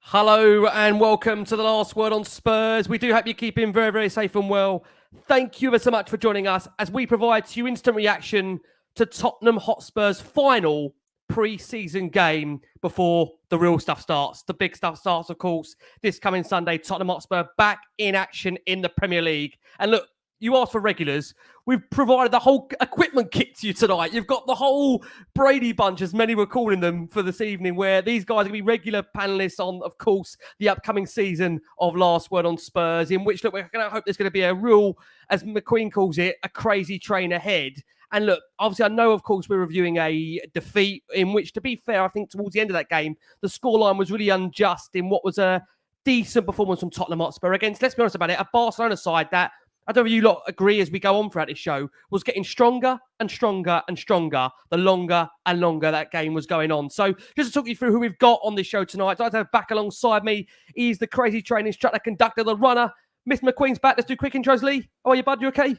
Hello and welcome to the last word on Spurs. We do hope you're keeping very, very safe and well. Thank you ever so much for joining us as we provide to you instant reaction to Tottenham Hotspur's final pre-season game before the real stuff starts. The big stuff starts, of course, this coming Sunday. Tottenham Hotspur back in action in the Premier League. And look, you asked for regulars. We've provided the whole equipment kit to you tonight. You've got the whole Brady bunch, as many were calling them for this evening, where these guys are going to be regular panellists on, of course, the upcoming season of Last Word on Spurs, in which, look, we're going to hope there's going to be a real, as McQueen calls it, a crazy train ahead. And look, obviously, I know, of course, we're reviewing a defeat in which, to be fair, I think towards the end of that game, the scoreline was really unjust in what was a decent performance from Tottenham Hotspur against, let's be honest about it, a Barcelona side that, I don't know if you lot agree as we go on throughout this show, was getting stronger and stronger and stronger the longer and longer that game was going on. So just to talk you through who we've got on this show tonight, I'd like to have back alongside me. He's the crazy train instructor, conductor, the runner. Mr. McQueen's back. Let's do quick intros, Lee. How are you, bud? You okay?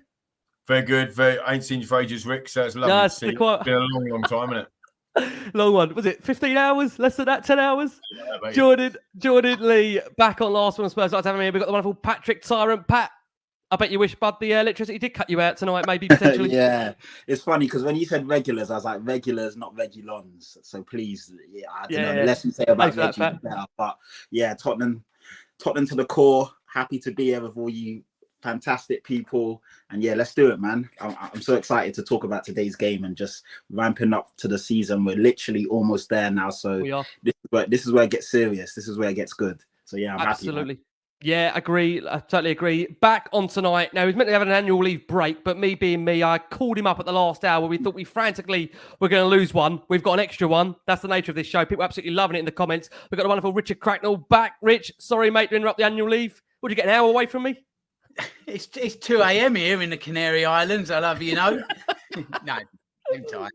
Very good. I ain't seen you for ages, Rick, so it's lovely to see you. It's been a long, long time, isn't it? Long one. Was it 15 hours? Less than that? 10 hours? Yeah, Jordan Lee back on Last One on Spurs. I'd like to have him here. We've got the wonderful Patrick Tyrant. Pat, I bet you wish, bud, the electricity did cut you out tonight, maybe, potentially. Yeah, it's funny because when you said regulars, I was like, regulars, not regulons. So please, I don't know, the less you say about Reggie, the better. But yeah, Tottenham to the core. Happy to be here with all you fantastic people. And yeah, let's do it, man. I'm so excited to talk about today's game and just ramping up to the season. We're literally almost there now. So we are. This is where it gets serious. This is where it gets good. So yeah, I'm absolutely happy. Yeah, agree. I totally agree. Back on tonight. Now, he's meant to have an annual leave break, but me being me, I called him up at the last hour. We thought we frantically were going to lose one. We've got an extra one. That's the nature of this show. People are absolutely loving it in the comments. We've got the wonderful Richard Cracknell back. Rich, sorry, mate, to interrupt the annual leave. Would you get an hour away from me? It's 2 a.m. here in the Canary Islands. I love you know. No, same time.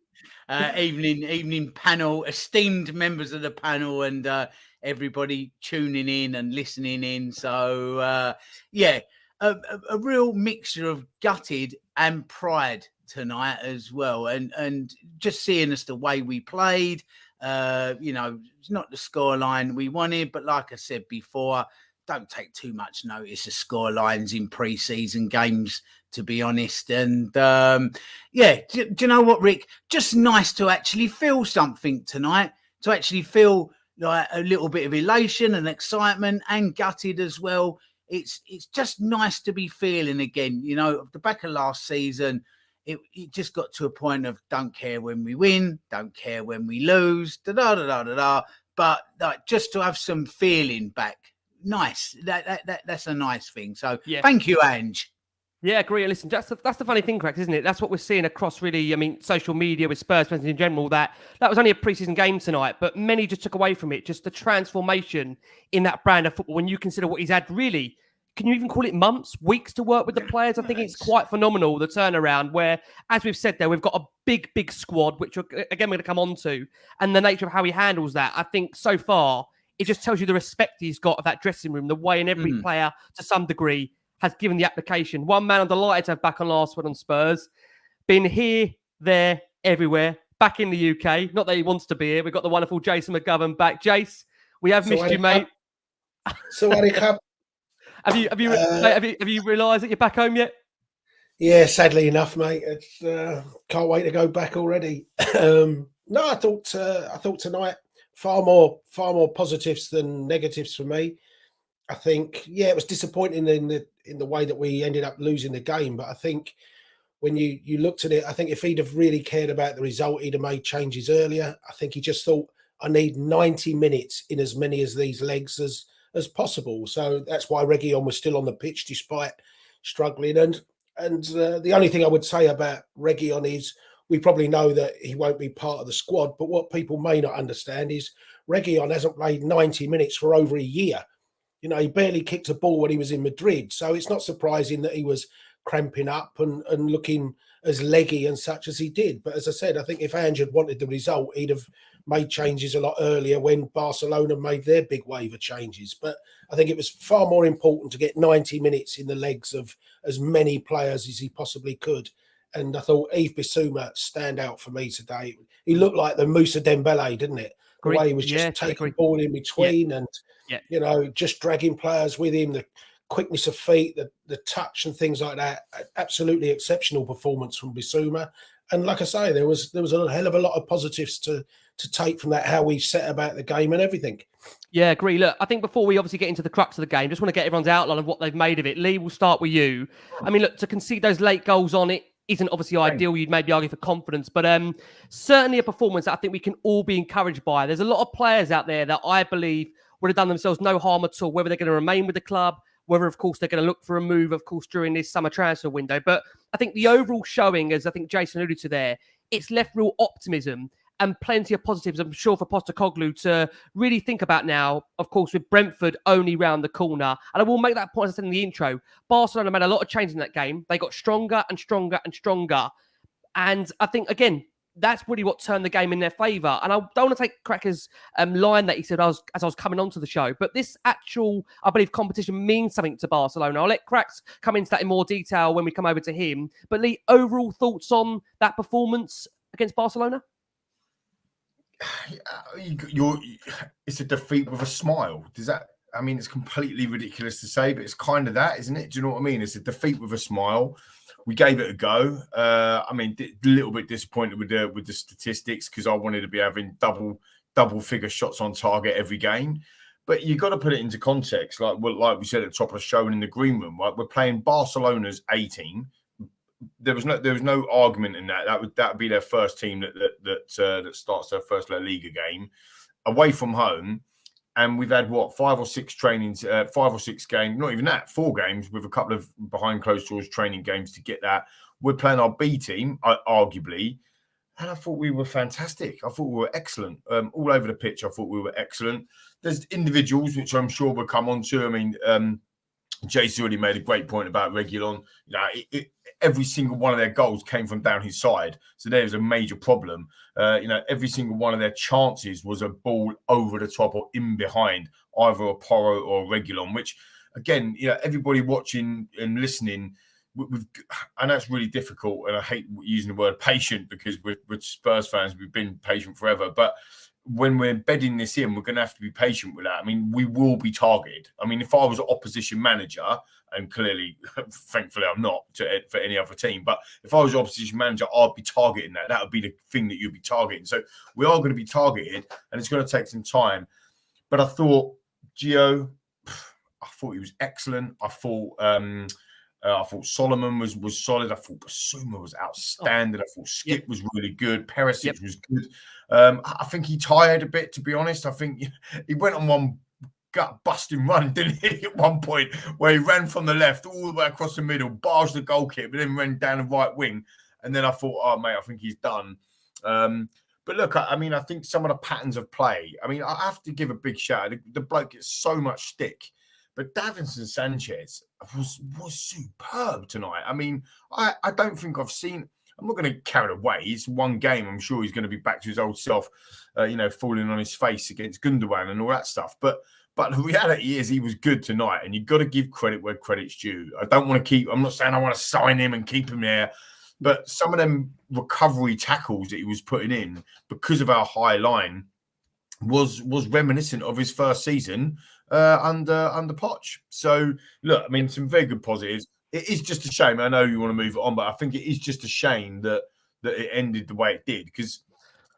Evening panel, esteemed members of the panel, and everybody tuning in and listening in. So a real mixture of gutted and pride tonight as well, and just seeing us the way we played. It's not the scoreline we wanted, but like I said before, don't take too much notice of score lines in pre-season games, to be honest. And do you know what, Rick? Just nice to actually feel something tonight, to actually feel like a little bit of elation and excitement, and gutted as well. It's just nice to be feeling again. You know, the back of last season, it just got to a point of don't care when we win, don't care when we lose, but like, just to have some feeling back. Nice. That's a nice thing. So Thank you, Ange. Yeah, agree. Listen, that's the funny thing, Cracks, isn't it? That's what we're seeing across really, social media with Spurs fans in general, that was only a pre-season game tonight, but many just took away from it, just the transformation in that brand of football. When you consider what he's had, really, can you even call it months, weeks to work with the players? I think it's quite phenomenal, the turnaround, where, as we've said there, we've got a big squad, which, again, we're going to come on to, and the nature of how he handles that. I think so far, it just tells you the respect he's got of that dressing room, the way in every player, to some degree, has given the application. One man I'm delighted to have back on Last Word on Spurs. Been here, there, everywhere. Back in the UK. Not that he wants to be here. We've got the wonderful Jason McGovern back. Jace, we have missed you, mate. So have you realised that you're back home yet? Yeah, sadly enough, mate. It's can't wait to go back already. No, I thought tonight far more positives than negatives for me. I think, it was disappointing in the way that we ended up losing the game. But I think when you looked at it, I think if he'd have really cared about the result, he'd have made changes earlier. I think he just thought, I need 90 minutes in as many of these legs as possible. So that's why Reguilon was still on the pitch despite struggling. And the only thing I would say about Reguilon is, we probably know that he won't be part of the squad, but what people may not understand is Reguilon hasn't played 90 minutes for over a year. You know, he barely kicked a ball when he was in Madrid. So it's not surprising that he was cramping up and looking as leggy and such as he did. But as I said, I think if Ange had wanted the result, he'd have made changes a lot earlier when Barcelona made their big wave of changes. But I think it was far more important to get 90 minutes in the legs of as many players as he possibly could. And I thought Yves Bissouma stand out for me today. He looked like the Moussa Dembele, didn't it? The way he was just taking the ball in between and, just dragging players with him, the quickness of feet, the touch and things like that. Absolutely exceptional performance from Bissouma. And like I say, there was a hell of a lot of positives to take from that, how we set about the game and everything. Yeah, agree. Look, I think before we obviously get into the crux of the game, just want to get everyone's outline of what they've made of it. Lee, we'll start with you. I mean, look, to concede those late goals on it isn't obviously ideal. You'd maybe argue for confidence, but certainly a performance that I think we can all be encouraged by. There's a lot of players out there that I believe would have done themselves no harm at all, whether they're going to remain with the club, whether, of course, they're going to look for a move, of course, during this summer transfer window. But I think the overall showing, as I think Jason alluded to there, it's left real optimism and plenty of positives, I'm sure, for Postecoglou to really think about now, of course, with Brentford only round the corner. And I will make that point, as I said in the intro, Barcelona made a lot of changes in that game. They got stronger and stronger and stronger. And I think, again, that's really what turned the game in their favour. And I don't want to take Cracker's line that he said as I was coming onto the show, but this actual, I believe, competition means something to Barcelona. I'll let Cracks come into that in more detail when we come over to him. But Lee, overall thoughts on that performance against Barcelona? It's a defeat with a smile. Does that? I mean, it's completely ridiculous to say, but it's kind of that, isn't it? Do you know what I mean? It's a defeat with a smile. We gave it a go. I mean, a little bit disappointed with the statistics because I wanted to be having double figure shots on target every game. But you got to put it into context, like we said at the top of the show and in the green room. Right, we're playing Barcelona's A team. There was no argument in that. That would be their first team that starts their first La Liga game away from home, and we've had 5 or 6 trainings, 5 or 6 games, not even that, 4 games with a couple of behind closed doors training games to get that. We're playing our B team, arguably, and I thought we were fantastic. I thought we were excellent all over the pitch. I thought we were excellent. There's individuals which I'm sure we'll come on to. I mean, Jason already made a great point about Reguilon. You know, every single one of their goals came from down his side. So there's a major problem. Every single one of their chances was a ball over the top or in behind either a Porro or a Reguilon, which, again, everybody watching and listening, I know it's really difficult, and I hate using the word patient because we're Spurs fans, we've been patient forever. But when we're bedding this in, we're going to have to be patient with that. I mean, we will be targeted. I mean, if I was an opposition manager, and clearly, thankfully, I'm not for any other team, but if I was an opposition manager, I'd be targeting that. That would be the thing that you'd be targeting. So we are going to be targeted, and it's going to take some time. But I thought Gio, I thought he was excellent. I thought Solomon was solid. I thought Bissouma was outstanding. I thought Skipp was really good. Perisic was good. I think he tired a bit, to be honest. I think he went on one gut-busting run, didn't he, at one point, where he ran from the left all the way across the middle, barged the goalkeeper, but then ran down the right wing. And then I thought, oh, mate, I think he's done. But look, I mean, I think some of the patterns of play, I mean, I have to give a big shout out. The bloke gets so much stick. But Davinson Sanchez was superb tonight. I mean, I don't think I've seen... I'm not going to carry it away. It's one game. I'm sure he's going to be back to his old self, falling on his face against Gundogan and all that stuff. But the reality is he was good tonight, and you've got to give credit where credit's due. I'm not saying I want to sign him and keep him there, but some of them recovery tackles that he was putting in because of our high line was reminiscent of his first season under Poch. So look, I mean, some very good positives. It is just a shame. I know you want to move it on, but I think it is just a shame that it ended the way it did, because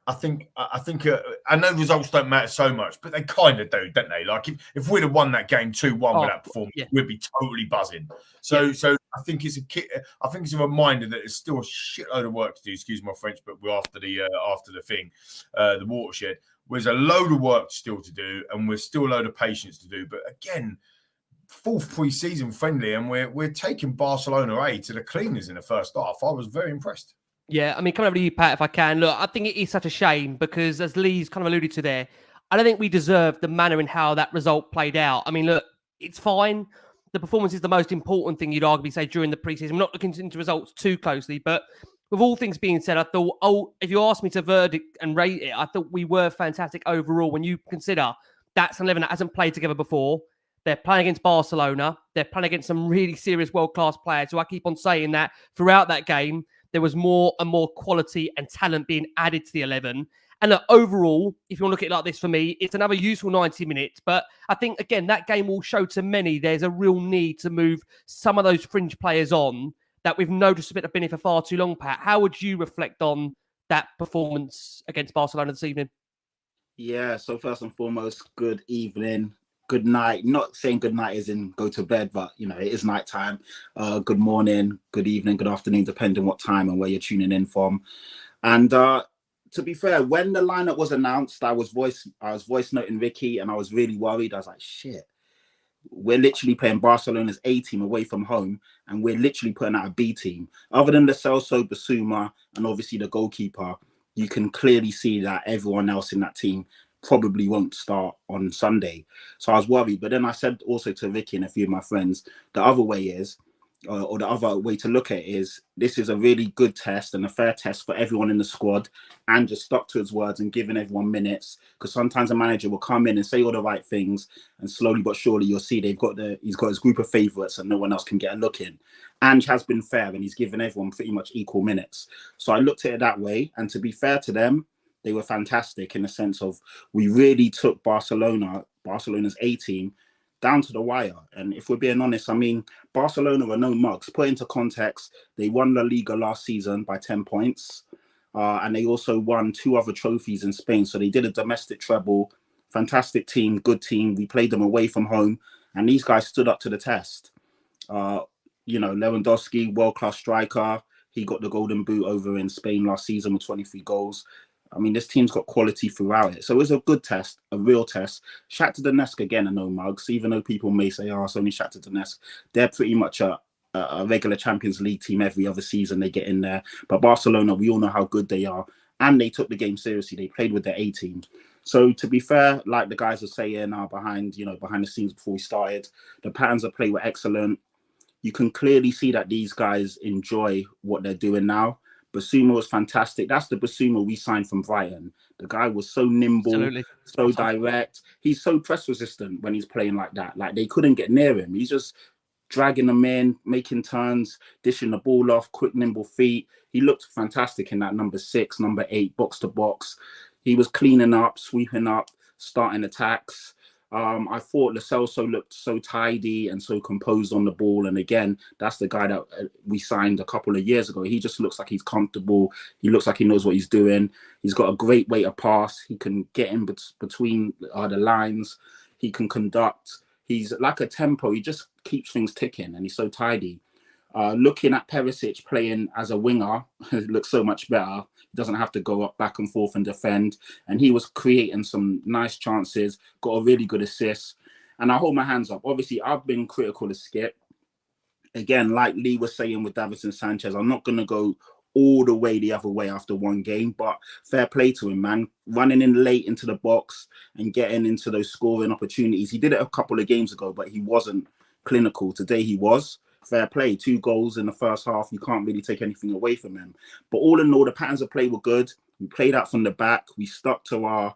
I think I know results don't matter so much, but they kind of do, don't they? Like if we'd have won that game 2-1 with that performance, we'd be totally buzzing. So I think it's a reminder that there's still a shitload of work to do. Excuse my French, but we're after the watershed. There's a load of work still to do, and we're still a load of patience to do. But again, 4th pre-season friendly, and we're taking Barcelona A to the cleaners in the first half. I was very impressed. Yeah, I mean, coming over to you, Pat, if I can. Look, I think it is such a shame because, as Lee's kind of alluded to there, I don't think we deserve the manner in how that result played out. I mean, look, it's fine. The performance is the most important thing, you'd arguably say, during the pre-season. I'm not looking into results too closely, but with all things being said, I thought, if you asked me to verdict and rate it, I thought we were fantastic overall when you consider that's an 11 that hasn't played together before. They're playing against Barcelona. They're playing against some really serious world-class players. So I keep on saying that throughout that game, there was more and more quality and talent being added to the 11. And look, overall, if you want to look at it like this, for me, it's another useful 90 minutes. But I think, again, that game will show to many there's a real need to move some of those fringe players on that we've noticed a bit have been here for far too long, Pat. How would you reflect on that performance against Barcelona this evening? Yeah, so first and foremost, good evening, good night. Not saying good night as in go to bed, but, you know, it is night time. Good morning, good evening, good afternoon, depending what time and where you're tuning in from. And to be fair, when the lineup was announced, I was voice noting Ricky, and I was really worried. I was like, shit, we're literally playing Barcelona's A team away from home, and we're literally putting out a B team. Other than Lo Celso, Basuma, and obviously the goalkeeper, you can clearly see that everyone else in that team probably won't start on Sunday. So I was worried. But then I said also to Ricky and a few of my friends, the other way is, or the other way to look at it is, this is a really good test and a fair test for everyone in the squad, and just stuck to his words and giving everyone minutes, because sometimes a manager will come in and say all the right things, and slowly but surely you'll see he's got his group of favourites and no one else can get a look in. Ange has been fair and he's given everyone pretty much equal minutes. So I looked at it that way, and to be fair to them, they were fantastic in the sense of we really took Barcelona's A team down to the wire. And if we're being honest, I mean, Barcelona were no mugs. Put into context, they won La Liga last season by 10 points. And they also won 2 other trophies in Spain. So they did a domestic treble. Fantastic team, good team. We played them away from home, and these guys stood up to the test. You know, Lewandowski, world-class striker. He got the golden boot over in Spain last season with 23 goals. I mean, this team's got quality throughout it. So it was a good test, a real test. Shakhtar Donetsk, again, are no mugs. Even though people may say, oh, it's only Shakhtar Donetsk, they're pretty much a regular Champions League team every other season they get in there. But Barcelona, we all know how good they are. And they took the game seriously. They played with their A team. So to be fair, like the guys are saying behind the scenes before we started, the patterns of play were excellent. You can clearly see that these guys enjoy what they're doing now. Basuma was fantastic. That's the Basuma we signed from Brighton. The guy was so nimble, Absolutely. so direct. He's so press resistant when he's playing like that. Like, they couldn't get near him. He's just dragging them in, making turns, dishing the ball off, quick, nimble feet. He looked fantastic in that number 6, number 8, box to box. He was cleaning up, sweeping up, starting attacks. I thought Lo Celso looked so tidy and so composed on the ball. And again, that's the guy that we signed a couple of years ago. He just looks like he's comfortable. He looks like he knows what he's doing. He's got a great way to pass. He can get in between the lines. He can conduct. He's like a tempo. He just keeps things ticking, and he's so tidy. Looking at Perisic playing as a winger, it looks so much better. He doesn't have to go up back and forth and defend. And he was creating some nice chances, got a really good assist. And I hold my hands up. Obviously, I've been critical of Skipp. Again, like Lee was saying with Davinson Sanchez, I'm not going to go all the way the other way after one game, but fair play to him, man. Running in late into the box and getting into those scoring opportunities. He did it a couple of games ago, but he wasn't clinical. Today he was. Fair play, 2 goals in the first half. You can't really take anything away from him. But all in all, the patterns of play were good. We played out from the back. We stuck to our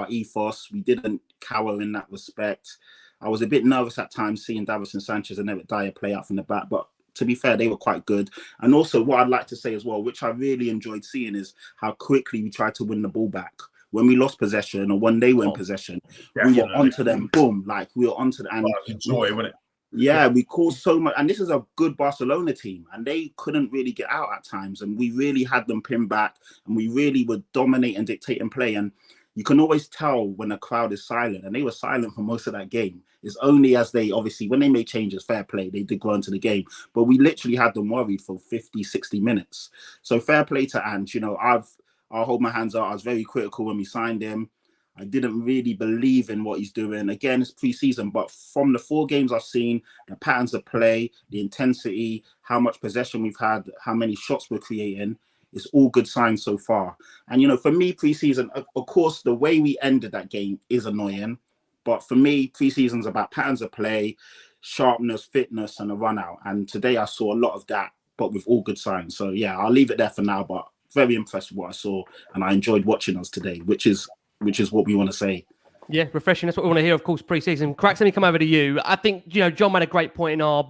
ethos. We didn't cower in that respect. I was a bit nervous at times seeing Davinson Sanchez and Eric Dyer play out from the back, but to be fair, they were quite good. And also what I'd like to say as well, which I really enjoyed seeing, is how quickly we tried to win the ball back. When we lost possession, or when they were in possession, we were onto them. Boom, like we were onto them. And joy, wasn't it? Yeah, we caused so much, and this is a good Barcelona team, and they couldn't really get out at times, and we really had them pinned back, and we really would dominate and dictate and play. And you can always tell when a crowd is silent, and they were silent for most of that game. It's only as they, obviously, when they made changes, fair play, they did grow into the game, but we literally had them worried for 50, 60 minutes. So fair play to Ange. You know, I'll hold my hands up. I was very critical when we signed him. I didn't really believe in what he's doing. Again, it's pre-season, but from the 4 games I've seen, the patterns of play, the intensity, how much possession we've had, how many shots we're creating, it's all good signs so far. And, you know, for me, pre-season, of course, the way we ended that game is annoying. But for me, pre-season's about patterns of play, sharpness, fitness, and a run out. And today I saw a lot of that, but with all good signs. So, yeah, I'll leave it there for now, but very impressed with what I saw. And I enjoyed watching us today, which is what we want to say. Yeah, refreshing. That's what we want to hear, of course, pre-season. Cracks, let me come over to you. I think, John made a great point in our,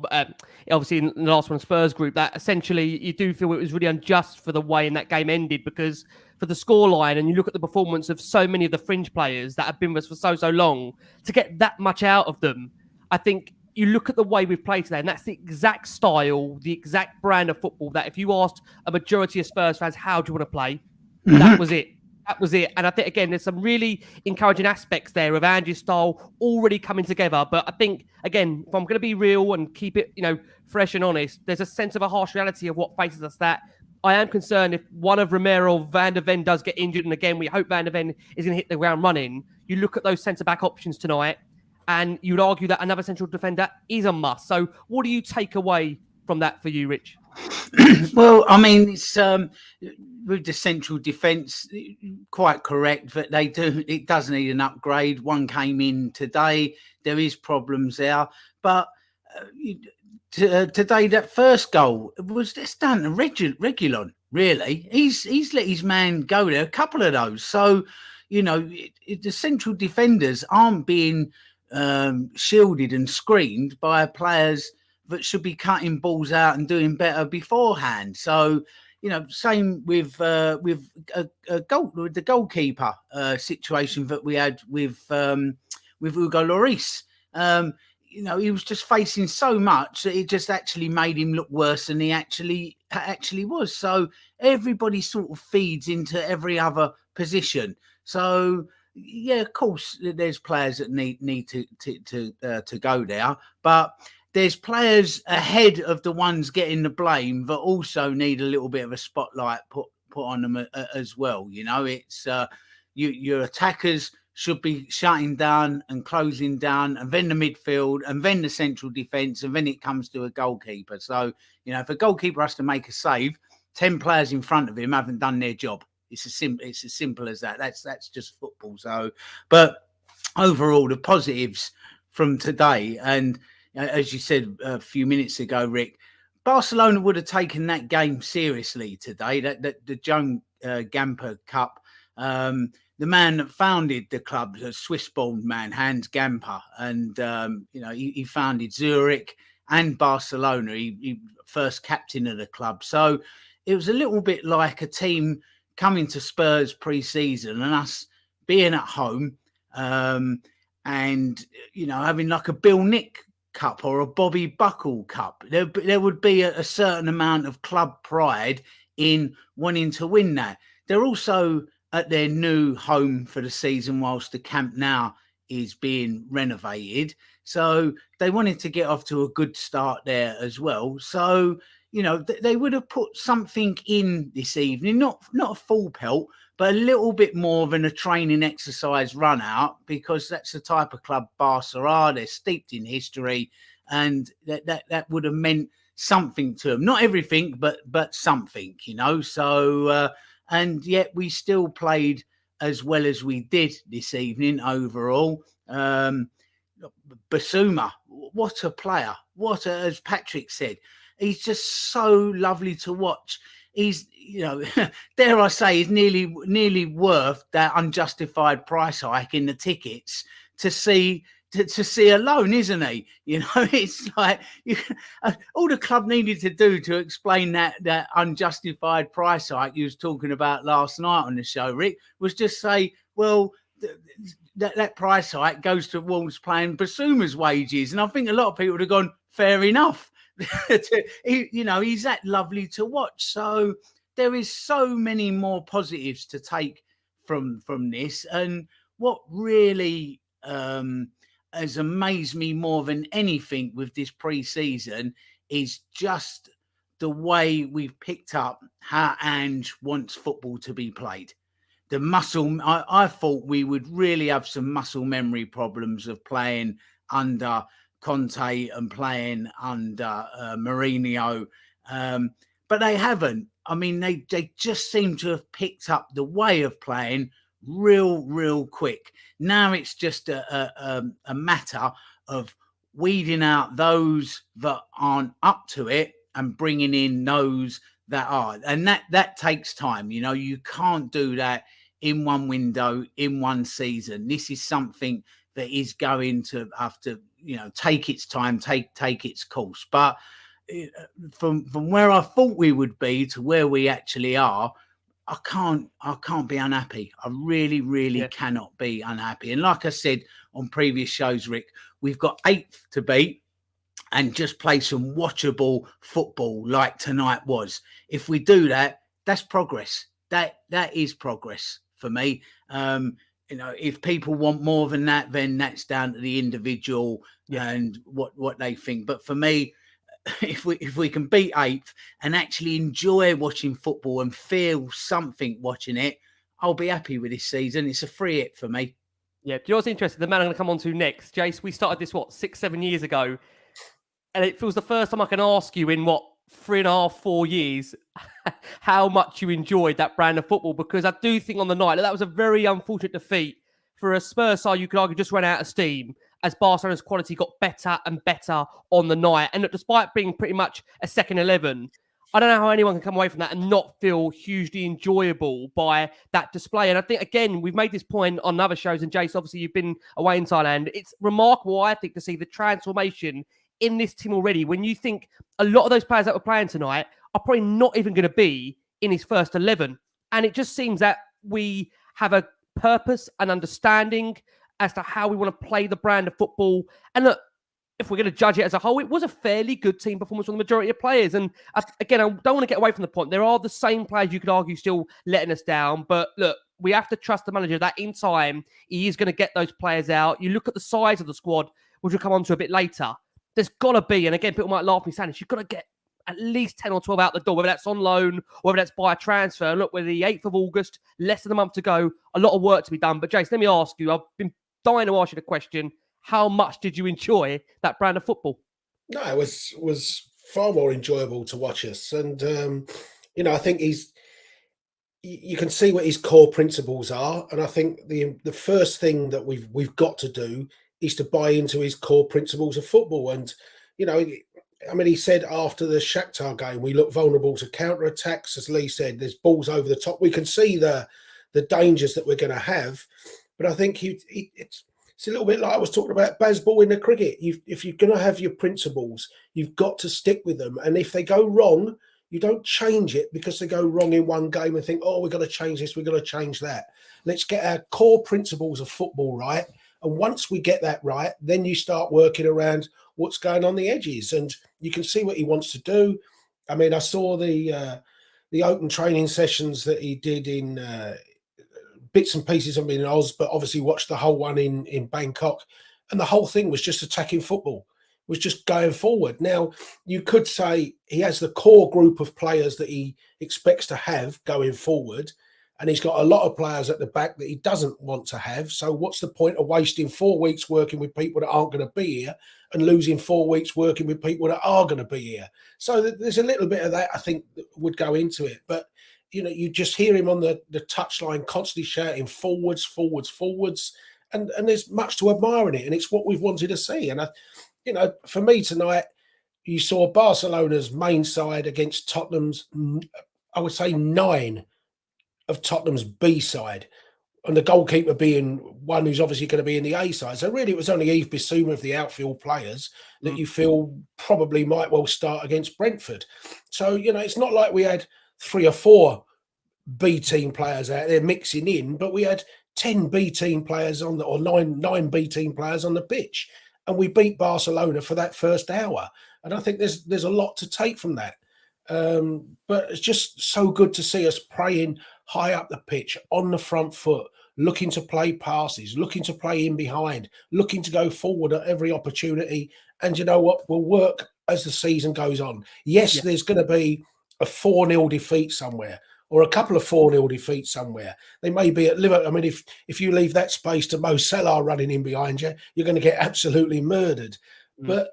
obviously in the last one, Spurs group, that essentially you do feel it was really unjust for the way in that game ended, because for the scoreline, and you look at the performance of so many of the fringe players that have been with us for so long, to get that much out of them, I think you look at the way we've played today, and that's the exact style, the exact brand of football that if you asked a majority of Spurs fans, how do you want to play? That was it. That was it. And I think, again, there's some really encouraging aspects there of Ange's style already coming together. But I think, again, if I'm going to be real and keep it, fresh and honest, there's a sense of a harsh reality of what faces us that I am concerned if one of Romero or Van der Ven does get injured. And again, we hope Van der Ven is going to hit the ground running. You look at those centre-back options tonight and you'd argue that another central defender is a must. So what do you take away from that for you, Rich? Well, I mean, it's with the central defence, quite correct that it does need an upgrade. One came in today. There is problems there, but today that first goal was just down to Reguilon. Really, he's let his man go there. A couple of those. So the central defenders aren't being shielded and screened by players that should be cutting balls out and doing better beforehand. So, same with the goalkeeper situation that we had with Hugo Lloris. He was just facing so much that it just actually made him look worse than he actually was. So everybody sort of feeds into every other position. So yeah, of course, there's players that need to go there, but there's players ahead of the ones getting the blame that also need a little bit of a spotlight put on them as well. It's your attackers should be shutting down and closing down, and then the midfield, and then the central defence, and then it comes to a goalkeeper. So, if a goalkeeper has to make a save, 10 players in front of him haven't done their job. It's as simple as that. That's just football. So, but overall, the positives from today, and as you said a few minutes ago, Rick, Barcelona would have taken that game seriously today. That the Joan Gamper Cup. The man that founded the club, a Swiss-born man, Hans Gamper, and he founded Zurich and Barcelona. He first captain of the club. So it was a little bit like a team coming to Spurs pre-season and us being at home, and having like a Bill Nick Cup or a Bobby Buckle Cup. There would be a certain amount of club pride in wanting to win that. They're also at their new home for the season whilst the Camp Nou is being renovated. So they wanted to get off to a good start there as well. So, they would have put something in this evening, not a full pelt, but a little bit more than a training exercise run out, because that's the type of club Barca are. They're steeped in history, and that would have meant something to them. Not everything, but something, So, and yet we still played as well as we did this evening overall. Basuma, what a player. As Patrick said, he's just so lovely to watch. He's, dare I say, he's nearly worth that unjustified price hike in the tickets to see alone, isn't he? It's like all the club needed to do to explain that unjustified price hike you was talking about last night on the show, Rick, was just say, well, that price hike goes towards paying Basuma's wages. And I think a lot of people would have gone, fair enough. He's that lovely to watch. So there is so many more positives to take from this. And what really has amazed me more than anything with this pre-season is just the way we've picked up how Ange wants football to be played. The muscle, I thought we would really have some muscle memory problems of playing under Conte and playing under Mourinho, but they haven't. I mean, they just seem to have picked up the way of playing real quick. Now it's just a matter of weeding out those that aren't up to it and bringing in those that are, and that takes time. You can't do that in one window, in one season. This is something that is going to have to, take its time, take its course. But from where I thought we would be to where we actually are, I can't be unhappy. I really cannot be unhappy. And like I said on previous shows, Rick, we've got 8th to beat and just play some watchable football like tonight was. If we do that, that's progress. That is progress for me. If people want more than that, then that's down to the individual and what they think. But for me, if we can beat 8th and actually enjoy watching football and feel something watching it, I'll be happy with this season. It's a free hit for me. Yeah, do you know what's interesting? The man I'm going to come on to next, Jace, we started this, 6-7 years ago. And it feels the first time I can ask you in 3.5, 4 years, how much you enjoyed that brand of football. Because I do think on the night, that was a very unfortunate defeat for a Spurs side, you could argue just ran out of steam as Barcelona's quality got better and better on the night. And despite being pretty much a second 11, I don't know how anyone can come away from that and not feel hugely enjoyable by that display. And I think, again, we've made this point on other shows. And Jace, obviously, you've been away in Thailand. It's remarkable, I think, to see the transformation in this team already. When you think a lot of those players that were playing tonight are probably not even going to be in his first 11. And it just seems that we have a purpose and understanding as to how we want to play the brand of football. And look, if we're going to judge it as a whole, it was a fairly good team performance from the majority of players. And again, I don't want to get away from the point. There are the same players you could argue still letting us down. But look, we have to trust the manager that in time, he is going to get those players out. You look at the size of the squad, which we'll come on to a bit later. There's got to be, and again, people might laugh at me saying this, you've got to get at least 10 or 12 out the door, whether that's on loan, or whether that's by a transfer. And look, we're the 8th of August, less than a month to go, a lot of work to be done. But Jace, let me ask you, I've been dying to ask you the question, how much did you enjoy that brand of football? No, it was far more enjoyable to watch us. And, I think you can see what his core principles are. And I think the first thing that we've got to do is to buy into his core principles of football. And, he said after the Shakhtar game, we look vulnerable to counter-attacks. As Lee said, there's balls over the top. We can see the dangers that we're going to have. But I think it's a little bit like I was talking about baseball in the cricket. If you're going to have your principles, you've got to stick with them. And if they go wrong, you don't change it because they go wrong in one game and think, oh, we've got to change this, we've got to change that. Let's get our core principles of football right. And once we get that right, then you start working around what's going on the edges. And you can see what he wants to do. I mean, I saw the open training sessions that he did in bits and pieces of in Oz, but obviously watched the whole one in Bangkok. And the whole thing was just attacking football, was just going forward. Now, you could say he has the core group of players that he expects to have going forward. And he's got a lot of players at the back that he doesn't want to have. So what's the point of wasting 4 weeks working with people that aren't going to be here and losing 4 weeks working with people that are going to be here? So there's a little bit of that, I think, that would go into it. But, you just hear him on the touchline constantly shouting forwards, forwards, forwards. And there's much to admire in it. And it's what we've wanted to see. And, for me tonight, you saw Barcelona's main side against Tottenham's, I would say, 9 of Tottenham's B side, and the goalkeeper being one who's obviously going to be in the A side. So really it was only Yves Bissouma of the outfield players that you feel probably might well start against Brentford. So, it's not like we had 3 or 4 B team players out there mixing in, but we had 10 B team players or 9 B team players on the pitch. And we beat Barcelona for that first hour. And I think there's a lot to take from that. But it's just so good to see us playing high up the pitch, on the front foot, looking to play passes, looking to play in behind, looking to go forward at every opportunity. And you know what? We'll work as the season goes on. Yes, there's going to be a 4-0 defeat somewhere, or a couple of 4-0 defeats somewhere. They may be at Liverpool. I mean, if you leave that space to Mo Salah running in behind you, you're going to get absolutely murdered. But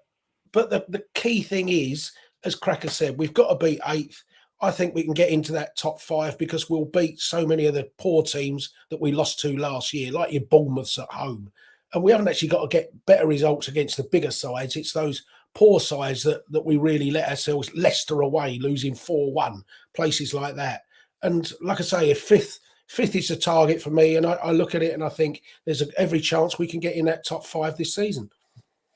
the key thing is, as Cracker said, we've got to beat 8th. I think we can get into that top 5 because we'll beat so many of the poor teams that we lost to last year, like your Bournemouths at home. And we haven't actually got to get better results against the bigger sides. It's those poor sides that we really let ourselves, Leicester away, losing 4-1, places like that. And like I say, if fifth is the target for me. And I look at it and I think there's every chance we can get in that top 5 this season.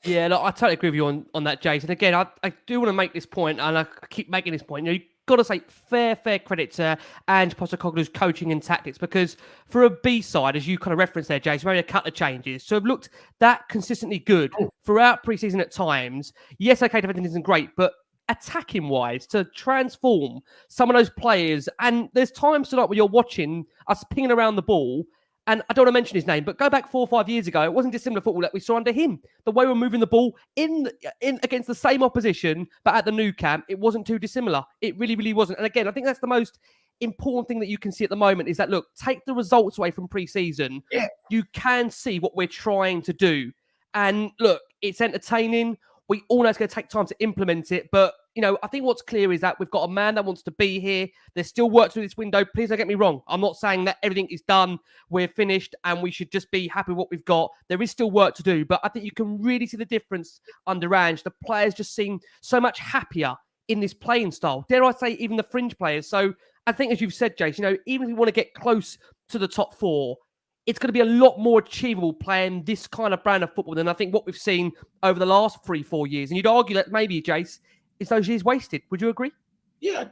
Yeah, look, I totally agree with you on that, Jason. Again, I do want to make this point, and I keep making this point. You've got to say fair credit to Ange Postecoglou's coaching and tactics, because for a B side, as you kind of referenced there, Jason, maybe a couple of changes. So have looked that consistently good throughout preseason at times. Yes, okay, defending isn't great, but attacking wise, to transform some of those players. And there's times tonight where you're watching us pinging around the ball. And I don't want to mention his name, but go back 4 or 5 years ago, it wasn't dissimilar football that we saw under him. The way we're moving the ball in against the same opposition, but at the new camp, it wasn't too dissimilar. It really wasn't. And again, I think that's the most important thing that you can see at the moment is that, look, take the results away from pre-season. Yeah. You can see what we're trying to do. And look, it's entertaining. We all know it's going to take time to implement it, but I think what's clear is that we've got a man that wants to be here. There's still work through this window. Please don't get me wrong. I'm not saying that everything is done, we're finished, and we should just be happy with what we've got. There is still work to do, but I think you can really see the difference under Ange. The players just seem so much happier in this playing style. Dare I say, even the fringe players. So I think, as you've said, Jace, even if we want to get close to the top 4, it's going to be a lot more achievable playing this kind of brand of football than I think what we've seen over the last 3-4 years. And you'd argue that maybe, Jace, it's those years wasted. Would you agree? Yeah,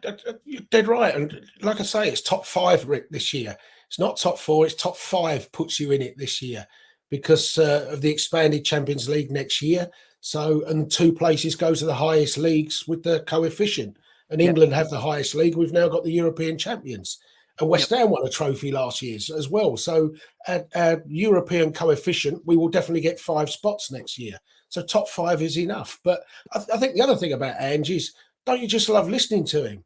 you're dead right. And like I say, it's top 5, Rick, this year. It's not top 4, it's top 5 puts you in it this year because of the expanded Champions League next year. So, and 2 places go to the highest leagues with the coefficient. And England have the highest league. We've now got the European champions. And West Ham won a trophy last year as well. So at European coefficient, we will definitely get 5 spots next year. So top 5 is enough. But I think the other thing about Ange is, don't you just love listening to him?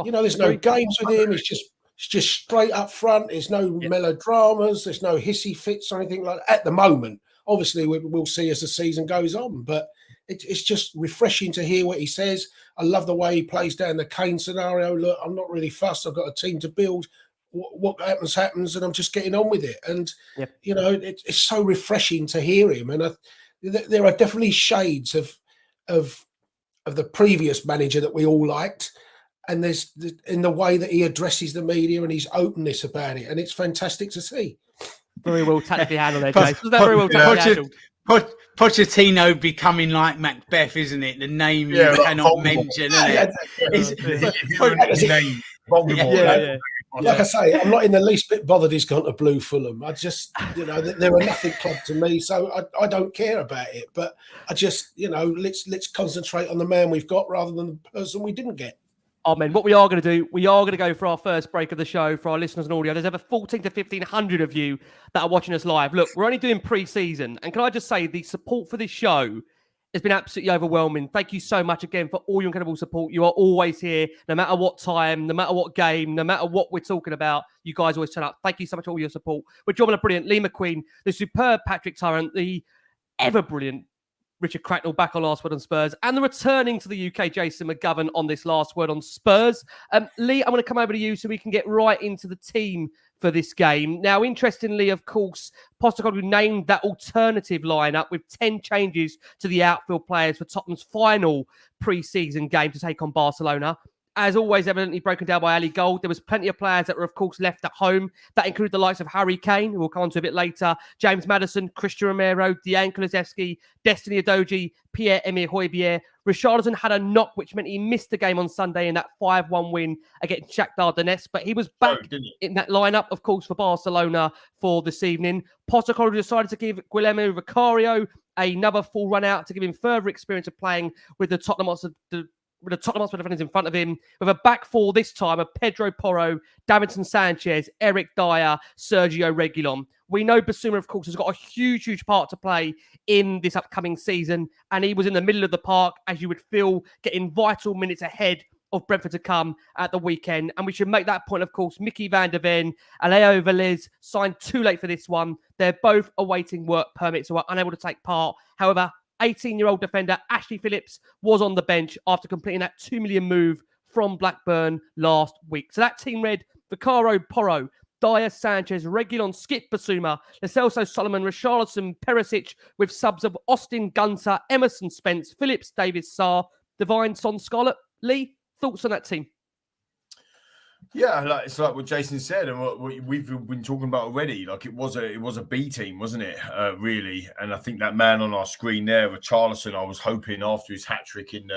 There's no games with him. It's just straight up front. There's no melodramas. There's no hissy fits or anything like that. At the moment, obviously, we'll see as the season goes on. But it's just refreshing to hear what he says. I love the way he plays down the Kane scenario. Look, I'm not really fussed. I've got a team to build. What happens, and I'm just getting on with it. And, it's so refreshing to hear him. And there are definitely shades of the previous manager that we all liked. And there's in the way that he addresses the media and his openness about it. And it's fantastic to see. Very well tactically handled there, Jace. Was that very well tactically handled? Pochettino becoming like Macbeth, isn't it? The name you cannot mention, isn't it? Like I say, I'm not in the least bit bothered he's gone to Blue Fulham. I just, they're a nothing club to me, so I don't care about it. But I just, let's concentrate on the man we've got rather than the person we didn't get. Amen. What we are going to do, we are going to go for our first break of the show for our listeners and audio. There's over 1,400 to 1,500 of you that are watching us live. Look, we're only doing pre-season. And can I just say, the support for this show has been absolutely overwhelming. Thank you so much again for all your incredible support. You are always here, no matter what time, no matter what game, no matter what we're talking about. You guys always turn up. Thank you so much for all your support. We're joining a brilliant Lee McQueen, the superb Patrick Tyrant, the ever-brilliant Richard Cracknell back on Last Word on Spurs, and the returning to the UK, Jason McGovern, on this Last Word on Spurs. Lee, I'm going to come over to you so we can get right into the team for this game. Now, interestingly, of course, Postecoglou named that alternative lineup with 10 changes to the outfield players for Tottenham's final pre-season game to take on Barcelona. As always, evidently broken down by Ali Gold. There was plenty of players that were, of course, left at home. That included the likes of Harry Kane, who we'll come on to a bit later, James Maddison, Christian Romero, Dejan Kulusevski, Destiny Udogie, Pierre-Emile Højbjerg. Richarlison had a knock, which meant he missed the game on Sunday in that 5-1 win against Shakhtar Donetsk. But he was back in that lineup, of course, for Barcelona for this evening. Postecoglou decided to give Guglielmo Vicario another full run out to give him further experience of playing with the Tottenham Hotspur defenders in front of him, with a back four this time of Pedro Porro, Davinson Sanchez, Eric Dyer, Sergio Reguilon. We know Basuma, of course, has got a huge part to play in this upcoming season, and he was in the middle of the park, as you would feel, getting vital minutes ahead of Brentford to come at the weekend. And we should make that point, of course, Mickey van der Ven and Leo-Veliz signed too late for this one. They're both awaiting work permits, so are unable to take part. However, 18-year-old defender Ashley Phillips was on the bench after completing that 2 million move from Blackburn last week. So that team read Vicario, Porro, Dyer, Sanchez, Reguilon, Skipp, Basuma, Marcelo Solomon, Richarlison, Perisic, with subs of Austin, Gunter, Emerson, Spence, Phillips, Davis, Sarr, Divine, Son, Scarlett. Lee, thoughts on that team? Yeah, it's like what Jason said, and what we've been talking about already. Like it was a B team, wasn't it? Really, and I think that man on our screen there, Richarlison, I was hoping after his hat trick in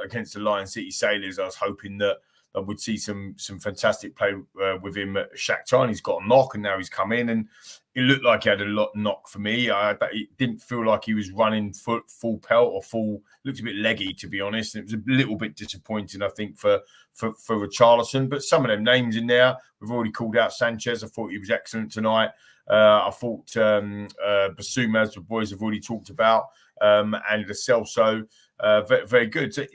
against the Lion City Sailors, I was hoping that I would see some fantastic play with him at Shakhtar. And he's got a knock, and now he's come in, and it looked like he had a lot knock for me. It didn't feel like he was running full pelt or full. Looked a bit leggy, to be honest. And it was a little bit disappointing, I think, for Richarlison. But some of them names in there, we've already called out Sanchez. I thought he was excellent tonight. I thought Basuma, as the boys have already talked about, and Lo Celso, very, very good. So,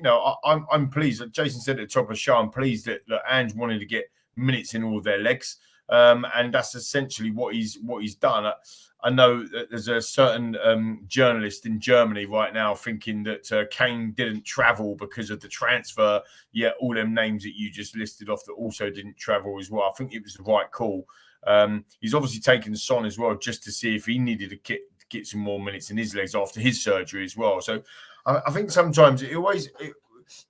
I'm pleased. Like Jason said at the top of the show, I'm pleased that Ange wanted to get minutes in all of their legs. And that's essentially what he's done. I know that there's a certain journalist in Germany right now thinking that Kane didn't travel because of the transfer, yet all them names that you just listed off that also didn't travel as well. I think it was the right call. He's obviously taken Son as well just to see if he needed to get some more minutes in his legs after his surgery as well. So I think sometimes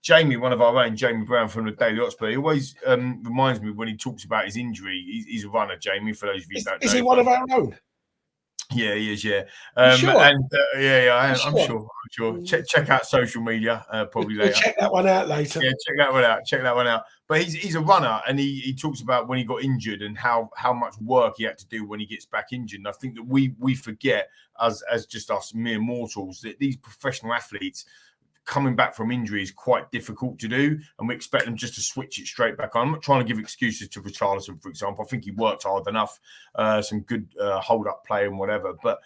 Jamie, one of our own, Jamie Brown from the Daily Hotspur, he always reminds me when he talks about his injury. He's a runner, Jamie, for those of you who don't know. Is he one of our own? Yeah, he is, yeah. Sure? And I'm sure. Check out social media probably later. We'll check that one out later. Yeah, check that one out. But he's a runner, and he talks about when he got injured and how much work he had to do when he gets back injured. And I think that we forget as just us mere mortals that these professional athletes coming back from injury is quite difficult to do, and we expect them just to switch it straight back on. I'm not trying to give excuses to Richarlison, for example. I think he worked hard enough, some good hold-up play and whatever, but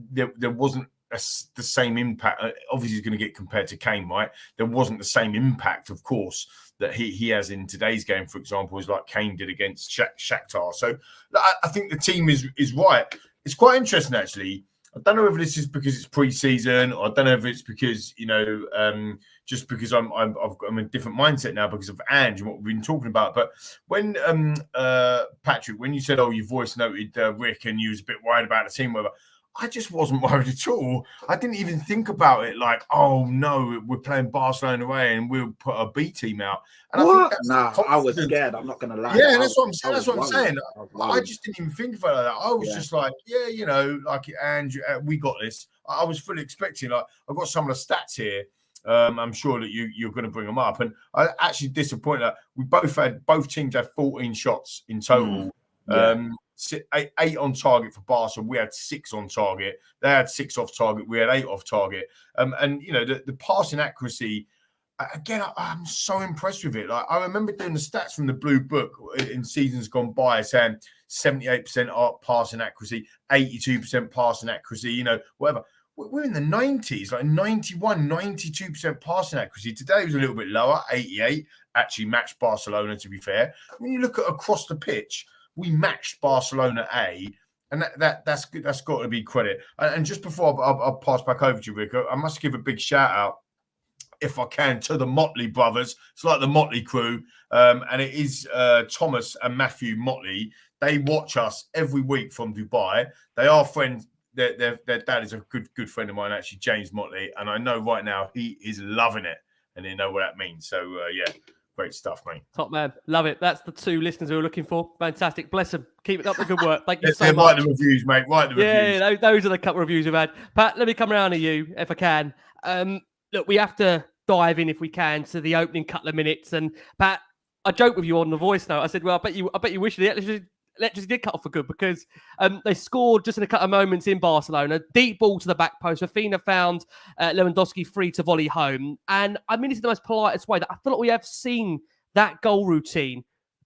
there wasn't the same impact. Obviously, he's going to get compared to Kane, right? There wasn't the same impact, of course, that he has in today's game, for example, as like Kane did against Shakhtar. So I think the team is right. It's quite interesting, actually. I don't know if this is because it's pre-season, or I don't know if it's because just because I'm in a different mindset now because of Ange and what we've been talking about. But when Patrick, when you said, "Oh, you voice noted Rick," and you was a bit worried about the team, whatever, I just wasn't worried at all. I didn't even think about it like, "Oh no, we're playing Barcelona away and we'll put a B team out." And what? I was scared. I'm not going to lie. Yeah, that's what I'm saying. That's what I'm saying. I just didn't even think about that. I was just like, and we got this. I was fully expecting. Like, I've got some of the stats here. I'm sure that you're going to bring them up, and I actually disappointed that both teams had 14 shots in total. Eight on target for Barca. We had 6 on target. They had 6 off target. We had 8 off target. And the passing accuracy. Again, I'm so impressed with it. Like, I remember doing the stats from the Blue Book in seasons gone by, saying 78% passing accuracy, 82% passing accuracy. Whatever. We're in the 90s, like 91, 92% passing accuracy. Today was a little bit lower, 88. Actually matched Barcelona, to be fair. When you look at across the pitch, we matched Barcelona A, and that's good. That's got to be credit. And just before I'll pass back over to you, Rick, I must give a big shout out, if I can, to the Motley brothers. It's like the Motley crew, and it is Thomas and Matthew Motley. They watch us every week from Dubai. They are friends. Their dad is a good friend of mine, actually, James Motley, and I know right now he is loving it, and they know what that means. So great stuff, mate. Top man. Love it. That's the 2 listeners we were looking for. Fantastic. Bless them. Keep up the good work. Thank you so much. Write the reviews, mate. Write the reviews. Yeah, those are the couple of reviews we've had. Pat, let me come around to you, if I can. Look, we have to dive in, if we can, to the opening couple of minutes. And Pat, I joked with you on the voice note. I said, well, I bet you wish the electricity did cut off for good, because they scored just in a couple of moments in Barcelona. Deep ball to the back post. Rafinha found Lewandowski free to volley home. And I mean, it's the most politest way that I feel like we have seen that goal routine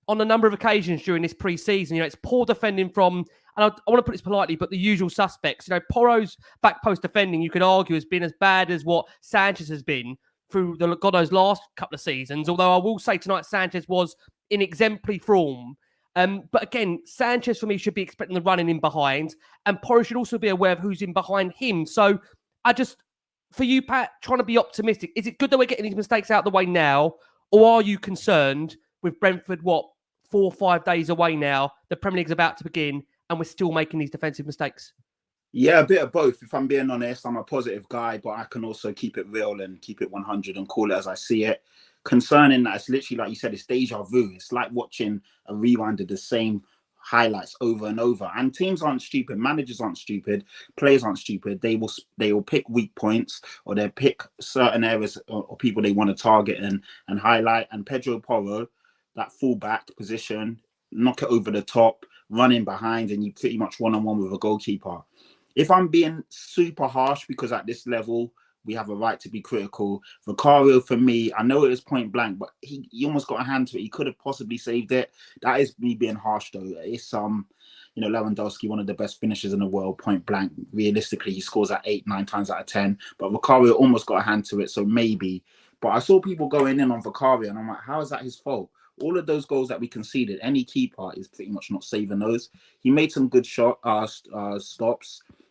on a number of occasions during this pre-season. It's poor defending from, and I want to put this politely, but the usual suspects. Porro's back post defending, you could argue, has been as bad as what Sanchez has been through the Goddo's last couple of seasons. Although I will say tonight, Sanchez was in exemplary form. But again, Sanchez for me should be expecting the running in behind, and Porro should also be aware of who's in behind him. So for you, Pat, trying to be optimistic, is it good that we're getting these mistakes out of the way now, or are you concerned with Brentford, 4 or 5 days away now, the Premier League's about to begin, and we're still making these defensive mistakes? Yeah, a bit of both. If I'm being honest, I'm a positive guy, but I can also keep it real and keep it 100 and call it as I see it. concerning that it's literally, like you said, it's deja vu. It's like watching a rewind of the same highlights over and over. And teams aren't stupid, managers aren't stupid, players aren't stupid. They will pick weak points, or they'll pick certain areas or people they want to target and highlight. And Pedro Porro, that fullback position, knock it over the top, running behind, and you pretty much one-on-one with a goalkeeper. If I'm being super harsh, because at this level we have a right to be critical, Vicario, for me, I know it was point blank, but he almost got a hand to it. He could have possibly saved it. That is me being harsh, though. It's Lewandowski, one of the best finishers in the world, point blank. Realistically, he scores at 8-9 times out of 10, but Vicario almost got a hand to it, so maybe. But I saw people going in on Vicario, and I'm like, how is that his fault? All of those goals that we conceded, any keeper is pretty much not saving those. He made some good stops.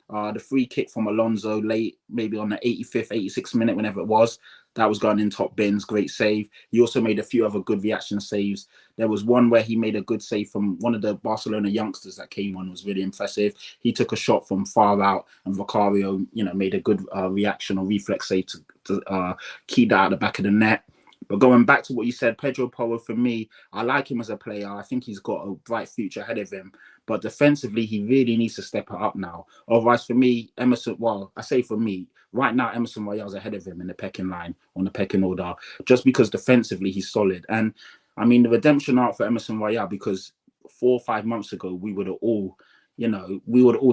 The free kick from Alonso late, maybe on the 85th, 86th minute, whenever it was, that was going in top bins. Great save. He also made a few other good reaction saves. There was one where he made a good save from one of the Barcelona youngsters that came on. It was really impressive. He took a shot from far out, and Vicario, made a good reaction or reflex save to key that at the back of the net. But going back to what you said, Pedro Porro, for me, I like him as a player. I think he's got a bright future ahead of him. But defensively, he really needs to step it up now. Otherwise, for me, right now, Emerson Royale's ahead of him in the pecking line, on the pecking order, just because defensively he's solid. And I mean, the redemption arc for Emerson Royale, because 4 or 5 months ago, we would have all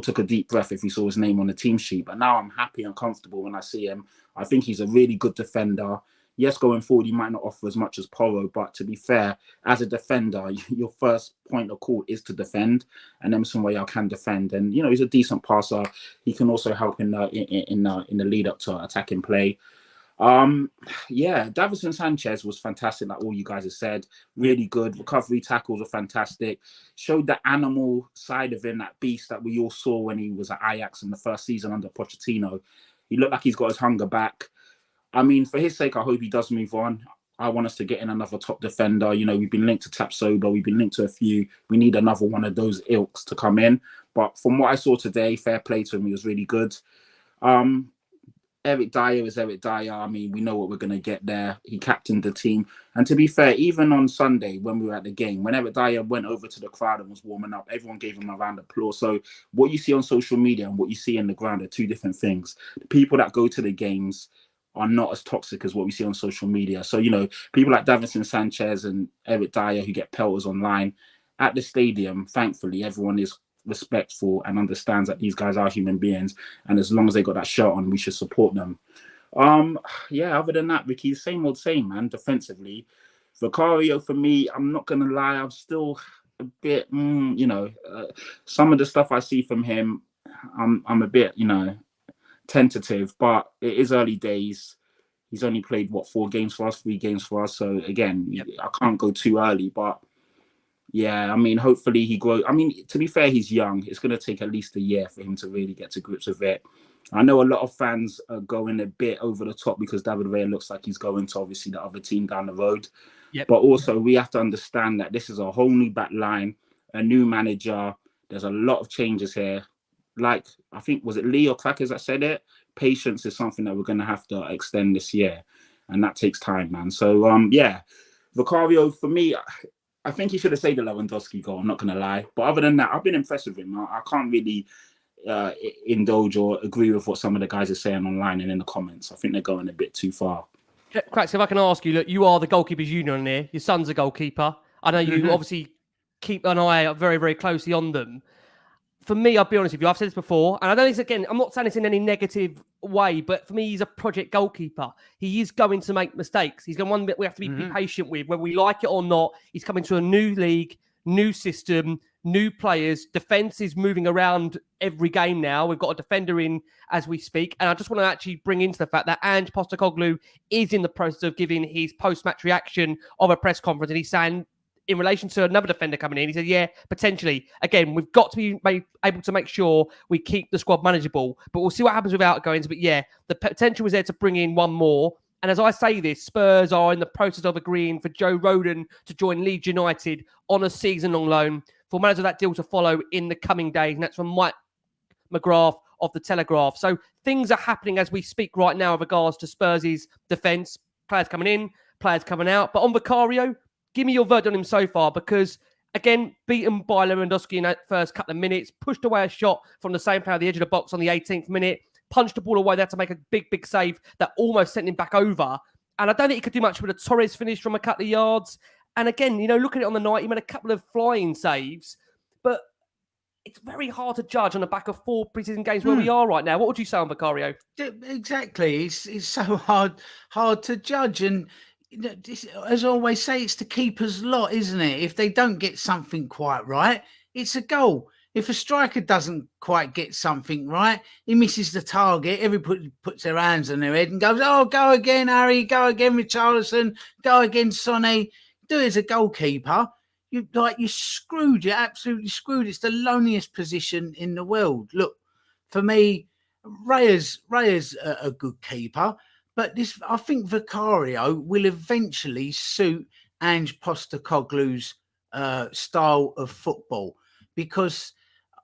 took a deep breath if we saw his name on the team sheet. But now I'm happy and comfortable when I see him. I think he's a really good defender. Yes, going forward, he might not offer as much as Porro, but to be fair, as a defender, your first point of call is to defend, and Emerson Royale can defend. And he's a decent passer. He can also help in the lead up to attacking play. Davinson Sanchez was fantastic, like all you guys have said. Really good. Recovery tackles were fantastic. Showed the animal side of him, that beast that we all saw when he was at Ajax in the first season under Pochettino. He looked like he's got his hunger back. I mean, for his sake, I hope he does move on. I want us to get in another top defender. We've been linked to Tapsoba. We've been linked to a few. We need another one of those ilks to come in. But from what I saw today, fair play to him. He was really good. Eric Dyer is Eric Dyer. I mean, we know what we're going to get there. He captained the team. And to be fair, even on Sunday when we were at the game, when Eric Dyer went over to the crowd and was warming up, everyone gave him a round of applause. So what you see on social media and what you see in the ground are two different things. The people that go to the games are not as toxic as what we see on social media. So, people like Davinson Sanchez and Eric Dyer who get pelters online, at the stadium, thankfully, everyone is respectful and understands that these guys are human beings. And as long as they got that shirt on, we should support them. Other than that, Ricky, same old same, man, defensively. Vicario, for me, I'm not going to lie, I'm still a bit, some of the stuff I see from him, I'm a bit, tentative, but it is early days. He's only played 3 games for us. So again, I can't go too early, but yeah, I mean, hopefully he grows. I mean, to be fair, he's young. It's going to take at least a year for him to really get to grips with it. I know a lot of fans are going a bit over the top because David Raya looks like he's going to obviously the other team down the road. Yep. But also we have to understand that this is a whole new back line, a new manager. There's a lot of changes here. Like, I think, was it Lee or Crackers that said it? Patience is something that we're going to have to extend this year. And that takes time, man. So, Vicario, for me, I think he should have saved the Lewandowski goal. I'm not going to lie. But other than that, I've been impressed with him. I can't really indulge or agree with what some of the guys are saying online and in the comments. I think they're going a bit too far. Cracks, if I can ask you, look, you are the goalkeepers union here. Your son's a goalkeeper. I know you obviously keep an eye very, very closely on them. For me, I'll be honest with you, I've said this before, and I know this again, I'm not saying this in any negative way, but for me, he's a project goalkeeper. He is going to make mistakes. He's going one bit we have to be patient with, whether we like it or not. He's coming to a new league, new system, new players. Defense is moving around every game now. We've got a defender in as we speak. And I just want to actually bring into the fact that Ange Postecoglou is in the process of giving his post-match reaction of a press conference. And he's saying, in relation to another defender coming in, he said, yeah, potentially. Again, we've got to be able to make sure we keep the squad manageable. But we'll see what happens with outgoings. But yeah, the potential is there to bring in one more. And as I say this, Spurs are in the process of agreeing for Joe Rodon to join Leeds United on a season-long loan. Formalities of that deal to follow in the coming days. And that's from Mike McGrath of The Telegraph. So things are happening as we speak right now with regards to Spurs' defence. Players coming in, players coming out. But on Vicario, give me your verdict on him so far, because, again, beaten by Lewandowski in that first couple of minutes, pushed away a shot from the same player at the edge of the box on the 18th minute, punched the ball away. They had to make a big save that almost sent him back over. And I don't think he could do much with a Torres finish from a couple of yards. And again, look at it on the night, he made a couple of flying saves, but it's very hard to judge on the back of 4 preseason games where we are right now. What would you say on Vicario? Exactly. It's so hard to judge. And as I always say, it's the keeper's lot, isn't it? If they don't get something quite right, it's a goal. If a striker doesn't quite get something right, he misses the target. Everybody puts their hands on their head and goes, "Oh, go again, Harry. Go again, Richarlison. Go again, Sonny." Do it as a goalkeeper. You're screwed. You're absolutely screwed. It's the loneliest position in the world. Look, for me, Raya's a good keeper, but I think Vicario will eventually suit Ange Postecoglou's style of football, because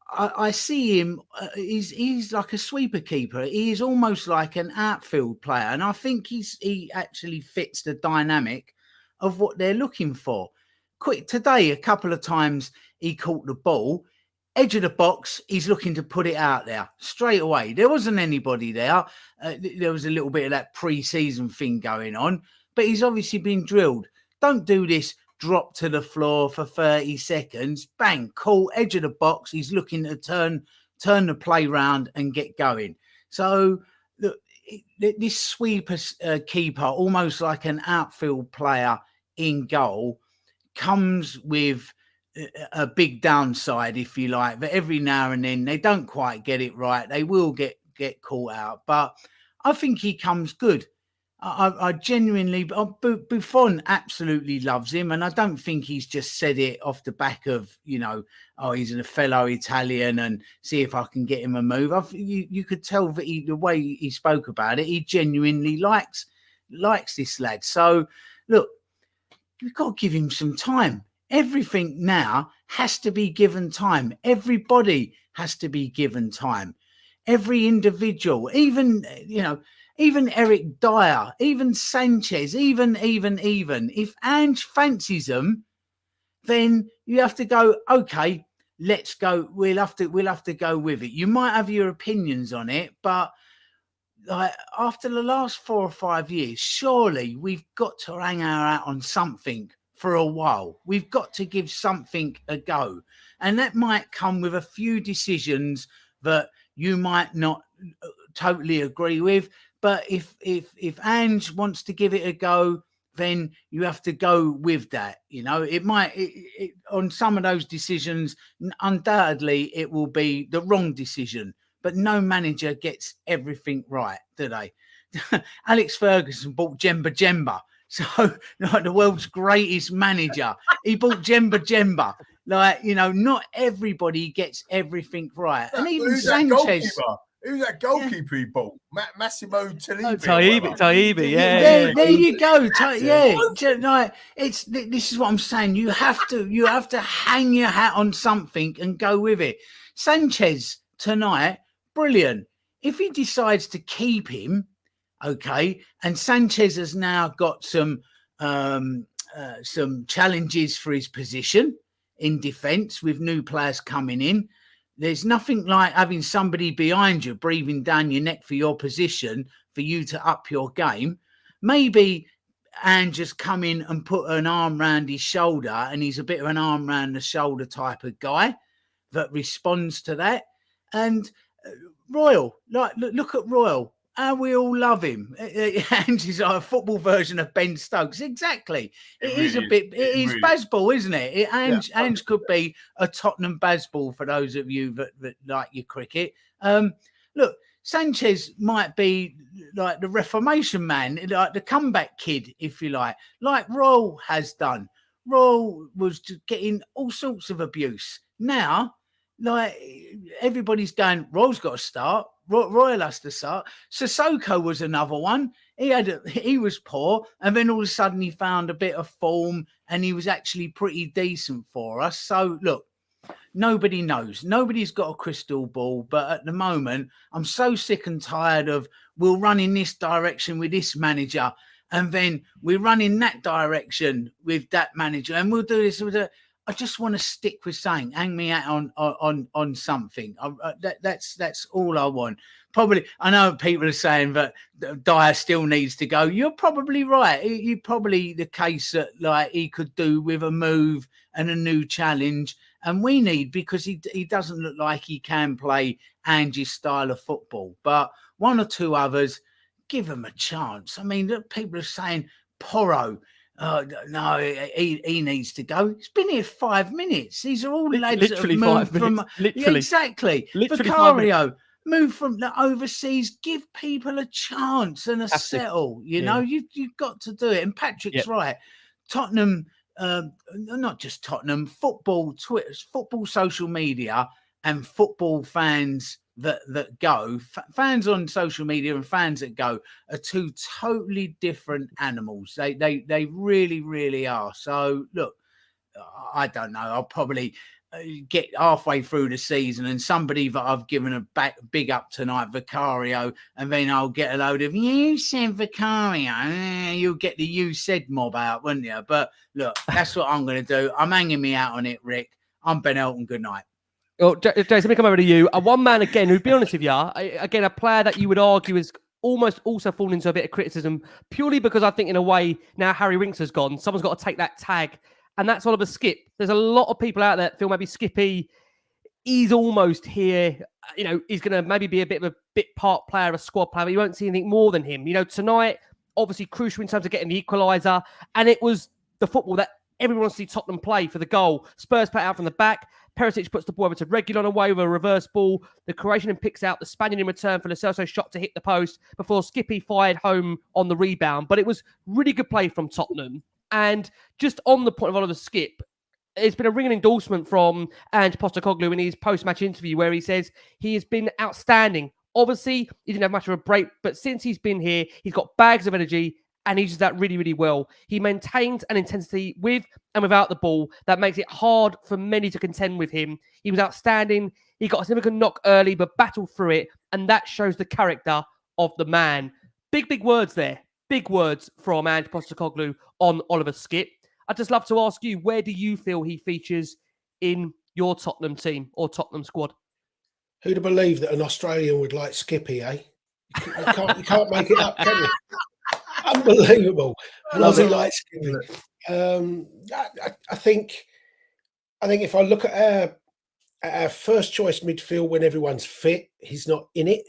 I see him. He's like a sweeper keeper. He is almost like an outfield player, and I think he actually fits the dynamic of what they're looking for. Quick today, a couple of times he caught the ball, edge of the box. He's looking to put it out there straight away. There wasn't anybody there. There was a little bit of that pre-season thing going on, but he's obviously been drilled. Don't do this. Drop to the floor for 30 seconds. Bang, call, edge of the box. He's looking to turn the play round and get going. So look, this sweeper keeper, almost like an outfield player in goal, comes with a big downside, if you like, that every now and then they don't quite get it right. They will get caught out, but I think he comes good. I genuinely, Buffon absolutely loves him, and I don't think he's just said it off the back of, he's a fellow Italian and see if I can get him a move. You could tell that the way he spoke about it, he genuinely likes this lad. So look, you've got to give him some time. Everything now has to be given time. Everybody has to be given time. Every individual, even Eric Dyer, even Sanchez, even. If Ange fancies them, then you have to go, okay, let's go. We'll have to go with it. You might have your opinions on it, but after the last 4 or 5 years, surely we've got to hang our hat on something for a while. We've got to give something a go. And that might come with a few decisions that you might not totally agree with. But if Ange wants to give it a go, then you have to go with that. It might, on some of those decisions, undoubtedly, it will be the wrong decision. But no manager gets everything right, do they? Alex Ferguson bought Jemba. So, the world's greatest manager. He bought Jemba. Not everybody gets everything right. And even Sanchez. Who's that goalkeeper he bought? Massimo Talibi. Talibi, yeah. There you go. This is what I'm saying. You have to hang your hat on something and go with it. Sanchez tonight, brilliant. If he decides to keep him, okay, and Sanchez has now got some challenges for his position in defence with new players coming in. There's nothing like having somebody behind you breathing down your neck for your position for you to up your game. Maybe Ange just come in and put an arm round his shoulder, and he's a bit of an arm round the shoulder type of guy that responds to that. And Royal, look at Royal. And we all love him. Ange is a football version of Ben Stokes. Exactly. It is Bazball, isn't it? Ange could be a Tottenham Bazball for those of you that like your cricket. Look, Sanchez might be like the Reformation man, like the comeback kid, if you like Royal has done. Royal was just getting all sorts of abuse. Now, everybody's going, Royal's got to start. Royal has to start. Sissoko was another one. He was poor, and then all of a sudden he found a bit of form, and he was actually pretty decent for us. So look, nobody knows. Nobody's got a crystal ball, but at the moment, I'm so sick and tired of we'll run in this direction with this manager, and then we run in that direction with that manager, and we'll do this with a. I just want to stick with saying, hang me out on something. That's all I want. Probably, I know people are saying that Dyer still needs to go. You're probably right. You're probably the case that like he could do with a move and a new challenge. And we need, because he doesn't look like he can play Angie's style of football. But one or two others, give him a chance. I mean, people are saying Porro. No, he needs to go. He's been here 5 minutes. These are all lads literally that have moved 5 minutes. from Literally. exactly. Literally Vicario moved from the overseas. Give people a chance and a settle. You know, you've got to do it. And Patrick's right. Tottenham, not just Tottenham, football, Twitter, football, social media, and football fans that go, fans on social media and fans that go are two totally different animals. They really, really are. So look, I don't know. I'll probably get halfway through the season and somebody that I've given a big up tonight, Vicario, and then I'll get a load of you said Vicario. You'll get the you said mob out, wouldn't you? But look, that's what I'm going to do. I'm hanging me out on it, Rick. I'm Ben Elton. Good night. Oh, Jason, let me come over to you. One man again, who'd be honest with you, again, a player that you would argue is almost also fallen into a bit of criticism, purely because I think in a way, now Harry Winks has gone, someone's got to take that tag, and that's Oliver Skipp. There's a lot of people out there that feel maybe Skippy, he's almost here, you know, he's going to maybe be a bit of a bit part player, a squad player, but you won't see anything more than him. You know, tonight, obviously crucial in terms of getting the equaliser, and it was the football that everyone wants to see Tottenham play for the goal. Spurs play out from the back. Perisic puts the ball over to Reguilon away with a reverse ball. The Croatian picks out the Spaniard in return for Lascelles' shot to hit the post before Skippy fired home on the rebound. But it was really good play from Tottenham. And just on the point of Oliver Skipp, it's been a ringing endorsement from Ange Postecoglou in his post-match interview where he says he has been outstanding. Obviously, he didn't have much of a break, but since he's been here, he's got bags of energy and he uses that really, really well. He maintains an intensity with and without the ball that makes it hard for many to contend with him. He was outstanding. He got a significant knock early, but battled through it. And that shows the character of the man. Big words there. Big words from Ange Postecoglou on Oliver Skipp. I'd just love to ask you, where do you feel he features in your Tottenham team or Tottenham squad? Who'd have believed that an Australian would like Skippy, eh? You can't make it up, can you? Unbelievable. And Aussie like Skippy. I think if I look at our first choice midfield when everyone's fit, he's not in it,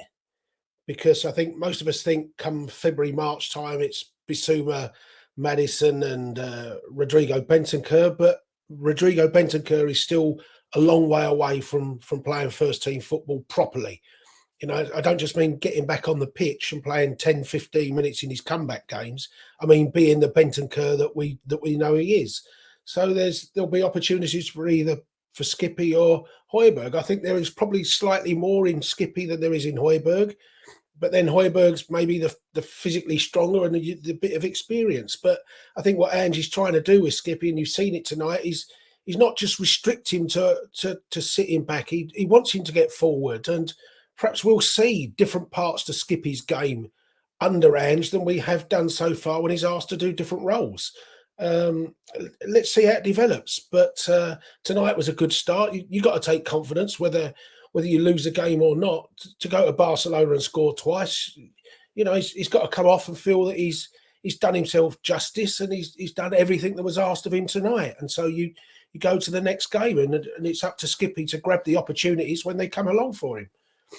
because I think most of us think come February, March time, it's Bissouma, Maddison and Rodrigo Bentancur, but Rodrigo Bentancur is still a long way away from playing first team football properly. You know, I don't just mean getting back on the pitch and playing 10, 15 minutes in his comeback games. I mean, being the Bentancur that we know he is. So there'll be opportunities for either for Skippy or Højbjerg. I think there is probably slightly more in Skippy than there is in Højbjerg. But then Højbjerg's maybe the physically stronger and the bit of experience. But I think what Angie's trying to do with Skippy, and you've seen it tonight, he's not just restrict him to sit him back. He wants him to get forward. And perhaps we'll see different parts to Skippy's game under Ange than we have done so far when he's asked to do different roles. Let's see how it develops. But tonight was a good start. You got to take confidence, whether you lose a game or not, to go to Barcelona and score twice. You know, he's got to come off and feel that he's done himself justice and he's done everything that was asked of him tonight. And so you go to the next game and it's up to Skippy to grab the opportunities when they come along for him.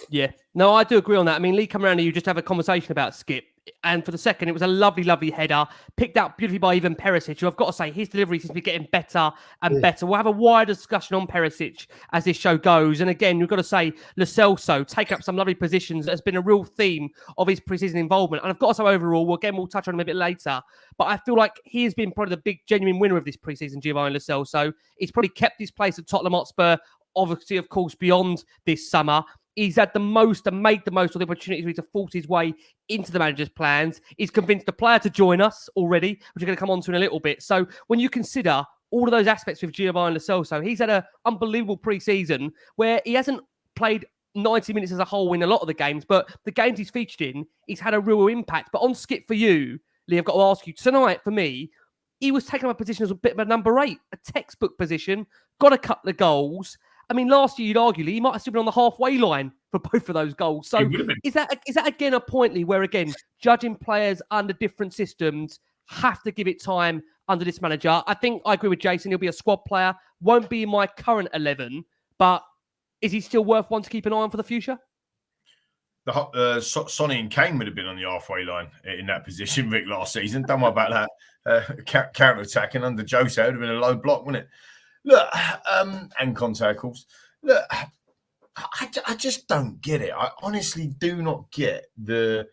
Yeah, no, I do agree on that. I mean, Lee, come around to you just have a conversation about Skipp. And for the second, it was a lovely, lovely header, picked out beautifully by even Perisic, who I've got to say, his delivery seems to be getting better and better. We'll have a wider discussion on Perisic as this show goes. And again, we've got to say, Lascelles taking up some lovely positions has been a real theme of his preseason involvement. And I've got to say, overall, we'll touch on him a bit later, but I feel like he has been probably the big, genuine winner of this preseason, Giovanni LaSalle. So he's probably kept his place at Tottenham Hotspur, obviously, of course, beyond this summer. He's had the most and made the most of the opportunities to force his way into the manager's plans. He's convinced the player to join us already, which we're going to come on to in a little bit. So when you consider all of those aspects with Giovanni LaSalle, he's had an unbelievable pre-season where he hasn't played 90 minutes as a whole in a lot of the games, but the games he's featured in, he's had a real impact. But on Skipp for you, Lee, I've got to ask you tonight. For me, he was taking up a position as a bit of a number 8, a textbook position. Got a couple of goals. I mean, last year you'd argue he might have still been on the halfway line for both of those goals. So is that again a point, Lee, where again judging players under different systems have to give it time under this manager? I think I agree with Jason. He'll be a squad player. Won't be in my current 11, but is he still worth one to keep an eye on for the future? Sonny and Kane would have been on the halfway line in that position, Rick, last season. Don't worry about that. Counter-attacking under Jose would have been a low block, wouldn't it? Look, and contact calls. Look, I just don't get it. I honestly do not get the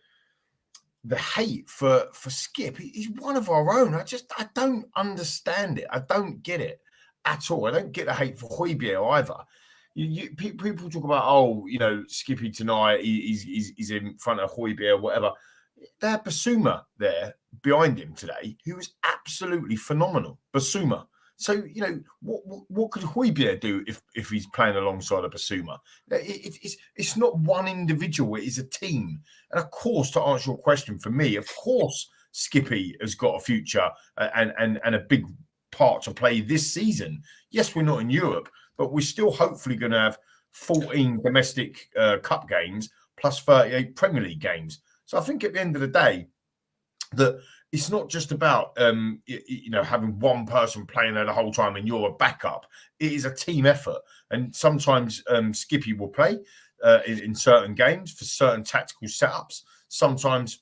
hate for Skipp. He's one of our own. I don't understand it. I don't get it at all. I don't get the hate for Højbjerg either. People talk about, Skippy tonight, he's in front of Højbjerg, whatever. They had Basuma there behind him today, who was absolutely phenomenal. Basuma. So, what could Højbjerg do if he's playing alongside a Basuma? It's not one individual, it is a team. And of course, to answer your question for me, of course, Skippy has got a future and a big part to play this season. Yes, we're not in Europe, but we're still hopefully going to have 14 domestic cup games plus 38 Premier League games. So I think at the end of the day, that it's not just about having one person playing there the whole time and you're a backup. It is a team effort, and sometimes Skippy will play in certain games for certain tactical setups. Sometimes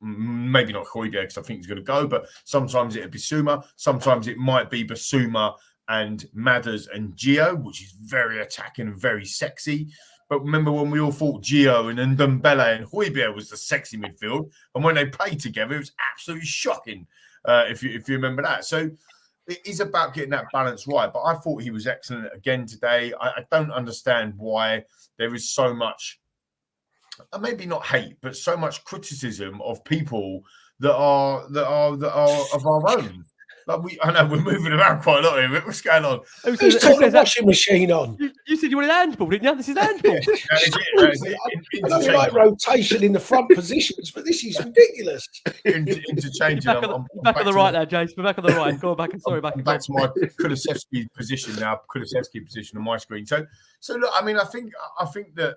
maybe not Højbjerg because I think he's going to go, but sometimes it'll be Basuma. Sometimes it might be Basuma and Madders and Gio, which is very attacking and very sexy. But remember when we all thought Gio and Ndombele and Højbjerg was the sexy midfield, and when they played together, it was absolutely shocking. If you remember that, so it is about getting that balance right. But I thought he was excellent again today. I don't understand why there is so much, maybe not hate, but so much criticism of people that are of our own. I know we're moving around quite a lot here, but what's going on? Who's turned the washing machine on? You said you wanted handball, didn't you? This is handball. I know you like rotation in the front positions, but this is ridiculous. Interchanging. Back on the right there, James. We're back on the right. Go back. Sorry, back to my Kulusevski position now. Kulusevski position on my screen. So look, I mean, I think that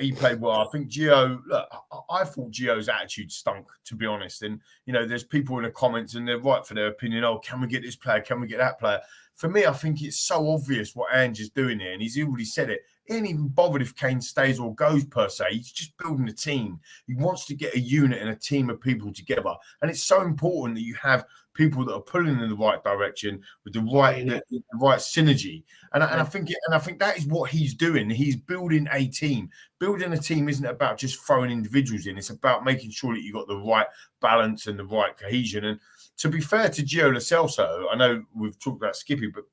he played well. I think Gio, look, I thought Gio's attitude stunk, to be honest. And, there's people in the comments and they're right for their opinion. Oh, can we get this player? Can we get that player? For me, I think it's so obvious what Ange is doing here. And he's already said it. He ain't even bothered if Kane stays or goes, per se. He's just building a team. He wants to get a unit and a team of people together. And it's so important that you have people that are pulling in the right direction with the right synergy. And I think that is what he's doing. He's building a team. Building a team isn't about just throwing individuals in. It's about making sure that you've got the right balance and the right cohesion. And to be fair to Gio LaSalle, I know we've talked about Skippy, but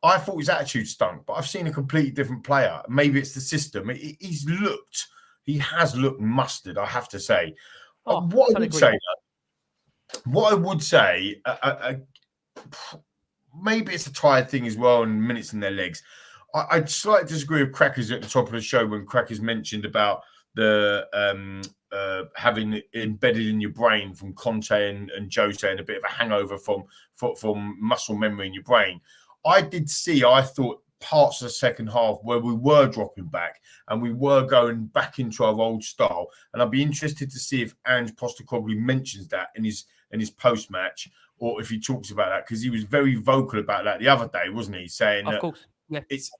I thought his attitude stunk. But I've seen a completely different player. Maybe it's the system. He has looked mustard, I have to say. What I would say, maybe it's a tired thing as well and minutes in their legs. I'd slightly disagree with Crackers at the top of the show when Crackers mentioned about the having it embedded in your brain from Conte and Jose and a bit of a hangover from muscle memory in your brain. I thought parts of the second half where we were dropping back and we were going back into our old style. And I'd be interested to see if Ange Postecoglou mentions that in his post-match, or if he talks about that, because he was very vocal about that the other day, wasn't he? Saying of course. Yeah. It's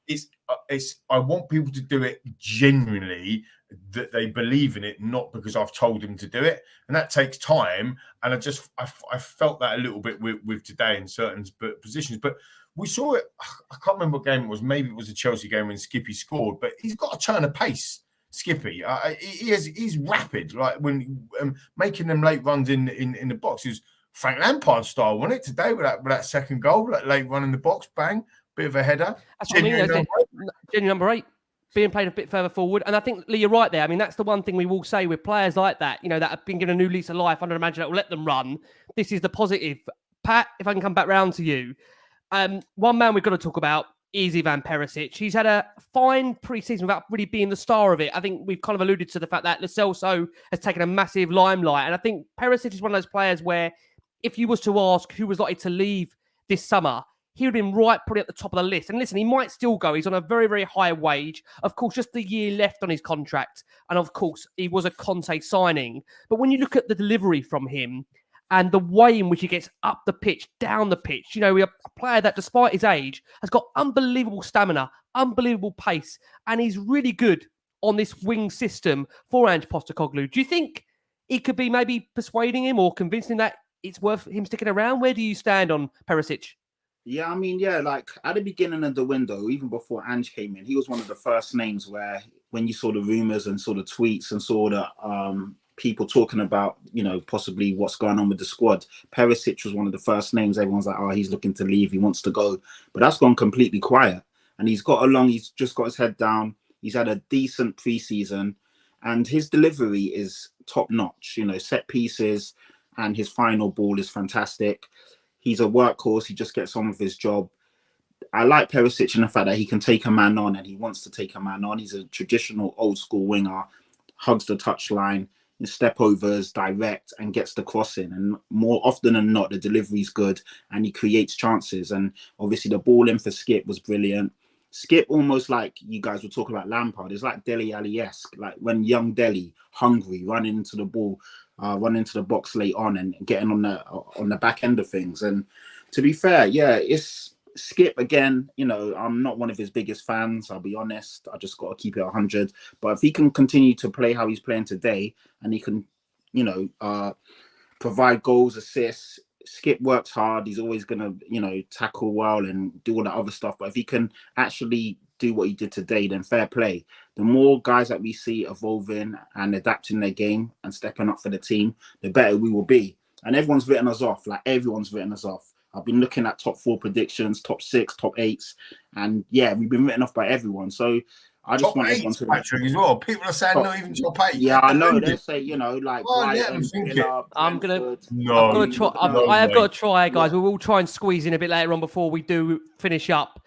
I want people to do it genuinely, that they believe in it, not because I've told them to do it. And that takes time. And I felt that a little bit with today in certain positions. But we saw it. I can't remember what game it was. Maybe it was a Chelsea game when Skippy scored, but he's got a turn of pace. Skippy, he's rapid. Like when making them late runs in the box is Frank Lampard style, wasn't it? Today with that second goal, that late run in the box, bang, bit of a header. That's what genuine number 8, being played a bit further forward. And I think, Lee, you're right there. I mean, that's the one thing we will say with players like that, that have been given a new lease of life under a manager that will let them run. This is the positive. Pat, if I can come back round to you. One man we've got to talk about is Ivan Perisic. He's had a fine pre-season without really being the star of it. I think we've kind of alluded to the fact that LaSalle has taken a massive limelight. And I think Perisic is one of those players where if you was to ask who was likely to leave this summer, he would have been right probably at the top of the list. And listen, he might still go. He's on a very, very high wage. Of course, just the year left on his contract. And of course, he was a Conte signing. But when you look at the delivery from him and the way in which he gets up the pitch, down the pitch, a player that, despite his age, has got unbelievable stamina, unbelievable pace, and he's really good on this wing system for Ange Postecoglou. Do you think he could be maybe persuading him or convincing that it's worth him sticking around? Where do you stand on Perisic? Yeah, I mean, like at the beginning of the window, even before Ange came in, he was one of the first names where when you saw the rumours and saw the tweets and saw the people talking about, possibly what's going on with the squad, Perisic was one of the first names. Everyone's like, oh, he's looking to leave. He wants to go. But that's gone completely quiet. And he's got along. He's just got his head down. He's had a decent preseason. And his delivery is top notch, set pieces. And his final ball is fantastic. He's a workhorse. He just gets on with his job. I like Perisic in the fact that he can take a man on and he wants to take a man on. He's a traditional old school winger, hugs the touchline, step overs, direct, and gets the cross in. And more often than not, the delivery's good and he creates chances. And obviously the ball in for Skipp was brilliant. Skipp, almost like you guys were talking about Lampard, it's like Dele Alli-esque, like when young Dele, hungry, running into the ball, running into the box late on and getting on the back end of things. And to be fair, yeah, it's Skipp again. I'm not one of his biggest fans, I'll be honest. I just got to keep it 100. But if he can continue to play how he's playing today and he can, provide goals, assists, Skipp works hard. He's always going to, tackle well and do all that other stuff. But if he can actually do what he did today, then fair play. The more guys that we see evolving and adapting their game and stepping up for the team, the better we will be. And everyone's written us off. Like, everyone's written us off. I've been looking at top 4 predictions, top 6, top 8s. And yeah, we've been written off by everyone. So I just want everyone to... Patrick, as well. People are saying not even top 8. Yeah, I know. They say, like... I have got to try, guys. We will try and squeeze in a bit later on before we do finish up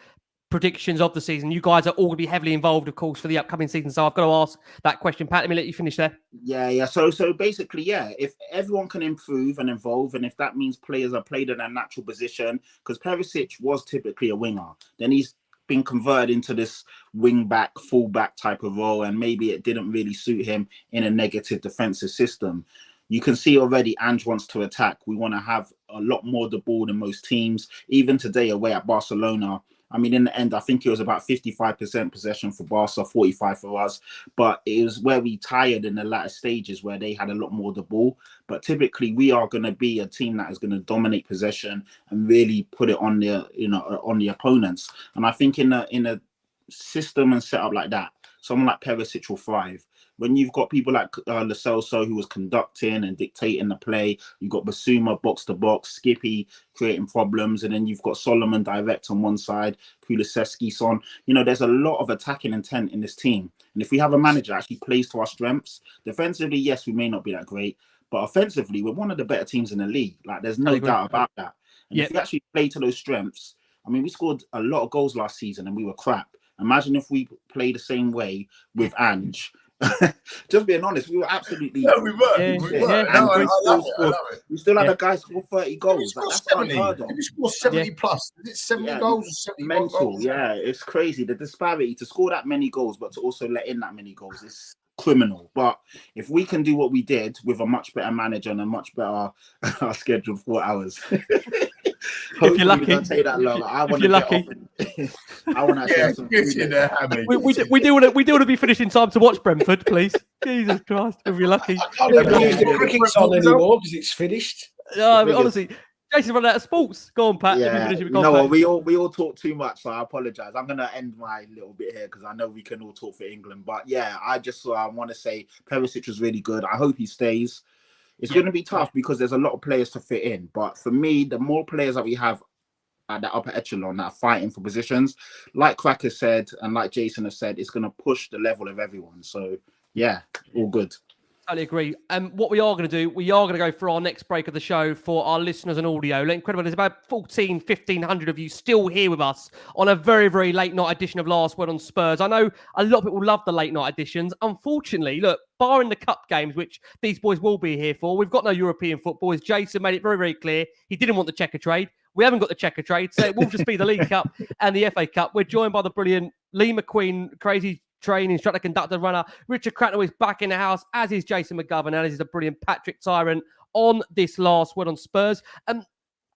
predictions of the season. You guys are all going to be heavily involved, of course, for the upcoming season. So I've got to ask that question. Pat, let me let you finish there. Yeah. So basically, yeah, if everyone can improve and evolve, and if that means players are played in a natural position, because Perisic was typically a winger, then he's been converted into this wing back, full back type of role, and maybe it didn't really suit him in a negative defensive system. You can see already Ange wants to attack. We want to have a lot more of the ball than most teams. Even today away at Barcelona, I mean, in the end, I think it was about 55% possession for Barca, 45% for us. But it was where we tired in the latter stages where they had a lot more of the ball. But typically, we are going to be a team that is going to dominate possession and really put it on on the opponents. And I think in a system and setup like that, someone like Perisic will thrive. When you've got people like LaSalle, who was conducting and dictating the play, you've got Basuma box to box, Skippy creating problems, and then you've got Solomon direct on one side, Kulusevski, Son. There's a lot of attacking intent in this team. And if we have a manager that actually plays to our strengths, defensively, yes, we may not be that great, but offensively, we're one of the better teams in the league. Like, there's no doubt about that. And if we actually play to those strengths, I mean, we scored a lot of goals last season and we were crap. Imagine if we play the same way with Ange. Just being honest, we were absolutely... No, we were. We still had a guy score 30 goals. That's 70. We scored 70 plus. Is it 70 goals or 70 mental goals? Yeah, it's crazy. The disparity to score that many goals, but to also let in that many goals is criminal. But if we can do what we did with a much better manager and a much better scheduled 4 hours... If you're lucky, take that long. I want to get off. I want to have some food in there. We do want to be finished in time to watch Brentford, please. Jesus Christ, if you're lucky. I can't even use the cricket's on anymore because it's finished. Honestly, Jason's running out of sports. Go on, Pat. Yeah. We all talk too much, so I apologise. I'm going to end my little bit here because I know we can all talk for England. But yeah, I just want to say Perisic was really good. I hope he stays. It's going to be tough because there's a lot of players to fit in. But for me, the more players that we have at the upper echelon that are fighting for positions, like Cracker said and like Jason has said, it's going to push the level of everyone. So, yeah, all good. totally agree. And what we are going to do, we are going to go for our next break of the show for our listeners and audio. Incredible. There's about 1,500 of you still here with us on a very, very late night edition of Last Word on Spurs. I know a lot of people love the late night editions. Unfortunately, look, barring the cup games, which these boys will be here for, we've got no European football. As Jason made it very, very clear, he didn't want the checker trade. We haven't got the checker trade, so it will just be the League Cup and the FA Cup. We're joined by the brilliant Lee McQueen, crazy train instructor, conductor, runner. Richard Cracknell is back in the house, as is Jason McGovern, and as is the brilliant Patrick Tyrant on this Last Word on Spurs.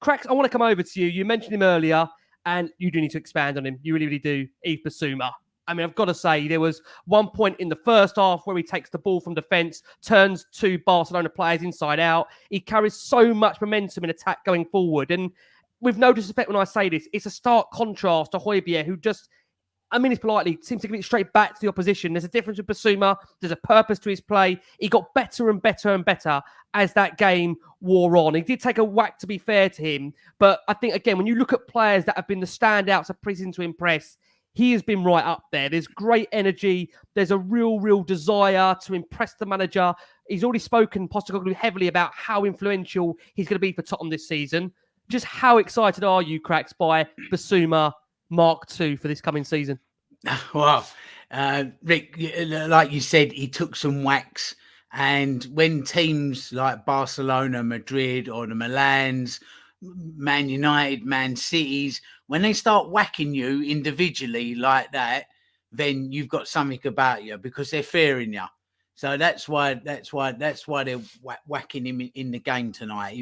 Cracks, I want to come over to you. You mentioned him earlier, and you do need to expand on him. You really, really do. Yves Bissouma. I mean, I've got to say, there was one point in the first half where he takes the ball from defence, turns two Barcelona players inside out. He carries so much momentum in attack going forward. And with no disrespect when I say this, it's a stark contrast to Højbjerg, who just, I mean, it's politely, seems to give it straight back to the opposition. There's a difference with Bissouma. There's a purpose to his play. He got better and better and better as that game wore on. He did take a whack, to be fair to him. But I think, again, when you look at players that have been the standouts of Preseason to impress, he has been right up there. There's great energy. There's a real desire to impress the manager. He's already spoken, Postecoglou, heavily about how influential he's going to be for Tottenham this season. Just how excited are you, Cracks, by Bissouma Mark II for this coming season? Well, Rick, like you said, he took some whacks. And when teams like Barcelona, Madrid, or the Milans, Man United, Man Cities, when they start whacking you individually like that, then you've got something about you because they're fearing you. So that's why they're whacking him in the game tonight.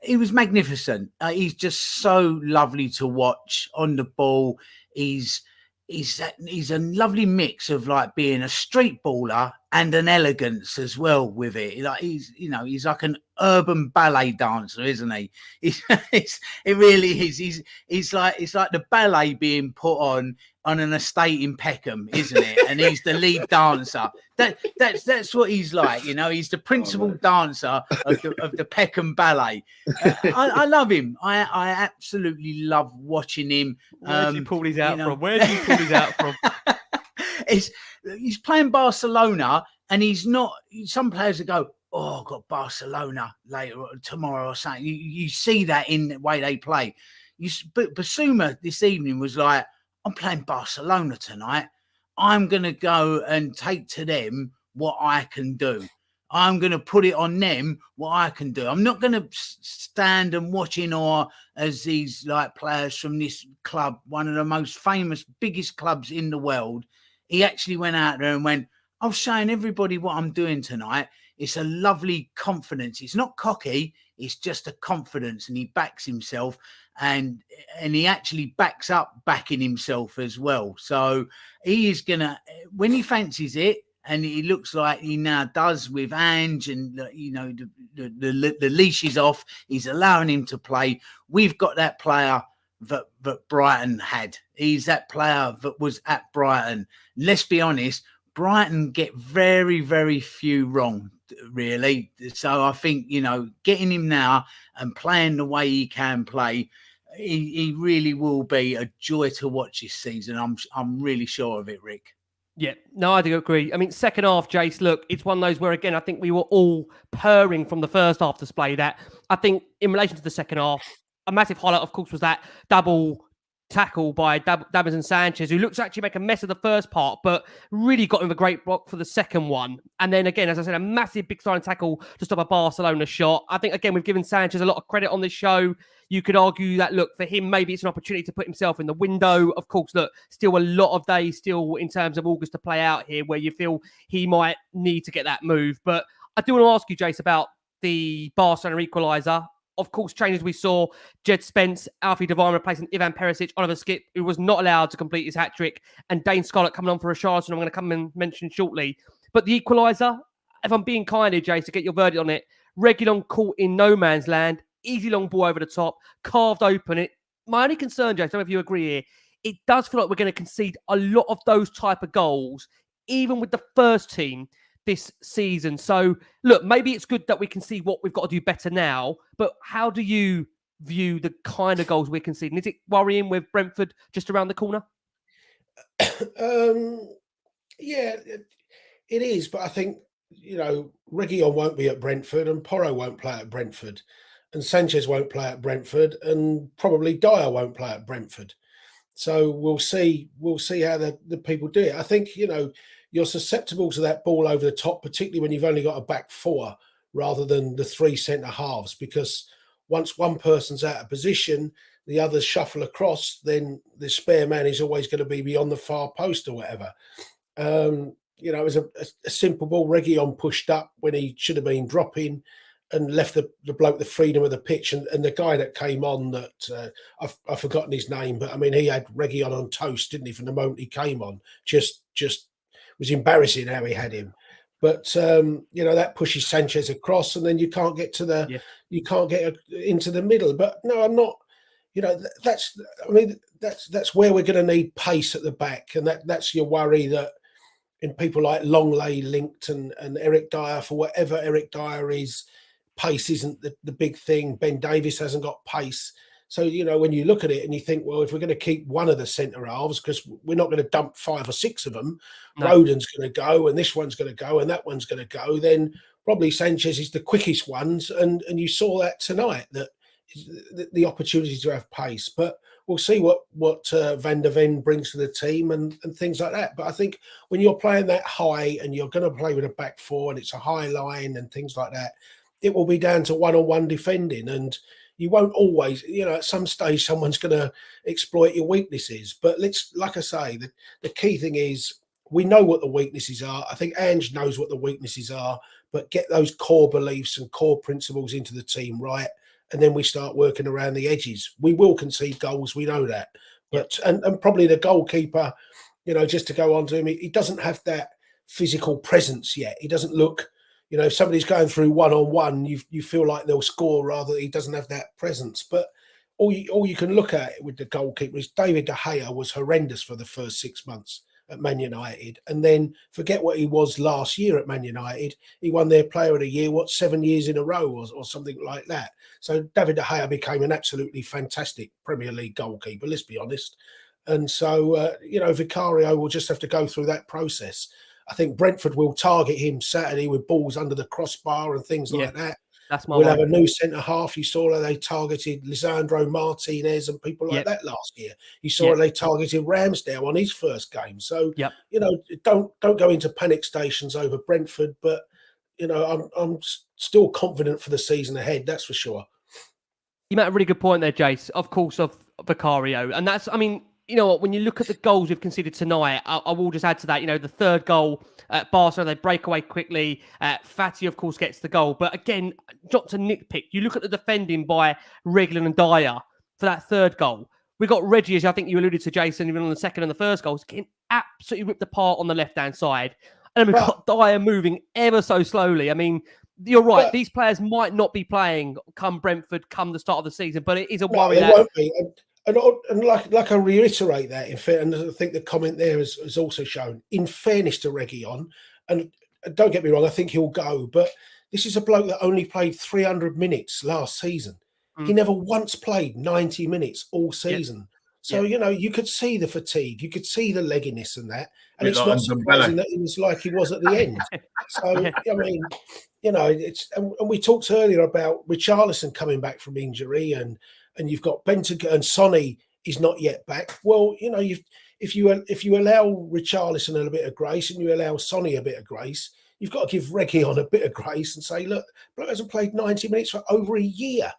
He was magnificent. He's just so lovely to watch on the ball. He's a lovely mix of like being a street baller and an elegance as well with it. Like he's like an urban ballet dancer, isn't he? It really is. He's like the ballet being put on an estate in Peckham, isn't it? And he's the lead dancer. That's what he's like. He's the principal dancer of the Peckham Ballet. I love him. I absolutely love watching him. Where did you pull these out from? Where did you pull these out from? He's playing Barcelona, and he's not. Some players that go, "Oh, I've got Barcelona tomorrow or something." You see that in the way they play. But Bissouma this evening was like, I'm playing Barcelona tonight. I'm going to go and take to them what I can do. I'm going to put it on them what I can do. I'm not going to stand and watch in awe as these like players from this club, one of the most famous, biggest clubs in the world. He actually went out there and went, I'm showing everybody what I'm doing tonight. It's a lovely confidence. It's not cocky. It's just a confidence, and he backs himself, and he actually backs up backing himself as well. So he is gonna, when he fancies it, and he looks like he now does with Ange, and the leash is off. He's allowing him to play. We've got that player that Brighton had. He's that player that was at Brighton. Let's be honest, Brighton get very, very few wrong, really. So I think, getting him now and playing the way he can play, he really will be a joy to watch this season. I'm really sure of it, Rick. Yeah, no, I do agree. I mean, second half, Jace, look, it's one of those where, again, I think we were all purring from the first half display that I think in relation to the second half, a massive highlight, of course, was that double tackle by Davinson Sanchez, who looks to actually make a mess of the first part, but really got him a great block for the second one. And then again, as I said, a massive big sign tackle to stop a Barcelona shot. I think, again, we've given Sanchez a lot of credit on this show. You could argue that, look, for him, maybe it's an opportunity to put himself in the window. Of course, look, still a lot of days still in terms of August to play out here where you feel he might need to get that move. But I do want to ask you, Jace, about the Barcelona equaliser. Of course, changes we saw, Jed Spence, Alfie Devine replacing Ivan Perisic, Oliver Skipp, who was not allowed to complete his hat-trick, and Dane Scarlett coming on for Richarlison, I'm going to come and mention shortly. But the equaliser, if I'm being kind here, Jace, to get your verdict on it, Reguilon caught in no man's land, easy long ball over the top, carved open it. My only concern, Jace, I don't know if you agree here, it does feel like we're going to concede a lot of those type of goals, even with the first team this season. So, look, maybe it's good that we can see what we've got to do better now, but how do you view the kind of goals we're conceding? Is it worrying with Brentford just around the corner? Yeah, it is, but I think Reguilon won't be at Brentford, and Porro won't play at Brentford, and Sanchez won't play at Brentford, and probably Dyer won't play at Brentford. So we'll see how the people do it. I think, you're susceptible to that ball over the top, particularly when you've only got a back four rather than the three centre halves, because once one person's out of position, the others shuffle across, then the spare man is always going to be beyond the far post or whatever. It was a simple ball. Reguilon pushed up when he should have been dropping and left the bloke the freedom of the pitch. And the guy that came on, that I've forgotten his name, but I mean, he had Reguilon on toast, didn't he, from the moment he came on? Just was embarrassing how he had him. But that pushes Sanchez across, and then you can't get you can't get into the middle. But no, I'm not. That's where we're going to need pace at the back, and that's your worry, that in people like Longley linked and Eric Dyer, for whatever Eric Dyer is, pace isn't the big thing. Ben Davies hasn't got pace. So, when you look at it and you think, well, if we're going to keep one of the centre halves, because we're not going to dump 5 or 6 of them, no. Rodon's going to go, and this one's going to go, and that one's going to go, then probably Sanchez is the quickest ones. And you saw that tonight, that the opportunity to have pace. But we'll see what Van der Ven brings to the team and things like that. But I think when you're playing that high and you're going to play with a back four and it's a high line and things like that, it will be down to one-on-one defending. And you won't always, at some stage, someone's going to exploit your weaknesses. But like I say, the key thing is we know what the weaknesses are. I think Ange knows what the weaknesses are, but get those core beliefs and core principles into the team right, and then we start working around the edges. We will concede goals, we know that. But and probably the goalkeeper, just to go on to him, he doesn't have that physical presence yet. He doesn't look, if somebody's going through one-on-one, you feel like they'll score, rather he doesn't have that presence. But all you can look at with the goalkeeper is David De Gea was horrendous for the first 6 months at Man United, and then forget what he was last year at Man United. He won their Player of the Year 7 years in a row or something like that. So David De Gea became an absolutely fantastic Premier League goalkeeper, let's be honest. And so Vicario will just have to go through that process. I think Brentford will target him Saturday with balls under the crossbar and things like that. We'll have a new centre half. You saw that they targeted Lisandro Martinez and people like that last year. You saw they targeted Ramsdale on his first game. So don't go into panic stations over Brentford. But I'm still confident for the season ahead. That's for sure. You made a really good point there, Jace. Of course, of Vicario, and that's. I mean, you know what? When you look at the goals we've conceded tonight, I will just add to that. The third goal at Barcelona, they break away quickly. Fati, of course, gets the goal. But again, not to nitpick, you look at the defending by Reguilon and Dyer for that third goal. We got Reggie, as I think you alluded to, Jason, even on the second and the first goals, getting absolutely ripped apart on the left-hand side. And we've got Dyer moving ever so slowly. I mean, you're right. These players might not be playing come Brentford, come the start of the season, but it is a worry. It won't be. And like I reiterate that, and I think the comment there has also shown, in fairness to Reguilon, and don't get me wrong, I think he'll go, but this is a bloke that only played 300 minutes last season. He never once played 90 minutes all season. So, you could see the fatigue, you could see the legginess and that, and it's not surprising that he was like he was at the end. So, I mean, and we talked earlier about Richarlison coming back from injury, and you've got Bentancur, and Sonny is not yet back. Well, if you allow Richarlison a little bit of grace and you allow Sonny a bit of grace, you've got to give Reguilon a bit of grace and say, look, bloke hasn't played 90 minutes for over a year,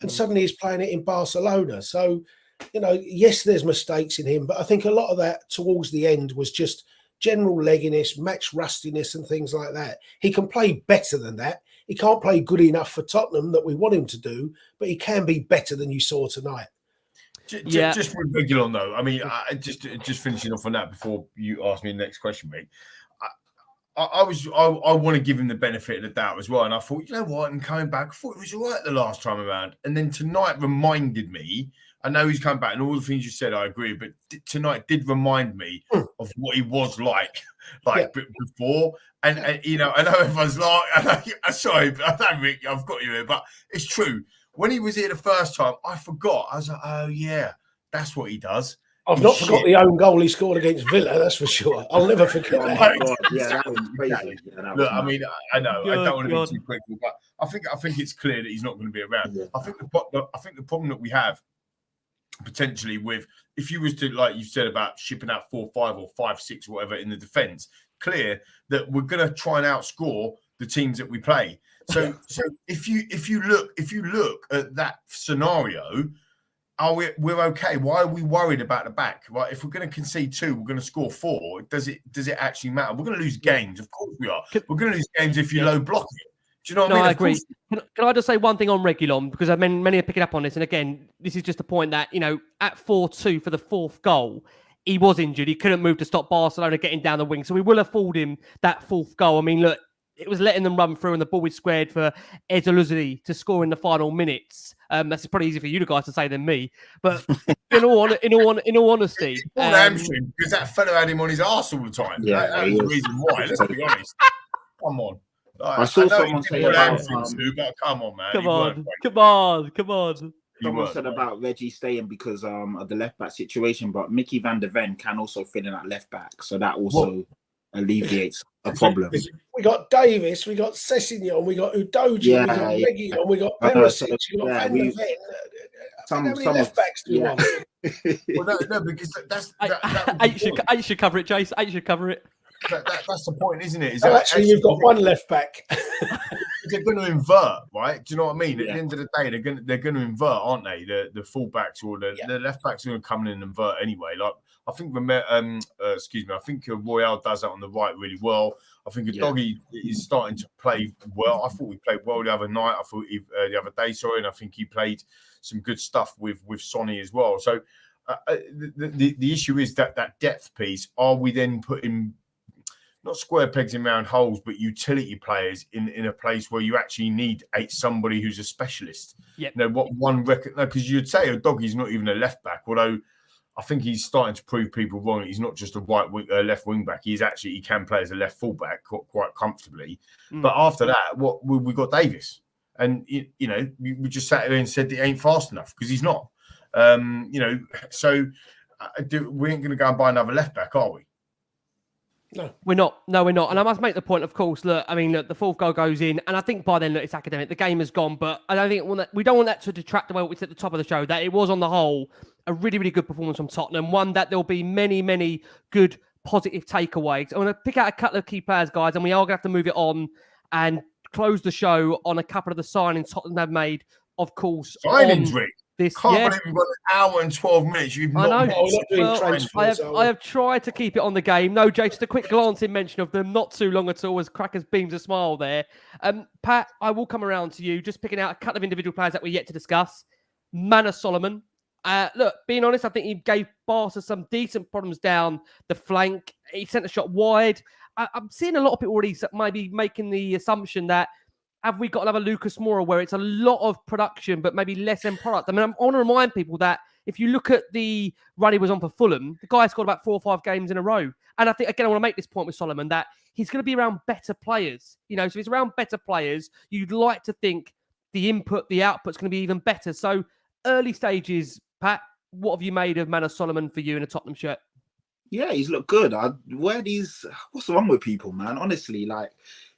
and suddenly he's playing it in Barcelona. So, yes, there's mistakes in him, but I think a lot of that towards the end was just general legginess, match rustiness and things like that. He can play better than that. He can't play good enough for Tottenham that we want him to do, but he can be better than you saw tonight. Just with Reguilon, though, I mean, just finishing off on that before you ask me the next question, mate. I want to give him the benefit of the doubt as well. And I thought, you know what, I'm coming back. I thought it was all right the last time around. And then tonight reminded me, I know he's come back and all the things you said, I agree, but tonight did remind me of what he was like before. And I know everyone's like, sorry, but I don't Rick, I've got you here, but it's true. When he was here the first time, I forgot. I was like, oh yeah, that's what he does. I've not forgot the own goal he scored against Villa, that's for sure. I'll never forget that. That was crazy. Look, I mean, I know I don't want to be too critical, but I think it's clear that he's not going to be around. Yeah. I think the problem that we have potentially with, if you was to, like you said about shipping out 4-5 or 5-6 or whatever in the defence, clear that we're going to try and outscore the teams that we play. So if you look at that scenario, we're okay. Why are we worried about the back? Right? If we're going to concede 2, we're going to score 4. Does it actually matter? We're going to lose games, of course we are. We're going to lose games if you low block it. Do you know what I mean? I agree. Can I just say one thing on Reguilon? Because I mean, many are picking up on this. And again, this is just a point that, at 4-2 for the 4th goal, he was injured. He couldn't move to stop Barcelona getting down the wing. So we will afford him that 4th goal. I mean, look, it was letting them run through and the ball was squared for Ezaluzzi to score in the final minutes. That's probably easier for you guys to say than me. But in all honesty... because that fellow had him on his arse all the time. Yeah, that was the reason why. Let's be honest. Come on. I saw someone say about but come on, man. Come on. Someone said about Reggie staying because of the left back situation, but Mickey van der Ven can also fit in at left back, so that also alleviates a problem. We got Davis, we got Sessegnon, we got Udoji, we got Reguilon, we got Perisic, we got Van der Ven. How many left backs do you want? Well, no, because Eight should cover it, Jace. Eight should cover it. That's the point, isn't it? Actually, you've got one left back. They're going to invert, right? Do you know what I mean? At the end of the day, they're going to invert, aren't they? The fullbacks or the left backs are going to come in and invert anyway. Like I think, I think Royale does that on the right really well. I think Doggy is starting to play well. I thought we played well the other night. I thought the other day, and I think he played some good stuff with Sonny as well. So the issue is that depth piece. Are we then putting not square pegs in round holes, but utility players in a place where you actually need somebody who's a specialist? Yeah. What one record? Because you'd say Doggy's not even a left back, although I think he's starting to prove people wrong. He's not just a left wing back. He can play as a left full back quite comfortably. But after that, we got Davis, and we just sat there and said that he ain't fast enough because he's not. So we ain't going to go and buy another left back, are we? No, we're not. And I must make the point, of course, the 4th goal goes in, and I think by then, it's academic. The game has gone, but I don't think we don't want that to detract away what we said at the top of the show, that it was, on the whole, a really, really good performance from Tottenham. One that there'll be many, many good, positive takeaways. I want to pick out a couple of key players, guys, and we are going to have to move it on and close the show on a couple of the signings Tottenham have made, of course. Signings, Rick? Can't believe we've got an hour and 12 minutes. I have tried to keep it on the game. No, Jay, just a quick glancing mention of them. Not too long at all, as Crackers beams a smile there. Pat, I will come around to you, just picking out a couple of individual players that we're yet to discuss. Manor Solomon. Look, being honest, I think he gave Barca some decent problems down the flank. He sent a shot wide. I'm seeing a lot of people already maybe making the assumption that have we got another Lucas Moura where it's a lot of production, but maybe less end product? I mean, I want to remind people that if you look at the run he was on for Fulham, the guy scored about 4 or 5 games in a row. And I think, again, I want to make this point with Solomon, that he's going to be around better players. So if he's around better players, you'd like to think the input, the output's going to be even better. So early stages, Pat, what have you made of Manor Solomon for you in a Tottenham shirt? Yeah, he's looked good. What's wrong with people, man? Honestly,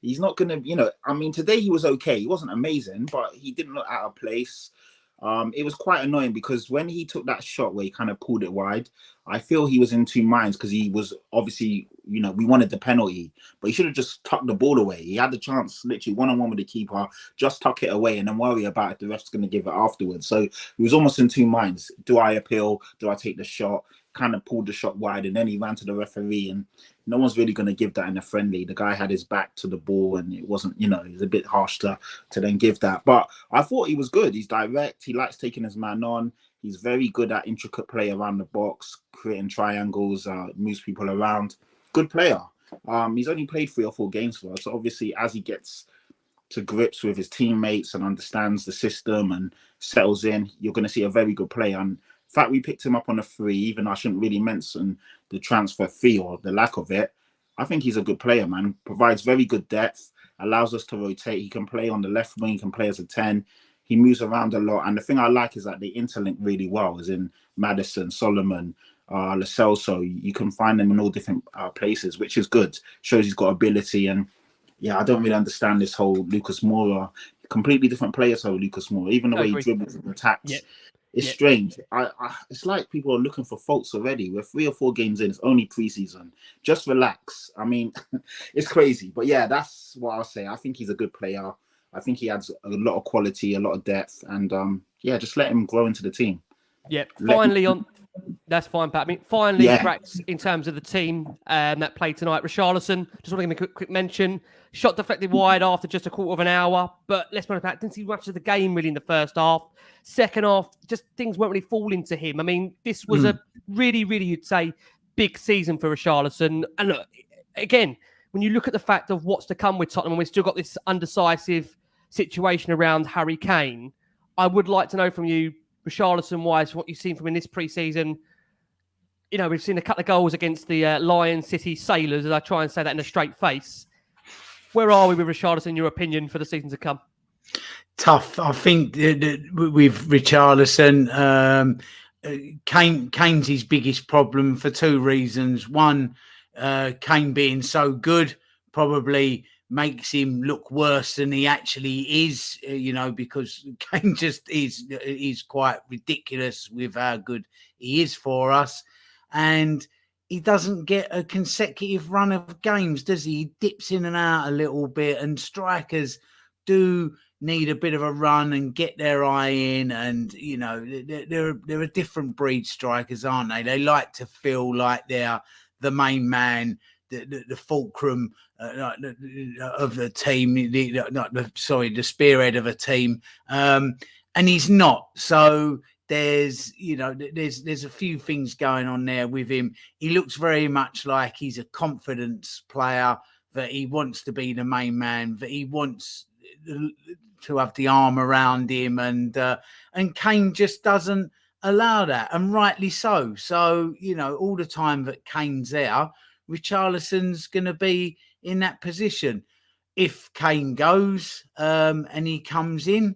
he's not going to, I mean, today he was okay. He wasn't amazing, but he didn't look out of place. It was quite annoying because when he took that shot where he kind of pulled it wide, I feel he was in two minds because he was obviously, we wanted the penalty, but he should have just tucked the ball away. He had the chance, literally one-on-one with the keeper, just tuck it away and then worry about if the ref's going to give it afterwards. So he was almost in two minds. Do I appeal? Do I take the shot? Kind of pulled the shot wide and then he ran to the referee, and no one's really going to give that in a friendly. The guy had his back to the ball and it wasn't, it was a bit harsh to then give that. But I thought he was good. He's direct. He likes taking his man on. He's very good at intricate play around the box, creating triangles, moves people around. Good player. He's only played 3 or 4 games for us. So obviously, as he gets to grips with his teammates and understands the system and settles in, you're going to see a very good player. And in fact, we picked him up on a free, even I shouldn't really mention the transfer fee or the lack of it. I think he's a good player, man. Provides very good depth, allows us to rotate. He can play on the left wing, he can play as a 10. He moves around a lot. And the thing I like is that they interlink really well, as in Maddison, Solomon, LaSalle. So you can find them in all different places, which is good. Shows he's got ability. And yeah, I don't really understand this whole Lucas Moura. Completely different player, so Lucas Moura. Even the way he dribbles and attacks. Yep. It's strange. It's like people are looking for faults already. We're 3 or 4 games in. It's only preseason. Just relax. I mean, it's crazy. But yeah, that's what I'll say. I think he's a good player. I think he adds a lot of quality, a lot of depth. And yeah, just let him grow into the team. Yeah, that's fine, Pat. I mean, finally, cracks in terms of the team that played tonight. Richarlison, just want to give him a quick mention. Shot deflected wide after just a quarter of an hour. But let's be honest, didn't see much of the game really in the first half. Second half, just things weren't really falling to him. I mean, this was a really, really, you'd say, big season for Richarlison. And look, again, when you look at the fact of what's to come with Tottenham, and we've still got this undecisive situation around Harry Kane, I would like to know from you, Richarlison-wise, what you've seen from him in this pre-season. You know, we've seen a couple of goals against the Lion City Sailors, as I try and say that in a straight face. Where are we with Richarlison, in your opinion, for the season to come? Tough. I think with Richarlison, Kane's his biggest problem for 2 reasons. One, Kane being so good probably makes him look worse than he actually is, you know, because Kane just is quite ridiculous with how good he is for us. And he doesn't get a consecutive run of games, does he? He dips in and out a little bit, and strikers do need a bit of a run and get their eye in. And, you know, they're a different breed, strikers, aren't they? They like to feel like they're the main man, the fulcrum of the team, the spearhead of a team, and he's not. So there's a few things going on there with him. He looks very much like he's a confidence player, that he wants to be the main man, that he wants to have the arm around him, and Kane just doesn't allow that, and rightly so. So, you know, all the time that Kane's there, Richarlison's going to be in that position. If Kane goes and he comes in,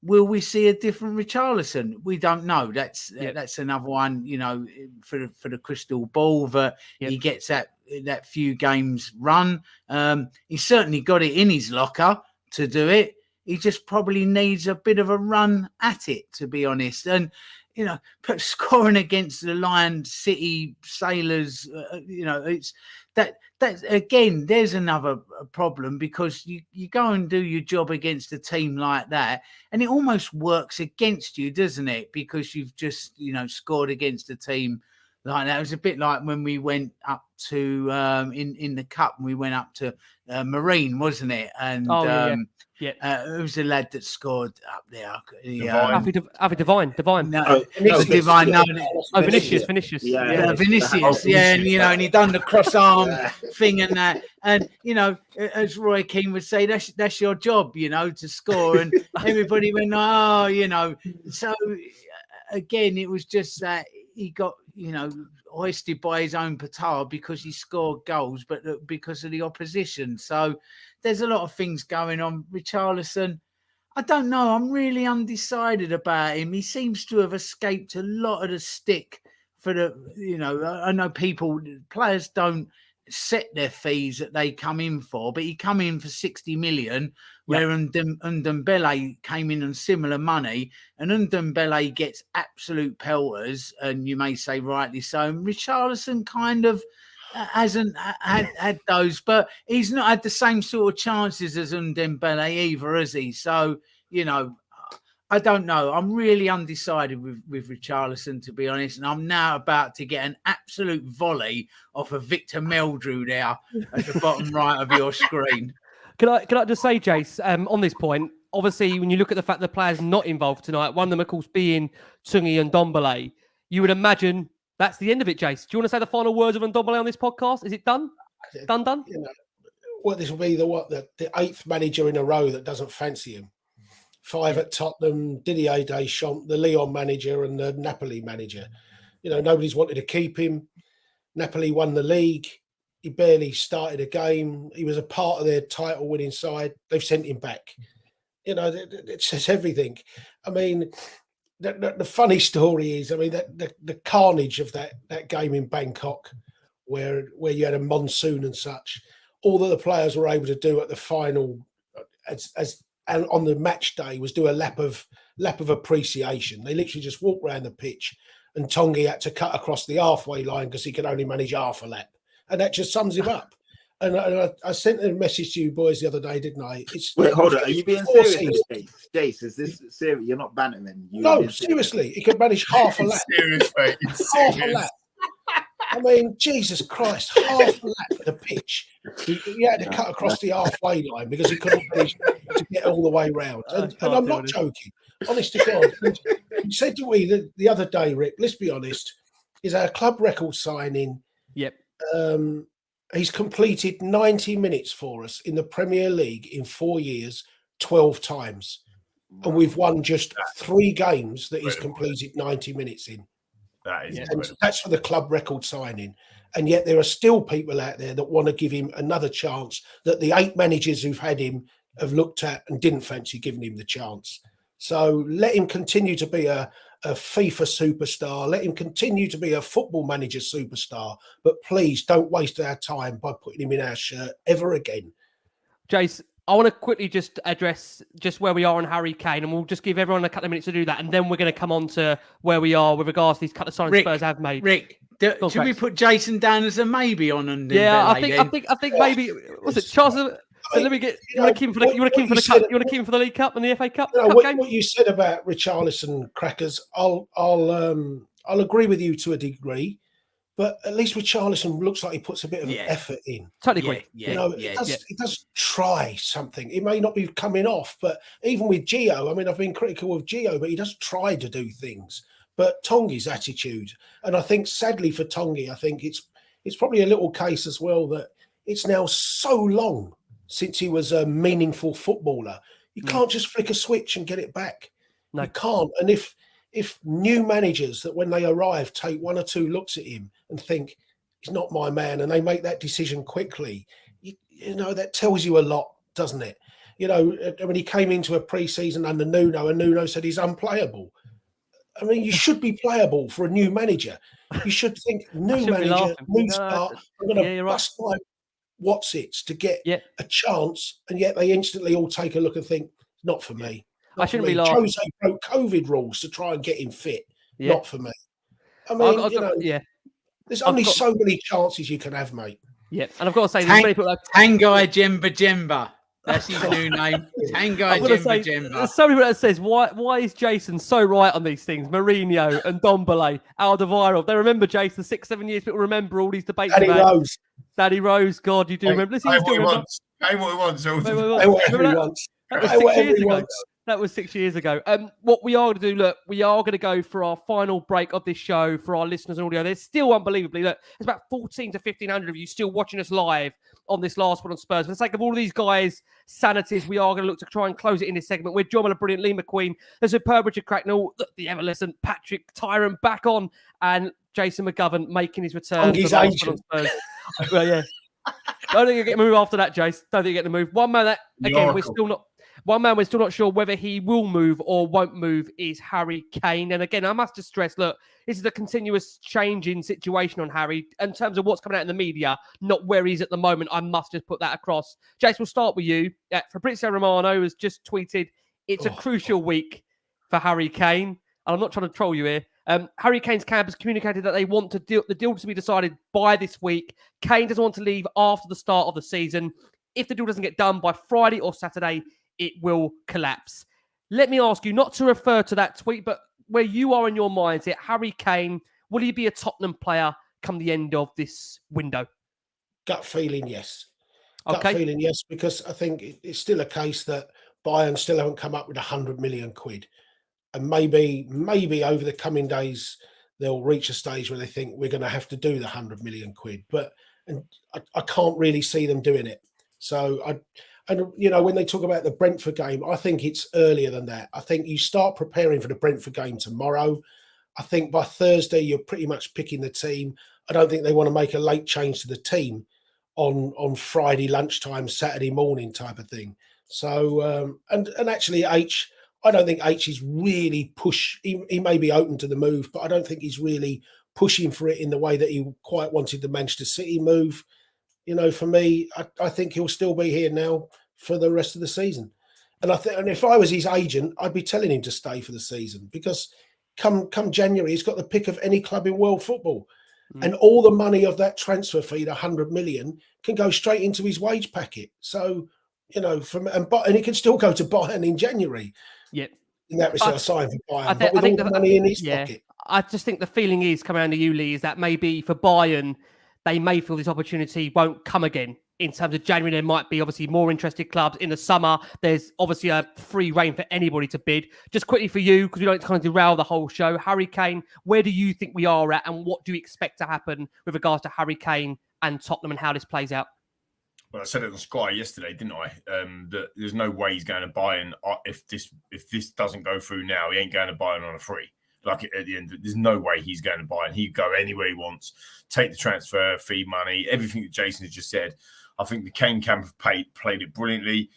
will we see a different Richarlison? We don't know. That's another one, you know, for the crystal ball, that he gets that few games run. He's certainly got it in his locker to do it. He just probably needs a bit of a run at it, to be honest. And, you know, scoring against the Lion City Sailors, you know, it's that again, there's another problem, because you go and do your job against a team like that, and it almost works against you, doesn't it? Because you've just, you know, scored against a team like that. It was a bit like when we went up to in the cup, and we went up to Marine, wasn't it? And it was a lad that scored up there. Divine. No, Divine. No, Vinicius. Yeah, Vinicius. Yeah, and, you know, and he done the cross arm thing and that. And, you know, as Roy Keane would say, that's your job, you know, to score. And everybody went, oh, you know. So again, it was just that he got, you know, hoisted by his own petard because he scored goals, but because of the opposition. So there's a lot of things going on. Richarlison, I don't know. I'm really undecided about him. He seems to have escaped a lot of the stick for the, you know, I know players don't set their fees that they come in for, but he come in for 60 million, where Ndombele came in on similar money, and Ndombele gets absolute pelters, and you may say rightly so. And Richarlison kind of hasn't had those, but he's not had the same sort of chances as Ndombele either, has he? So, you know, I don't know. I'm really undecided with Richarlison, to be honest. And I'm now about to get an absolute volley off of Victor Meldrew there at the bottom right of your screen. Can I just say, Jace, on this point, obviously, when you look at the fact that the players not involved tonight, one of them, of course, being Tungi and Ndombele, you would imagine that's the end of it, Jace. Do you want to say the final words of Ndombele on this podcast? Is it done? Done? You know, well, this will be the 8th manager in a row that doesn't fancy him. 5 at Tottenham, Didier Deschamps, the Lyon manager and the Napoli manager. You know, nobody's wanted to keep him. Napoli won the league. He barely started a game. He was a part of their title-winning side. They've sent him back. You know, it says everything. I mean, the funny story is, I mean, the carnage of that game in Bangkok, where you had a monsoon and such, all that the players were able to do at the final, and on the match day, was do a lap of appreciation. They literally just walked around the pitch, and Tongi had to cut across the halfway line because he could only manage half a lap, and that just sums him up. And I sent a message to you boys the other day, didn't I? Wait, hold on. Are you being serious, Jace? Is this serious? You're not bantering. No, seriously. He could manage half a lap. Serious, mate. Half a lap. I mean, Jesus Christ, half a lap of the pitch. He had to cut across the halfway line because he couldn't manage to get all the way round. And I'm not joking. Honest to God. You said to me the other day, Rick, let's be honest, is our club record signing. Yep. He's completed 90 minutes for us in the Premier League in 4 years, 12 times. And we've won just 3 games that he's completed 90 minutes in. That is and that's for the club record signing. And yet there are still people out there that want to give him another chance that the 8 managers who've had him have looked at and didn't fancy giving him the chance. So let him continue to be a FIFA superstar. Let him continue to be a football manager superstar. But please don't waste our time by putting him in our shirt ever again. Jace, I want to quickly just address just where we are on Harry Kane, and we'll just give everyone a couple of minutes to do that, and then we're going to come on to where we are with regards to these couple of signings Spurs have made. Rick, should we put Jason down as a maybe on? Yeah, I think maybe was it Charles? So let me get. You want to keep him for the League Cup and the FA Cup? What you said about Richarlison, Crackers, I'll agree with you to a degree, but at least Richarlison looks like he puts a bit of effort in. Totally agree. He does try something. It may not be coming off, but even with Gio, I mean, I've been critical of Gio, but he does try to do things. But Tongi's attitude, and I think sadly for Tongi, I think it's probably a little case as well that it's now so long since he was a meaningful footballer. You can't just flick a switch and get it back. No. You can't. And if new managers that when they arrive take 1 or 2 looks at him and think he's not my man, and they make that decision quickly, you know, that tells you a lot, doesn't it? You know, when he came into a pre-season under Nuno, and Nuno said he's unplayable. I mean, you should be playable for a new manager. You should think, new manager, new start, I'm going to bust my what's-its to get a chance, and yet they instantly all take a look and think, not for me. I shouldn't be laughing. Jose broke COVID rules to try and get him fit. Not for me. I mean, there's only so many chances you can have, mate. Yeah, and I've got to say, there's many people like Tanguy Jemba. That's his new name. Tanguy Jemba. There's so many people that says, why is Jason so right on these things? Mourinho and Ndombele, Alderweireld. They remember Jason 6-7 years. People remember all these debates. Daddy Rose. God, you do remember. Pay what he wants. Pay what he wants. Pay whatever he wants. That was 6 years ago. What we are going to do, look, we are going to go for our final break of this show for our listeners and audio. There's still, unbelievably, look, there's about 1,400 to 1,500 of you still watching us live on this last one on Spurs. For the sake of all of these guys' sanities, we are going to look to try and close it in this segment. We're joined by the brilliant Lee McQueen, the superb Richard Cracknell, the ever-listenent Patrick Tyrant back on, and Jason McGovern making his return. He's ancient. Well, yeah. Don't think you get to move after that, Jace. Don't think you get to move. One man that, again, we're still not sure whether he will move or won't move is Harry Kane. And again, I must just stress, look, this is a continuous changing situation on Harry in terms of what's coming out in the media, not where he's at the moment. I must just put that across. Jace, we'll start with you. Fabrizio Romano has just tweeted, it's a crucial week for Harry Kane. And I'm not trying to troll you here. Harry Kane's camp has communicated that they want the deal to be decided by this week. Kane doesn't want to leave after the start of the season. If the deal doesn't get done by Friday or Saturday, it will collapse. Let me ask you, not to refer to that tweet, but where you are in your mindset, Harry Kane, will he be a Tottenham player come the end of this window? Gut feeling, yes. Gut feeling, yes, because I think it's still a case that Bayern still haven't come up with 100 million quid. And maybe over the coming days, they'll reach a stage where they think we're going to have to do the 100 million quid. But I can't really see them doing it. So when they talk about the Brentford game, I think it's earlier than that. I think you start preparing for the Brentford game tomorrow. I think by Thursday, you're pretty much picking the team. I don't think they want to make a late change to the team on Friday lunchtime, Saturday morning type of thing. So, and actually, I don't think H is really he may be open to the move, but I don't think he's really pushing for it in the way that he quite wanted the Manchester City move. You know, for me, I think he'll still be here now for the rest of the season. And and if I was his agent, I'd be telling him to stay for the season, because come January, he's got the pick of any club in world football. And all the money of that transfer fee, the 100 million, can go straight into his wage packet. So, you know, and he can still go to Bayern in January. Yeah. In that respect, sign for Bayern, but with all the money in his pocket. I just think the feeling is coming around to you, Lee, is that maybe for Bayern, they may feel this opportunity won't come again. In terms of January, there might be obviously more interested clubs. In the summer, there's obviously a free reign for anybody to bid. Just quickly for you, because we don't kind of derail the whole show, Harry Kane, where do you think we are at, and what do you expect to happen with regards to Harry Kane and Tottenham and how this plays out? Well, I said it on Sky yesterday, didn't I? That there's no way he's going to Bayern if this doesn't go through now. He ain't going to Bayern on a free. Like at the end, there's no way he's going to Bayern. He'd go anywhere he wants, take the transfer fee money, everything that Jason has just said. I think the Kane camp have played it brilliantly.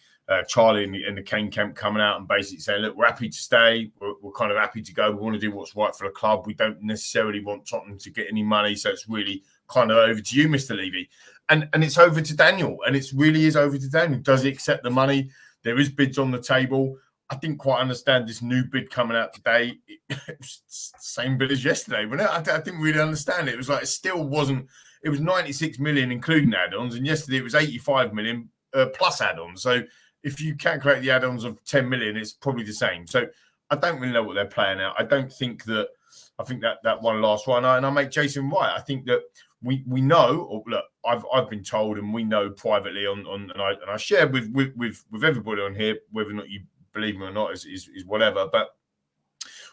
Charlie and the Kane camp coming out and basically saying, look, we're happy to stay. We're kind of happy to go. We want to do what's right for the club. We don't necessarily want Tottenham to get any money. So it's really kind of over to you, Mr. Levy. And it's over to Daniel. And it really is over to Daniel. Does he accept the money? There is bids on the table. I didn't quite understand this new bid coming out today. It was the same bid as yesterday, wasn't it? I didn't really understand it. It was like, it still wasn't. It was 96 million, including add-ons. And yesterday it was 85 million plus add-ons. So if you calculate the add-ons of 10 million, it's probably the same. So I don't really know what they're playing out. I think that one last one, and I make Jason right. I think that we know, or look, I've been told, and we know privately and I share with everybody on here, whether or not you believe me or not is whatever, but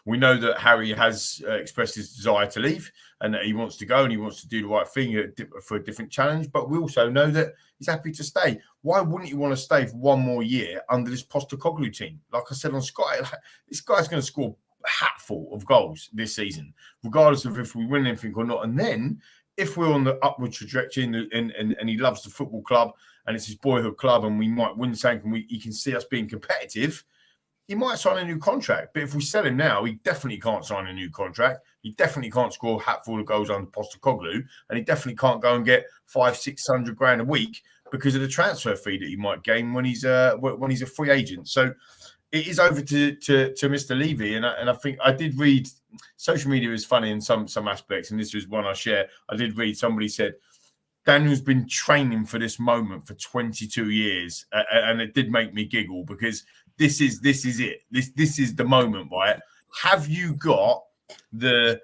we know that Harry has expressed his desire to leave and that he wants to go and he wants to do the right thing for a different challenge. But we also know that he's happy to stay. Why wouldn't you want to stay for one more year under this Postecoglou team? Like I said on Sky, this guy's going to score a hatful of goals this season, regardless of if we win anything or not. And then if we're on the upward trajectory and he loves the football club and it's his boyhood club and we might win something and he can see us being competitive, he might sign a new contract. But if we sell him now, he definitely can't sign a new contract. He definitely can't score a hatful of goals under Postecoglou, and he definitely can't go and get 500-600 grand a week because of the transfer fee that he might gain when he's a free agent. So it is over to Mr. Levy, and I think I did read. Social media is funny in some aspects, and this was one I share. I did read somebody said Daniel's been training for this moment for 22 years, and it did make me giggle because this is it. This is the moment, right? Have you got the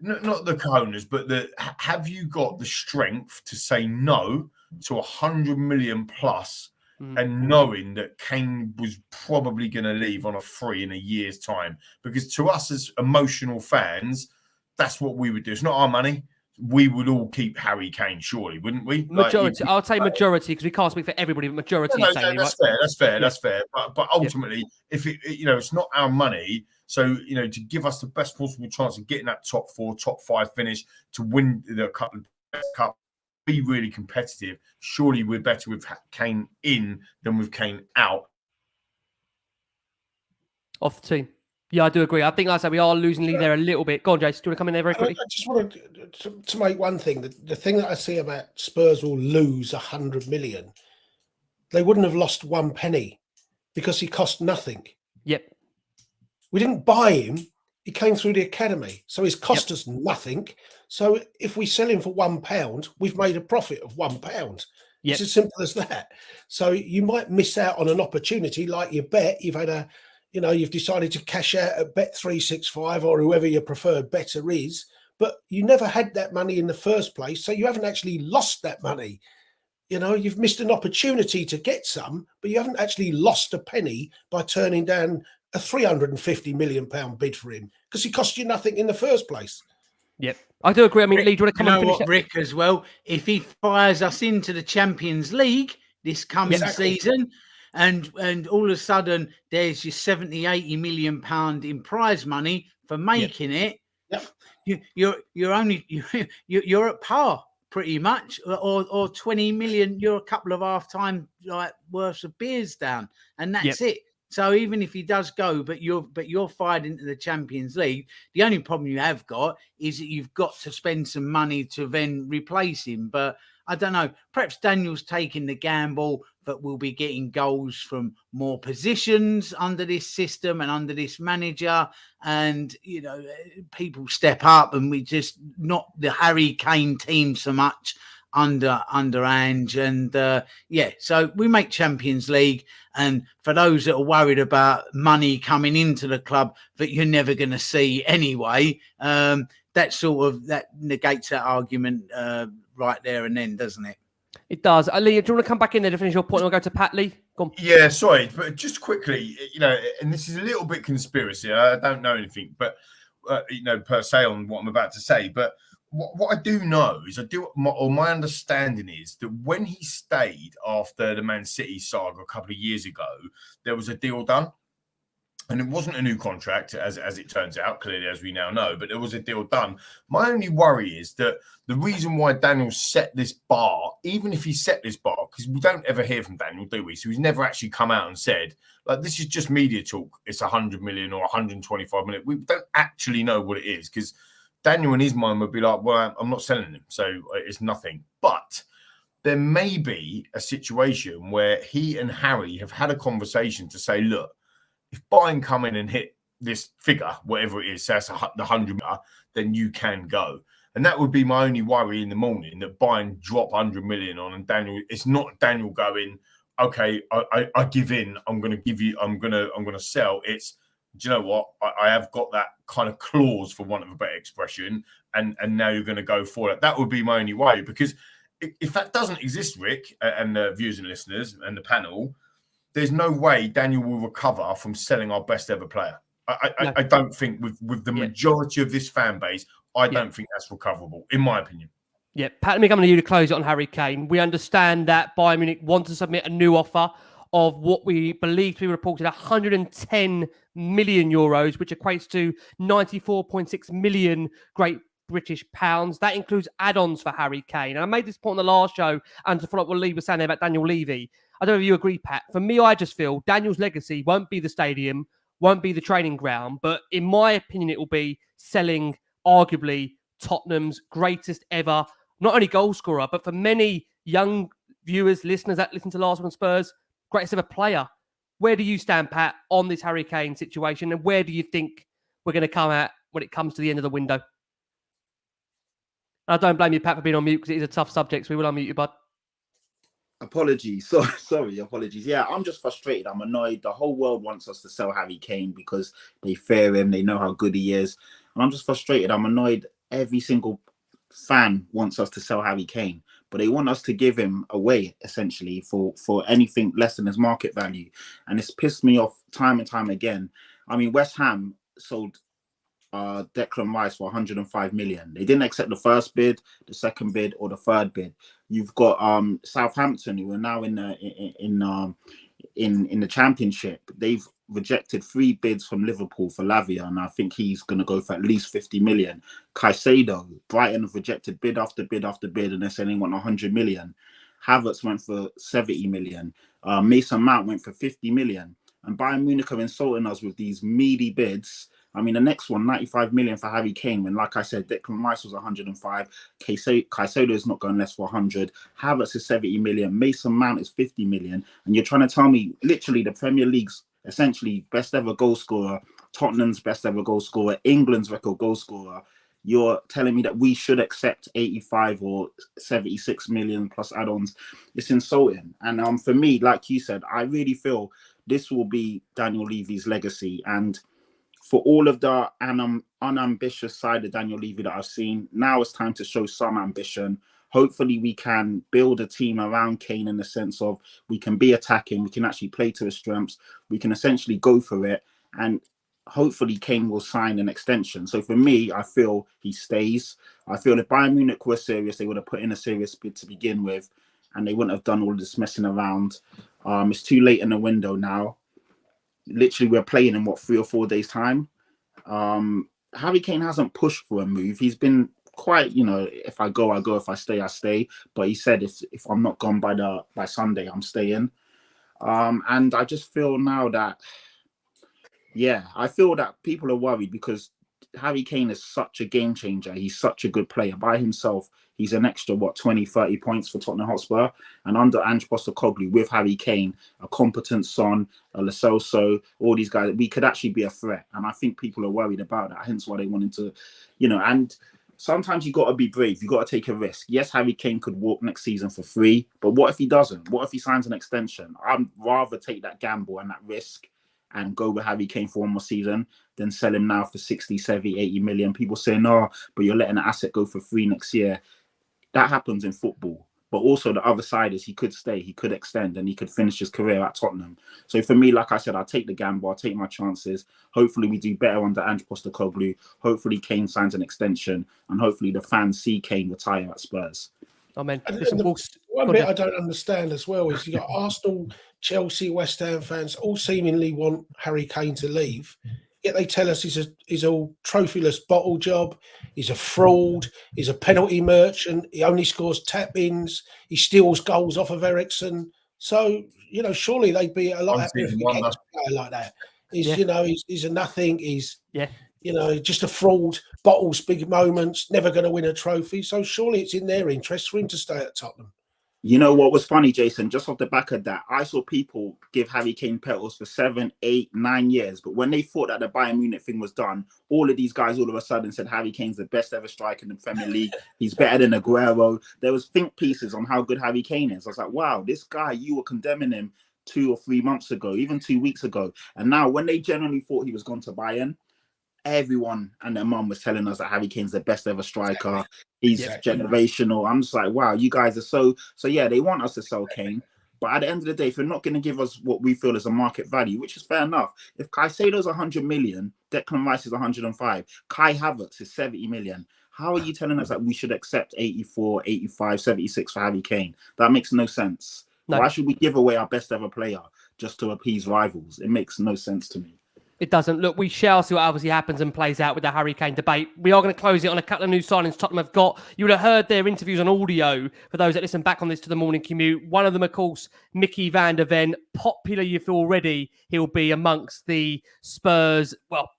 not the cojones, but have you got the strength to say no to 100 million plus, and knowing that Kane was probably going to leave on a free in a year's time? Because to us as emotional fans, that's what we would do. It's not our money. We would all keep Harry Kane, surely, wouldn't we? Majority. I'll say majority because we can't speak for everybody, but majority. That's fair. That's fair. But ultimately, if it's not our money. So, to give us the best possible chance of getting that top 4, top 5 finish to win the cup, be really competitive. Surely we're better with Kane in than with Kane out. Off the team. Yeah, I do agree. I think, like I said, we are losing lead there a little bit. Go on, Jace. Do you want to come in there very quickly? I just wanted to make one thing. The thing that I see about Spurs will lose 100 million. They wouldn't have lost one penny because he cost nothing. Yep. We didn't buy him. He came through the academy. So he's cost us nothing. So if we sell him for £1, we've made a profit of £1. It's as simple as that. So you might miss out on an opportunity like you bet. You've decided to cash out at Bet365 or whoever your preferred better is, but you never had that money in the first place. So you haven't actually lost that money. You've missed an opportunity to get some, but you haven't actually lost a penny by turning down a £350 million bid for him because he cost you nothing in the first place. Yep. I do agree. I mean, Lee, do you want to come and finish Rick, as well? If he fires us into the Champions League this coming season, and all of a sudden there's your 70-80 million pound in prize money for making it, you're at par pretty much, or 20 million. You're a couple of half-time worths of beers down, and that's it. So even if he does go, but you're fired into the Champions League, the only problem you have got is that you've got to spend some money to then replace him. But I don't know, perhaps Daniel's taking the gamble that we'll be getting goals from more positions under this system and under this manager. And, you know, people step up and we just not the Harry Kane team so much under Ange. And so we make Champions League. And for those that are worried about money coming into the club that you're never going to see anyway, that negates that argument right there and then, doesn't it? It does. Lee, do you want to come back in there to finish your point? We'll go to Pat Lee. Go on. Yeah, sorry, but just quickly, you know, and this is a little bit conspiracy. I don't know anything, but you know, per se on what I'm about to say. But what I do know is, my understanding is that when he stayed after the Man City saga a couple of years ago, there was a deal done. And it wasn't a new contract, as it turns out, clearly, as we now know, but there was a deal done. My only worry is that the reason why Daniel set this bar, even if he set this bar, because we don't ever hear from Daniel, do we? So he's never actually come out and said, like, this is just media talk. It's 100 million or 125 million. We don't actually know what it is, because Daniel in his mind would be like, well, I'm not selling him, so it's nothing. But there may be a situation where he and Harry have had a conversation to say, look, if Bayern come in and hit this figure, whatever it is, so that's the 100 million, then you can go. And that would be my only worry in the morning, that Bayern drop 100 million on, and Daniel, it's not Daniel going, okay, I give in, I'm going to sell. It's, do you know what? I have got that kind of clause, for want of a better expression, and now you're going to go for it. That would be my only worry, because if that doesn't exist, Rick, and the viewers and listeners and the panel, there's no way Daniel will recover from selling our best ever player. I don't think with the majority of this fan base, I don't think that's recoverable, in my opinion. Yeah, Pat, let me come to you to close it on Harry Kane. We understand that Bayern Munich want to submit a new offer of what we believe to be reported 110 million euros, which equates to 94.6 million Great British pounds. That includes add-ons for Harry Kane. And I made this point on the last show, and to follow up what Lee was saying there about Daniel Levy. I don't know if you agree, Pat. For me, I just feel Daniel's legacy won't be the stadium, won't be the training ground, but in my opinion, it will be selling arguably Tottenham's greatest ever, not only goal scorer, but for many young viewers, listeners that listen to Last Word on Spurs, greatest ever player. Where do you stand, Pat, on this Harry Kane situation, and where do you think we're going to come at when it comes to the end of the window? I don't blame you, Pat, for being on mute, because it is a tough subject, so we will unmute you, bud. Apologies. Sorry, apologies. Yeah, I'm just frustrated. I'm annoyed. The whole world wants us to sell Harry Kane because they fear him. They know how good he is. And I'm just frustrated. I'm annoyed. Every single fan wants us to sell Harry Kane, but they want us to give him away, essentially, for anything less than his market value. And it's pissed me off time and time again. I mean, West Ham sold Declan Rice for 105 million. They didn't accept the first bid, the second bid, or the third bid. You've got Southampton, who are now in the Championship. They've rejected 3 bids from Liverpool for Lavia, and I think he's going to go for at least 50 million. Caicedo, Brighton have rejected bid after bid after bid, and they're saying they want 100 million. Havertz went for 70 million. Mason Mount went for 50 million. And Bayern Munich are insulting us with these meaty bids. I mean, the next one, 95 million for Harry Kane, when, like I said, Declan Rice was 105. Caicedo is not going less for 100. Havertz is 70 million. Mason Mount is 50 million. And you're trying to tell me, literally, the Premier League's essentially best ever goal scorer, Tottenham's best ever goal scorer, England's record goal scorer. You're telling me that we should accept 85 or 76 million plus add-ons. It's insulting. And for me, like you said, I really feel this will be Daniel Levy's legacy. And for all of the unambitious side of Daniel Levy that I've seen, now it's time to show some ambition. Hopefully we can build a team around Kane in the sense of we can be attacking, we can actually play to his strengths, we can essentially go for it, and hopefully Kane will sign an extension. So for me, I feel he stays. I feel if Bayern Munich were serious, they would have put in a serious bid to begin with, and they wouldn't have done all this messing around. It's too late in the window now. Literally, we're playing in 3 or 4 days' time. Harry Kane hasn't pushed for a move. He's been quite, if I go, I go. If I stay, I stay. But he said, if I'm not gone by Sunday, I'm staying. And I just feel now that, I feel that people are worried because Harry Kane is such a game changer. He's such a good player. By himself, he's an extra, 20, 30 points for Tottenham Hotspur. And under Ange Postecoglou, with Harry Kane, a competent Son, a Lacelso, all these guys, we could actually be a threat. And I think people are worried about that. Hence why they wanted to, and sometimes you got to be brave. You got to take a risk. Yes, Harry Kane could walk next season for free, but what if he doesn't? What if he signs an extension? I'd rather take that gamble and that risk and go with Harry Kane for one more season than sell him now for 60, 70, 80 million. People say, no, but you're letting an asset go for free next year. That happens in football. But also the other side is he could stay, he could extend, and he could finish his career at Tottenham. So for me, like I said, I'll take the gamble, I'll take my chances. Hopefully we do better under Ange Postecoglou. Hopefully Kane signs an extension, and hopefully the fans see Kane retire at Spurs. Amen. One bit I don't understand as well is you got Arsenal, Chelsea, West Ham fans all seemingly want Harry Kane to leave. Yet they tell us he's a trophyless bottle job. He's a fraud. He's a penalty merchant. He only scores tap-ins. He steals goals off of Ericsson. So, surely they'd be a lot happier if we get a player like that. He's a nothing. He's just a fraud. Bottles big moments. Never going to win a trophy. So surely it's in their interest for him to stay at Tottenham. You know what was funny, Jason? Just off the back of that, I saw people give Harry Kane petals for 7, 8, 9 years. But when they thought that the Bayern Munich thing was done, all of these guys all of a sudden said Harry Kane's the best ever striker in the Premier League. He's better than Aguero. There was think pieces on how good Harry Kane is. I was like, wow, this guy, you were condemning him 2 or 3 months ago, even 2 weeks ago. And now when they genuinely thought he was gone to Bayern, everyone and their mum was telling us that Harry Kane's the best ever striker. He's generational. I'm just like, wow, you guys are so they want us to sell Kane. But at the end of the day, if you're not going to give us what we feel is a market value, which is fair enough. If Caicedo's 100 million, Declan Rice is 105, Kai Havertz is 70 million. How are you telling us that we should accept 84, 85, 76 for Harry Kane? That makes no sense. No. Why should we give away our best ever player just to appease rivals? It makes no sense to me. It doesn't. Look, we shall see what obviously happens and plays out with the Harry Kane debate. We are going to close it on a couple of new signings Tottenham have got. You would have heard their interviews on audio for those that listen back on this to the morning commute. One of them, of course, Mickey van der Ven. Popular, you feel already, he'll be amongst the Spurs,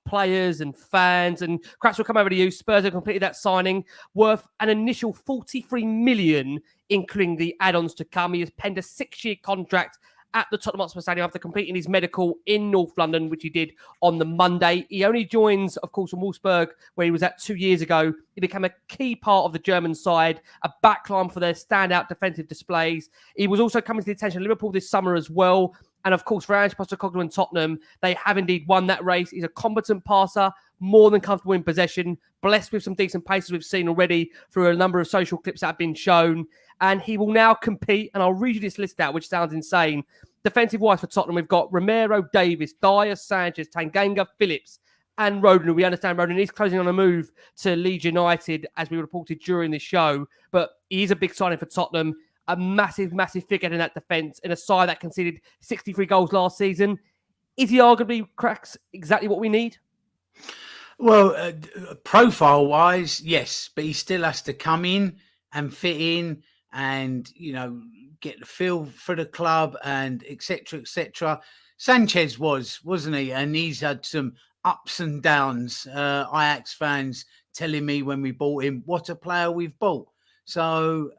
players and fans. And Cracks will come over to you. Spurs have completed that signing worth an initial 43 million, including the add-ons to come. He has penned a 6-year contract at the Tottenham Hotspur Stadium after completing his medical in North London, which he did on the Monday. He only joins, of course, from Wolfsburg, where he was at 2 years ago. He became a key part of the German side, a backline for their standout defensive displays. He was also coming to the attention of Liverpool this summer as well. And of course, for Ange Postecoglou and Tottenham, they have indeed won that race. He's a competent passer, more than comfortable in possession, blessed with some decent paces we've seen already through a number of social clips that have been shown. And he will now compete, and I'll read you this list out, which sounds insane. Defensive-wise for Tottenham, we've got Romero, Davis, Dyer, Sanchez, Tanganga, Phillips, and Rodon. We understand Rodon is closing on a move to Leeds United, as we reported during the show. But he is a big signing for Tottenham, a massive, massive figure in that defence, in a side that conceded 63 goals last season. Is he arguably, Cracks, exactly what we need? Well, profile-wise, yes, but he still has to come in and fit in and, get the feel for the club and et cetera, et cetera. Sanchez wasn't he? And he's had some ups and downs. Ajax fans telling me when we bought him, what a player we've bought. So,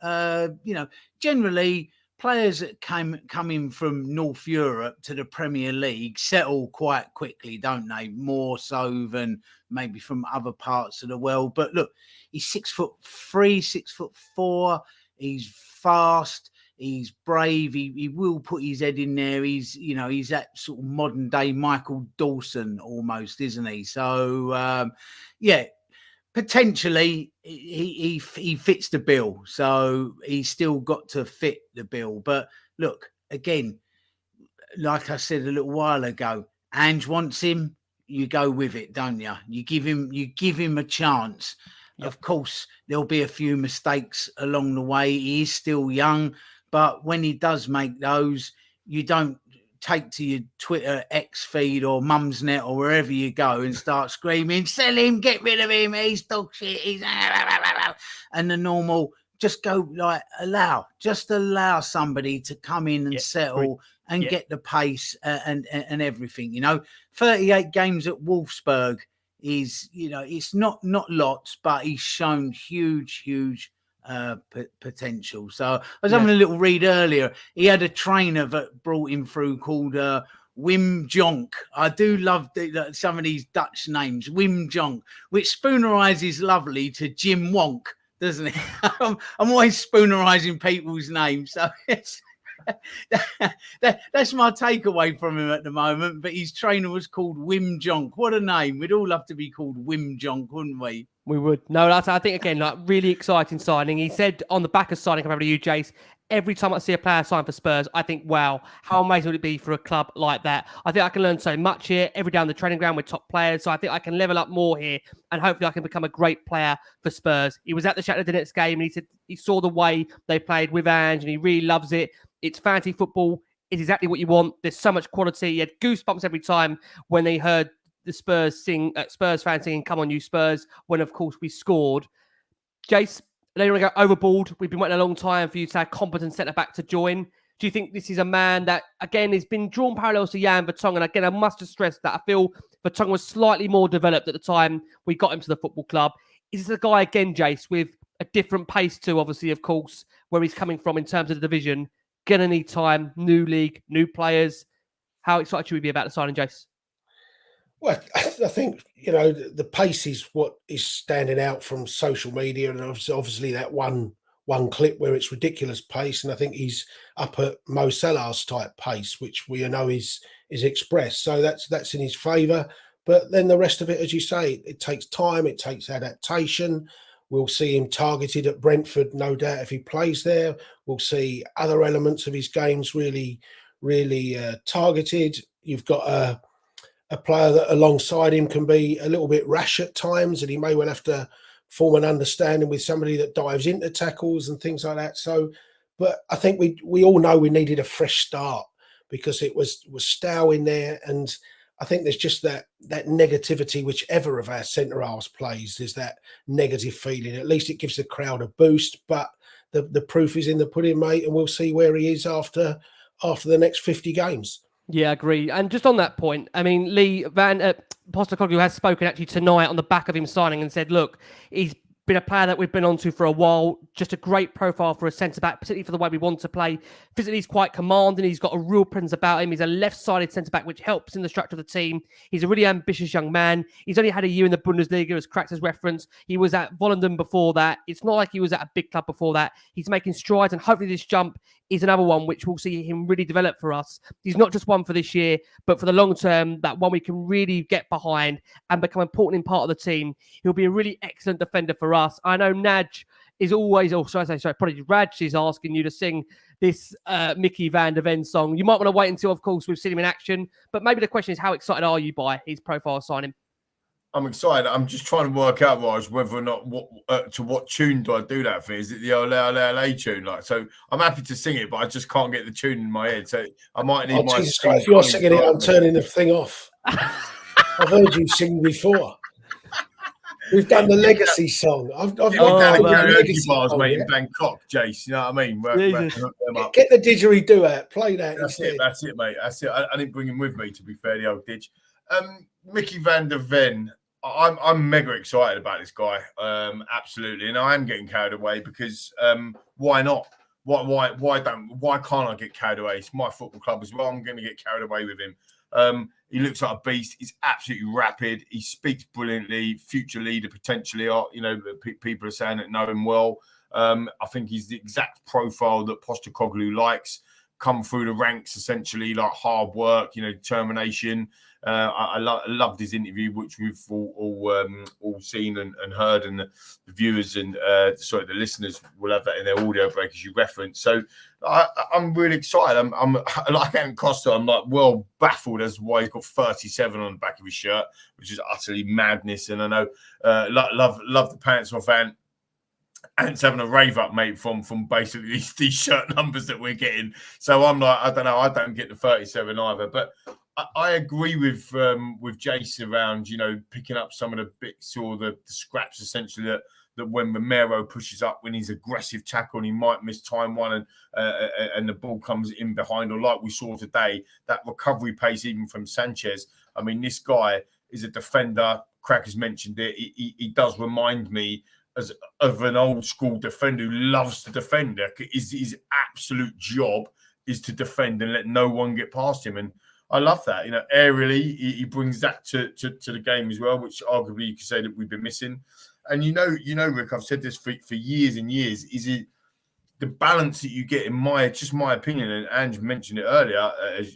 generally players that come in from North Europe to the Premier League settle quite quickly, don't they? More so than maybe from other parts of the world. But look, he's 6'3", 6'4". He's fast. He's brave. He will put his head in there. He's that sort of modern day Michael Dawson almost, isn't he? So, potentially he fits the bill. So he's still got to fit the bill. But look, again, like I said a little while ago, Ange wants him. You go with it, don't you? You give him a chance. Yep. Of course, there'll be a few mistakes along the way. He is still young. But when he does make those, you don't take to your Twitter X feed or Mumsnet or wherever you go and start screaming, sell him, get rid of him, he's dog shit, he's... And the normal just go like allow somebody to come in and settle and get the pace and everything. 38 games at Wolfsburg is, it's not lots, but he's shown huge potential. So I was having a little read earlier. He had a trainer that brought him through called Wim Jonk. I do love some of these Dutch names, Wim Jonk, which spoonerizes lovely to Jim Wonk, doesn't it? I'm always spoonerizing people's names, so that's my takeaway from him at the moment. But his trainer was called Wim Jonk. What a name! We'd all love to be called Wim Jonk, wouldn't we? We would. No, I think again, like really exciting signing. He said on the back of signing, come over to you, Jace. Every time I see a player sign for Spurs, I think, wow, how amazing would it be for a club like that? I think I can learn so much here. Every day on the training ground with top players. So I think I can level up more here and hopefully I can become a great player for Spurs. He was at the Shakhtar Donetsk game and he said he saw the way they played with Ange and he really loves it. It's fancy football. It's exactly what you want. There's so much quality. He had goosebumps every time when they heard the Spurs fans singing, "Come on, you Spurs," when, of course, we scored. Jace, I don't want to go overboard. We've been waiting a long time for you to have competent centre-back to join. Do you think this is a man that, again, has been drawn parallels to Jan Vertonghen? And again, I must have stressed that I feel Vertonghen was slightly more developed at the time we got him to the football club. Is this a guy, again, Jace, with a different pace to, obviously, of course, where he's coming from in terms of the division? Going to need time, new league, new players. How excited should we be about the signing, Jace? Well, I think, the pace is what is standing out from social media. And obviously that one clip where it's ridiculous pace. And I think he's up at Mo Salah's type pace, which we know is expressed. So that's in his favour. But then the rest of it, as you say, it takes time. It takes adaptation. We'll see him targeted at Brentford, no doubt, if he plays there. We'll see other elements of his games really targeted. You've got a player that alongside him can be a little bit rash at times, and he may well have to form an understanding with somebody that dives into tackles and things like that. So, but I think we all know we needed a fresh start because it was Stow in there, and I think there's just that negativity, whichever of our centre halves plays, there's that negative feeling. At least it gives the crowd a boost, but the proof is in the pudding, mate, and we'll see where he is after the next 50 games. Yeah, I agree. And just on that point, I mean, Lee Postecoglou has spoken actually tonight on the back of him signing and said, look, he's been a player that we've been onto for a while. Just a great profile for a centre-back, particularly for the way we want to play. Physically, he's quite commanding. He's got a real presence about him. He's a left-sided centre-back, which helps in the structure of the team. He's a really ambitious young man. He's only had a year in the Bundesliga, as Cracks has referenced. He was at Volendam before that. It's not like he was at a big club before that. He's making strides, and hopefully this jump is another one which we'll see him really develop for us. He's not just one for this year, but for the long term, that one we can really get behind and become an important part of the team. He'll be a really excellent defender for us. I know Naj is always, probably Raj is asking you to sing this Mickey van der Ven song. You might want to wait until, of course, we've seen him in action. But maybe the question is, how excited are you by his profile signing? I'm excited. I'm just trying to work out, Raj, whether or not to what tune do I do that for? Is it the Ole Ole Ole tune? So I'm happy to sing it, but I just can't get the tune in my head. So I might need my. If you're singing it, I'm turning the thing off. I've heard you sing before. We've done the legacy song. I've done the karaoke bars, mate, in Bangkok, Jace. You know what I mean? Get the didgeridoo out. Play that. That's it, mate. That's it. I didn't bring him with me, to be fair, the old ditch. Mickey van der Ven. I'm mega excited about this guy. Absolutely, and I am getting carried away because why not? Why can't I get carried away? It's my football club as well. I'm going to get carried away with him. He looks like a beast. He's absolutely rapid. He speaks brilliantly. Future leader potentially. People are saying that know him well. I think he's the exact profile that Postecoglou likes. Come through the ranks, essentially, like hard work, determination. I loved his interview, which we've all seen and heard, and the viewers and the listeners will have that in their audio break as you reference. So I'm really excited. I'm like Ant Costa. I'm like well baffled as to why he's got 37 on the back of his shirt, which is utterly madness. And I know love the pants off Ant. Ant's having a rave up, mate, from basically these shirt numbers that we're getting. So I'm like, I don't know, I don't get the 37 either. But I agree with Jace around, picking up some of the bits or the scraps essentially that that when Romero pushes up, when he's aggressive tackle, and he might miss time one, and the ball comes in behind, or like we saw today, that recovery pace even from Sanchez. I mean, this guy is a defender. Crack has mentioned it. He does remind me of an old school defender who loves to defend. His absolute job is to defend and let no one get past him. And I love that. You know, aerially, he brings that to the game as well, which arguably you could say that we've been missing. And you know, Rick, I've said this for years and years. Is it the balance that you get? In my opinion, and Ange mentioned it earlier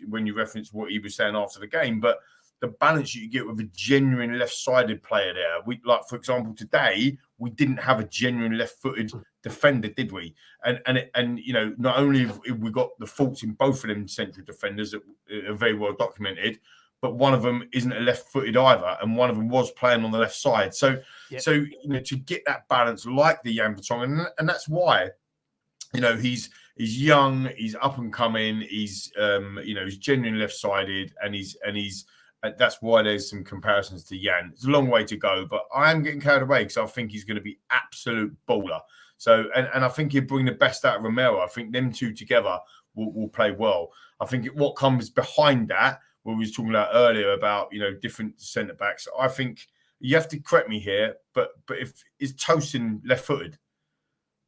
when you referenced what he was saying after the game, but the balance you get with a genuine left-sided player there. We, like, for example, today we didn't have a genuine left-footed defender, did we? And you know, not only have we got the faults in both of them central defenders that are very well documented, but one of them isn't a left-footed either, and one of them was playing on the left side. So, so you know, to get that balance, like the Jan Vertonghen, and that's why, you know, he's young, he's up and coming, he's you know, he's genuinely left-sided, and he's that's why there's some comparisons to Jan. It's a long way to go, but I am getting carried away because I think he's going to be absolute baller. So, and I think he'll bring the best out of Romero. I think them two together will play well. I think what comes behind that, what we was talking about earlier about, you know, different centre backs. I think you have to correct me here, but if is Tosin left-footed?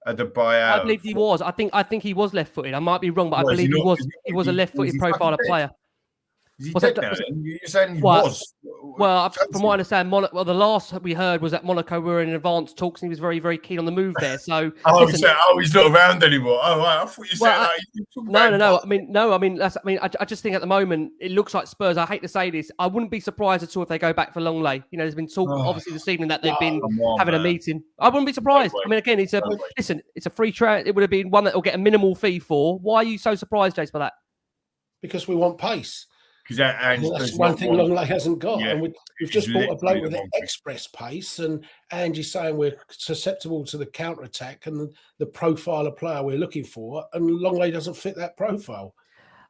I believe he was. I think he was left-footed. I might be wrong, but I believe he was a left-footed profile of player. Is he dead now? You're saying he was? Well, from what I understand, the last we heard was that Monaco were in advanced talks, and he was very, very keen on the move there. So, he's not around anymore. Oh, right. I thought you said that. No. I just think at the moment it looks like Spurs. I hate to say this, I wouldn't be surprised at all if they go back for Longley. You know, there's been talk obviously this evening that they've been having a meeting. I wouldn't be surprised. I mean, again, it's a free trade. It would have been one that will get a minimal fee for. Why are you so surprised, Jace, by that? Because we want pace. Because that's one thing Longley hasn't got. Yeah. And we've just bought a bloke with an express pace, and Angie's saying we're susceptible to the counter-attack and the profile of player we're looking for, and Longley doesn't fit that profile.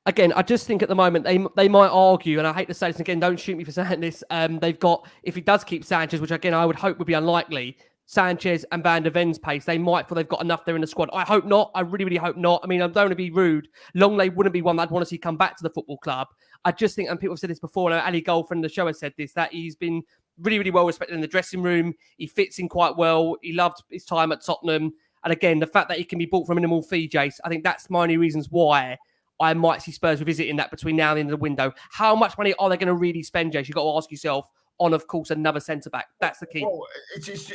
Again, I just think at the moment they might argue, and I hate to say this again, don't shoot me for saying this, they've got, if he does keep Sanchez, which again I would hope would be unlikely, Sanchez and Van der Ven's pace, they might feel they've got enough there in the squad. I hope not. I really, really hope not. I mean, I don't want to be rude. Longley wouldn't be one that I'd want to see come back to the football club. I just think, and people have said this before, and Ali Gold from the show has said this, that he's been really, really well respected in the dressing room. He fits in quite well. He loved his time at Tottenham. And again, the fact that he can be bought for a minimal fee, Jace, I think that's my only reasons why I might see Spurs revisiting that between now and the end of the window. How much money are they going to really spend, Jace? You've got to ask yourself, on, of course, another centre-back. That's the key. Well, it's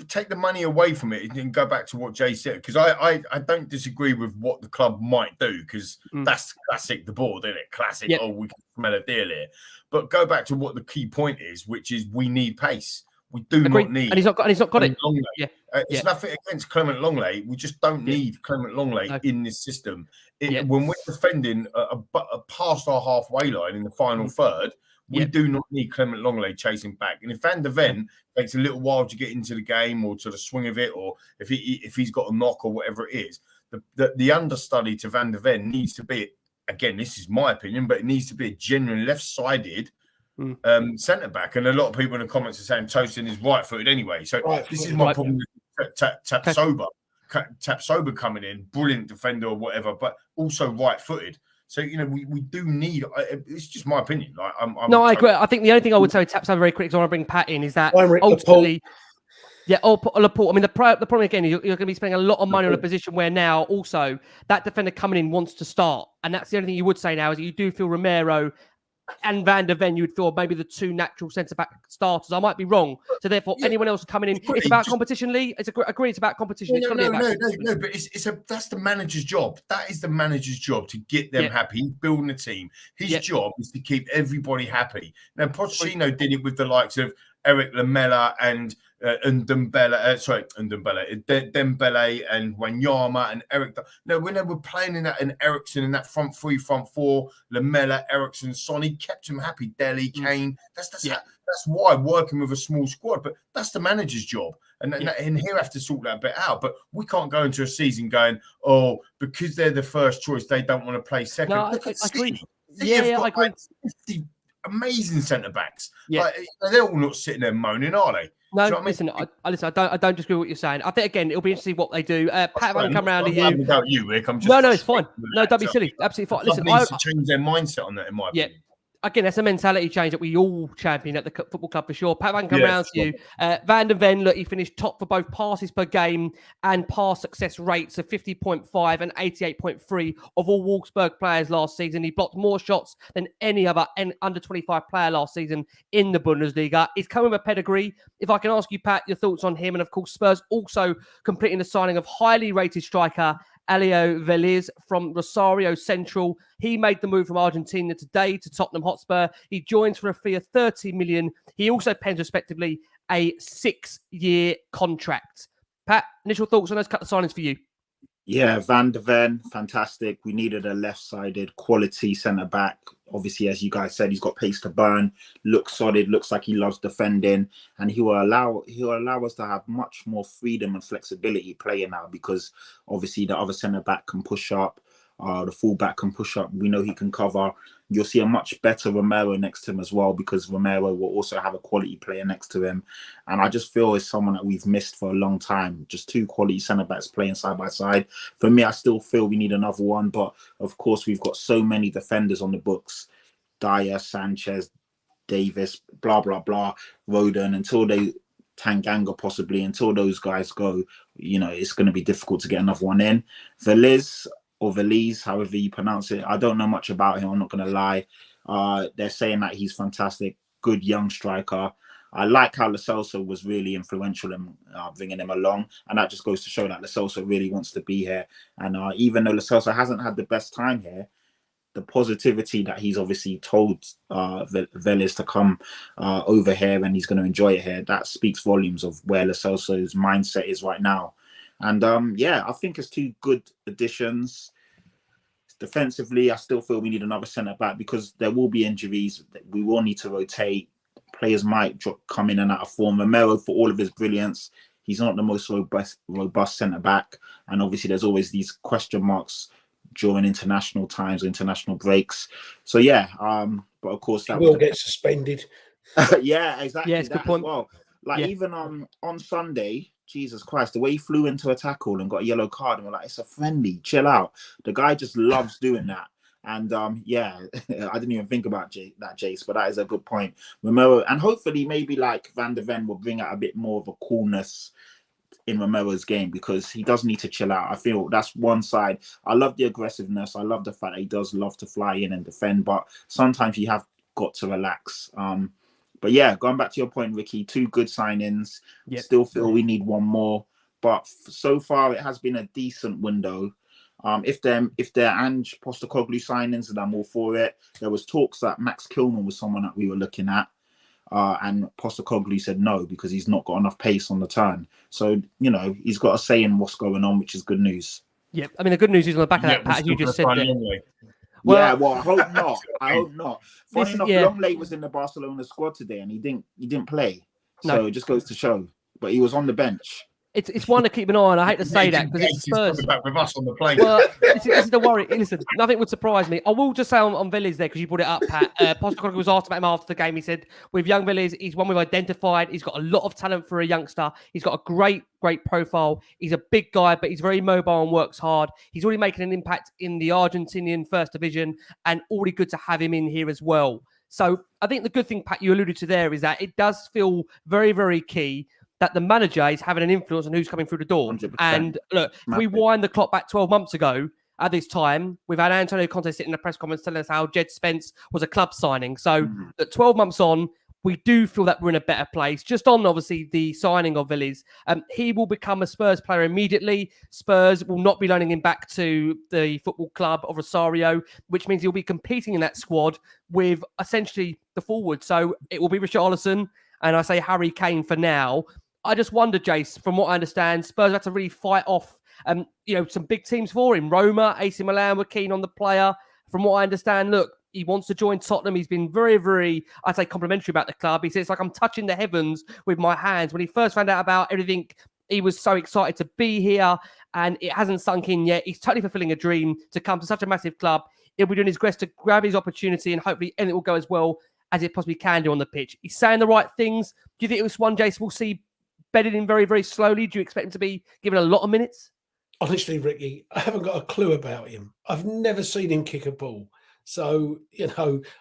take the money away from it and go back to what Jay said, because I don't disagree with what the club might do, because that's classic the board, isn't it? Classic, we can smell a deal here. But go back to what the key point is, which is we need pace. We do not need... And he's not got it. It's nothing against Clement Longley. We just don't need Clement Longley in this system. When we're defending past our halfway line in the final third, we do not need Clement Longley chasing back. And if Van der Ven takes a little while to get into the game or to the swing of it, or if he's got a knock or whatever it is, the understudy to Van der Ven needs to be, again, this is my opinion, but it needs to be a genuine left-sided centre-back. And a lot of people in the comments are saying Tosin is right-footed anyway. So this is my problem with Tapsoba coming in, brilliant defender or whatever, but also right-footed. So, you know, we do need, it's just my opinion. Like, I agree. I think the only thing I would say with Tapsoba very quickly, because I want to bring Pat in, is that ultimately, Laporte. I mean, the problem again is you're going to be spending a lot of money on a position where now also that defender coming in wants to start. And that's the only thing you would say now is that you do feel Romero and Van der Ven, you'd feel maybe the two natural centre-back starters. I might be wrong. So therefore, anyone else coming in, it's about competition, Lee. It's about competition. No, but that's the manager's job. That is the manager's job, to get them happy. He's building a team. His job is to keep everybody happy. Now, Pochettino did it with the likes of Eric Lamela and Dembele and Wanyama and Eric. No, when they were playing in that, and Ericsson in that front three, front four, Lamela, Ericsson, Son, he kept him happy. Dele, Kane. That's why working with a small squad. But that's the manager's job, and he'll have to sort that bit out. But we can't go into a season going, because they're the first choice, they don't want to play second. No, I agree. I agree. 50 amazing centre backs. Like, they're all not sitting there moaning, are they? No, Do you know what listen, I mean? I don't disagree with what you're saying. I think, again, it'll be interesting what they do. Pat, if I can come round to you. I'm without you, Rick. I'm just No, it's fine. No, don't be silly. Absolutely fine. Listen, needs to change their mindset on that, in my opinion. Again, that's a mentality change that we all champion at the football club for sure. Pat, I can come round to you. Van der Ven, look, he finished top for both passes per game and pass success rates of 50.5 and 88.3 of all Wolfsburg players last season. He blocked more shots than any other under 25 player last season in the Bundesliga. He's coming with a pedigree. If I can ask you, Pat, your thoughts on him. And of course, Spurs also completing the signing of highly rated striker Veliz from Rosario Central. He made the move from Argentina today to Tottenham Hotspur. He joins for a fee of 30 million. He also pens, respectively, a 6-year contract. Pat, initial thoughts on those couple of signings for you? Yeah, Van der Ven, fantastic. We needed a left-sided quality centre-back. Obviously, as you guys said, he's got pace to burn, looks solid, looks like he loves defending, and he will allow us to have much more freedom and flexibility playing now, because obviously the other centre-back can push up, the full-back can push up. We know he can cover. You'll see a much better Romero next to him as well, because Romero will also have a quality player next to him. And I just feel it's someone that we've missed for a long time. Just two quality centre-backs playing side by side. For me, I still feel we need another one. But of course, we've got so many defenders on the books. Dyer, Sanchez, Davis, blah, blah, blah, Roden, Tanganga possibly, until those guys go, it's going to be difficult to get another one in. Veliz, or Veliz, however you pronounce it. I don't know much about him, I'm not going to lie. They're saying that he's fantastic, good young striker. I like how Lo Celso was really influential in bringing him along. And that just goes to show that Lo Celso really wants to be here. And even though Lo Celso hasn't had the best time here, the positivity that he's obviously told Veliz to come over here and he's going to enjoy it here, that speaks volumes of where Lo Celso's mindset is right now. And I think it's two good additions. Defensively, I still feel we need another centre-back because there will be injuries. We will need to rotate. Players might come in and out of form. Romero, for all of his brilliance, he's not the most robust centre-back. And obviously, there's always these question marks during international times, international breaks. So, but of course... That will get suspended. Yeah, exactly. Yeah, it's a good point. As well. Even on Sunday... Jesus Christ, the way he flew into a tackle and got a yellow card, and we're like, it's a friendly, chill out. The guy just loves doing that. And I didn't even think about that, Jace, but that is a good point. Romero, and hopefully maybe like Van der Ven will bring out a bit more of a coolness in Romero's game, because he does need to chill out. I feel that's one side. I love the aggressiveness. I love the fact that he does love to fly in and defend, but sometimes you have got to relax. But going back to your point, Ricky, two good signings. Yep. Still feel we need one more. But so far, it has been a decent window. If they're Ange Postecoglou signings, then I'm all for it. There was talks that Max Kilman was someone that we were looking at. And Postecoglou said no, because he's not got enough pace on the turn. So, he's got a say in what's going on, which is good news. Yep. I mean, the good news is on the back of that, Pat, as you just said there. Well, I hope not. Funny enough, Longley was in the Barcelona squad today, and he didn't play. So it just goes to show. But he was on the bench. It's one to keep an eye on. I hate to say that because it's Spurs. Back with us on the plane. Well, this is the worry. Listen, nothing would surprise me. I will just say on Veliz there, because you brought it up, Pat. Postecoglou was asked about him after the game. He said, with young Veliz, he's one we've identified. He's got a lot of talent for a youngster. He's got a great profile. He's a big guy, but he's very mobile and works hard. He's already making an impact in the Argentinian First Division, and already good to have him in here as well. So I think the good thing, Pat, you alluded to there is that it does feel very, very key that the manager is having an influence on who's coming through the door. 100%. And look, if we wind the clock back 12 months ago, at this time, we've had Antonio Conte sitting in the press conference telling us how Jed Spence was a club signing. So at 12 months on, we do feel that we're in a better place. Just on, obviously, the signing of Veliz, he will become a Spurs player immediately. Spurs will not be loaning him back to the football club of Rosario, which means he'll be competing in that squad with essentially the forward. So it will be Richarlison, and I say Harry Kane for now. I just wonder, Jace, from what I understand, Spurs have to really fight off, some big teams for him. Roma, AC Milan were keen on the player. From what I understand, look, he wants to join Tottenham. He's been very, very, I'd say, complimentary about the club. He says, it's like I'm touching the heavens with my hands. When he first found out about everything, he was so excited to be here, and it hasn't sunk in yet. He's totally fulfilling a dream to come to such a massive club. He'll be doing his best to grab his opportunity, and hopefully anything will go as well as it possibly can do on the pitch. He's saying the right things. Do you think it was one, Jason, we'll see bedded in very, very slowly? Do you expect him to be given a lot of minutes? Honestly, Ricky, I haven't got a clue about him. I've never seen him kick a ball. So,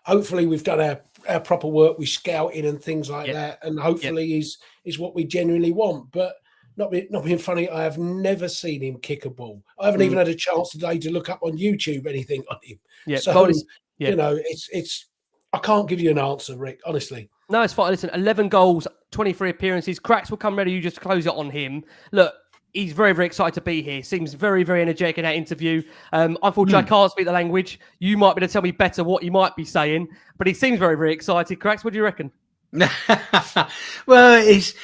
hopefully we've done our proper work with scouting and things like that. And hopefully is what we genuinely want. But not being funny, I have never seen him kick a ball. I haven't even had a chance today to look up on YouTube anything on him. Yeah. So, it's I can't give you an answer, Rick, honestly. No, it's fine. Listen, 11 goals, 23 appearances. Cracks will come ready. You just close it on him. Look, he's very, very excited to be here. Seems very, very energetic in that interview. Unfortunately, I can't speak the language. You might be able to tell me better what he might be saying, but he seems very, very excited. Cracks, what do you reckon? Well, it's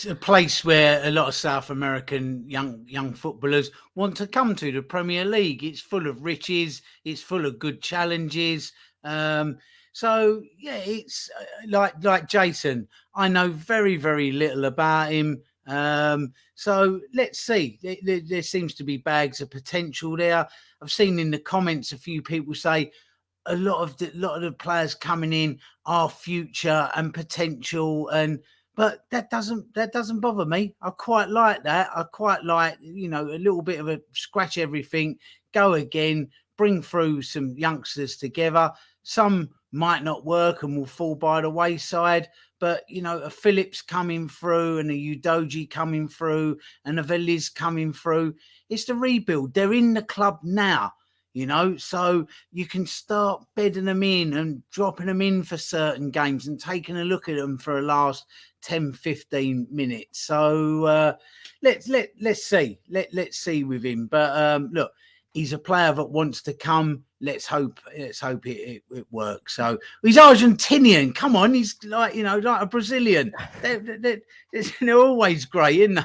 a place where a lot of South American young footballers want to come to, the Premier League. It's full of riches. It's full of good challenges. So yeah, it's like Jason. I know very, very little about him. So let's see. There seems to be bags of potential there. I've seen in the comments a few people say a lot of the players coming in are future and potential, but that doesn't bother me. I quite like that. I quite like a little bit of a scratch everything, go again, bring through some youngsters together. Some might not work and will fall by the wayside, but a Phillips coming through and a Udogie coming through and a Veliz coming through. It's the rebuild. They're in the club now, so you can start bedding them in and dropping them in for certain games and taking a look at them for the last 10, 15 minutes. So let's see. Let's see with him. But look, he's a player that wants to come. Let's hope it works. So he's Argentinian. Come on, he's like a Brazilian. They're always great, isn't they?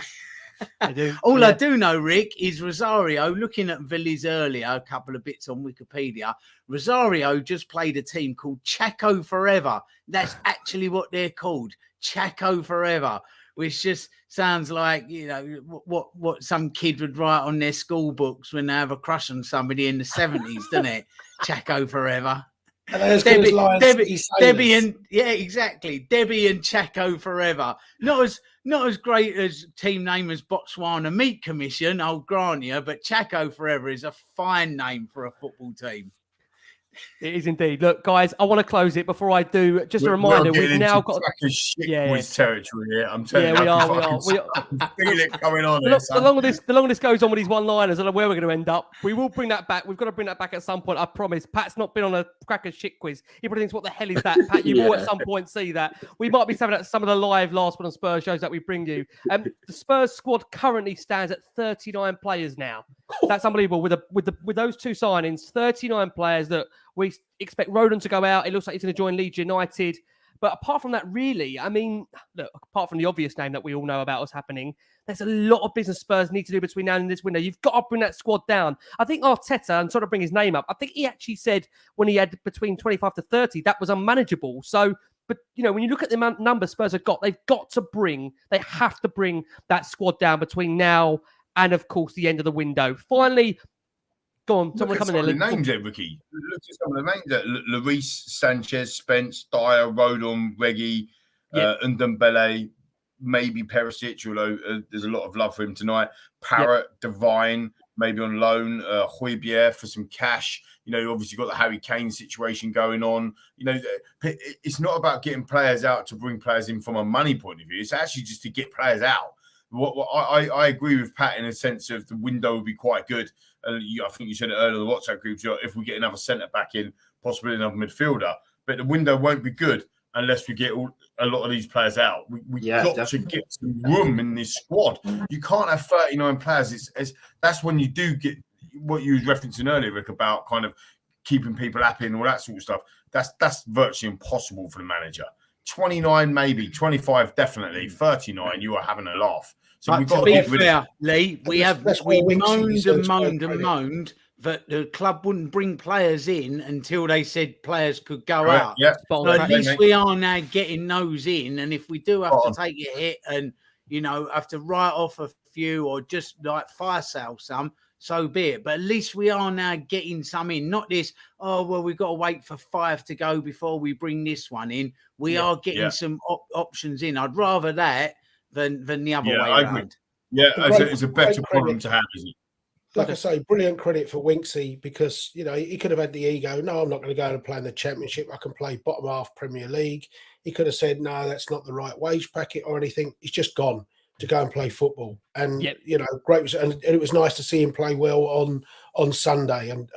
I do know, Rick, is Rosario. Looking at Veliz earlier, a couple of bits on Wikipedia. Rosario just played a team called Chaco Forever. That's actually what they're called, Chaco Forever, which just sounds like what some kid would write on their school books when they have a crush on somebody in the 70s, doesn't it? Chaco Forever. Debbie and Debbie and Chaco Forever. Not as great as team name as Botswana Meat Commission, I'll grant you, but Chaco Forever is a fine name for a football team. It is indeed. Look, guys, I want to close it before I do. Just a reminder, we've now got territory here. I'm telling you, we are. I feel it coming on. The longer this goes on with these one-liners, I don't know where we're going to end up. We will bring that back. We've got to bring that back at some point. I promise. Pat's not been on a Crackers shit quiz. He probably thinks, "What the hell is that?" Pat, you will at some point see that. We might be saying that some of the live Last One on Spurs shows that we bring you. The Spurs squad currently stands at 39 players now. That's unbelievable. With those two signings, 39 players that we expect Roden to go out. It looks like he's going to join Leeds United. But apart from that, really, I mean, look, apart from the obvious name that we all know about what's happening, there's a lot of business Spurs need to do between now and this window. You've got to bring that squad down. I think Arteta, and sort of bring his name up, I think he actually said when he had between 25 to 30, that was unmanageable. So, but, when you look at the numbers Spurs have got, they have to bring that squad down between now and, of course, the end of the window. Finally, go on. Someone coming in. The names there, Ricky. Look at some of the names there. Lloris, Sanchez, Spence, Dyer, Rodon, Reggie, Ndombele, maybe Perisic, although there's a lot of love for him tonight. Parrott, Devine, maybe on loan. Højbjerg for some cash. You obviously got the Harry Kane situation going on. It's not about getting players out to bring players in from a money point of view. It's actually just to get players out. I agree with Pat in a sense of the window would be quite good. I think you said it earlier in the WhatsApp group, if we get another centre back in, possibly another midfielder. But the window won't be good unless we get a lot of these players out. We got to get some room in this squad. You can't have 39 players. That's when you do get what you were referencing earlier, Rick, about kind of keeping people happy and all that sort of stuff. That's virtually impossible for the manager. 29 maybe, 25 definitely, 39 you are having a laugh. So we've got to be fair, Lee. We moaned that the club wouldn't bring players in until they said players could go out. Yeah. So at least we are now getting those in. And if we do have to take a hit and have to write off a few or just like fire sale some, so be it. But at least we are now getting some in. Not this, we've got to wait for 5 to go before we bring this one in. We are getting some options in. I'd rather that than the other way I agree. around. Yeah, Great- it's a better great problem credit. to have, isn't it? Like I say, brilliant credit for Winksy because, you know, he could have had the ego. No, I'm not going to go and play in the Championship. I can play bottom half Premier League. He could have said, no, that's not the right wage packet or anything. He's just gone to go and play football. And, you know, great. And it was nice to see him play well on Sunday. And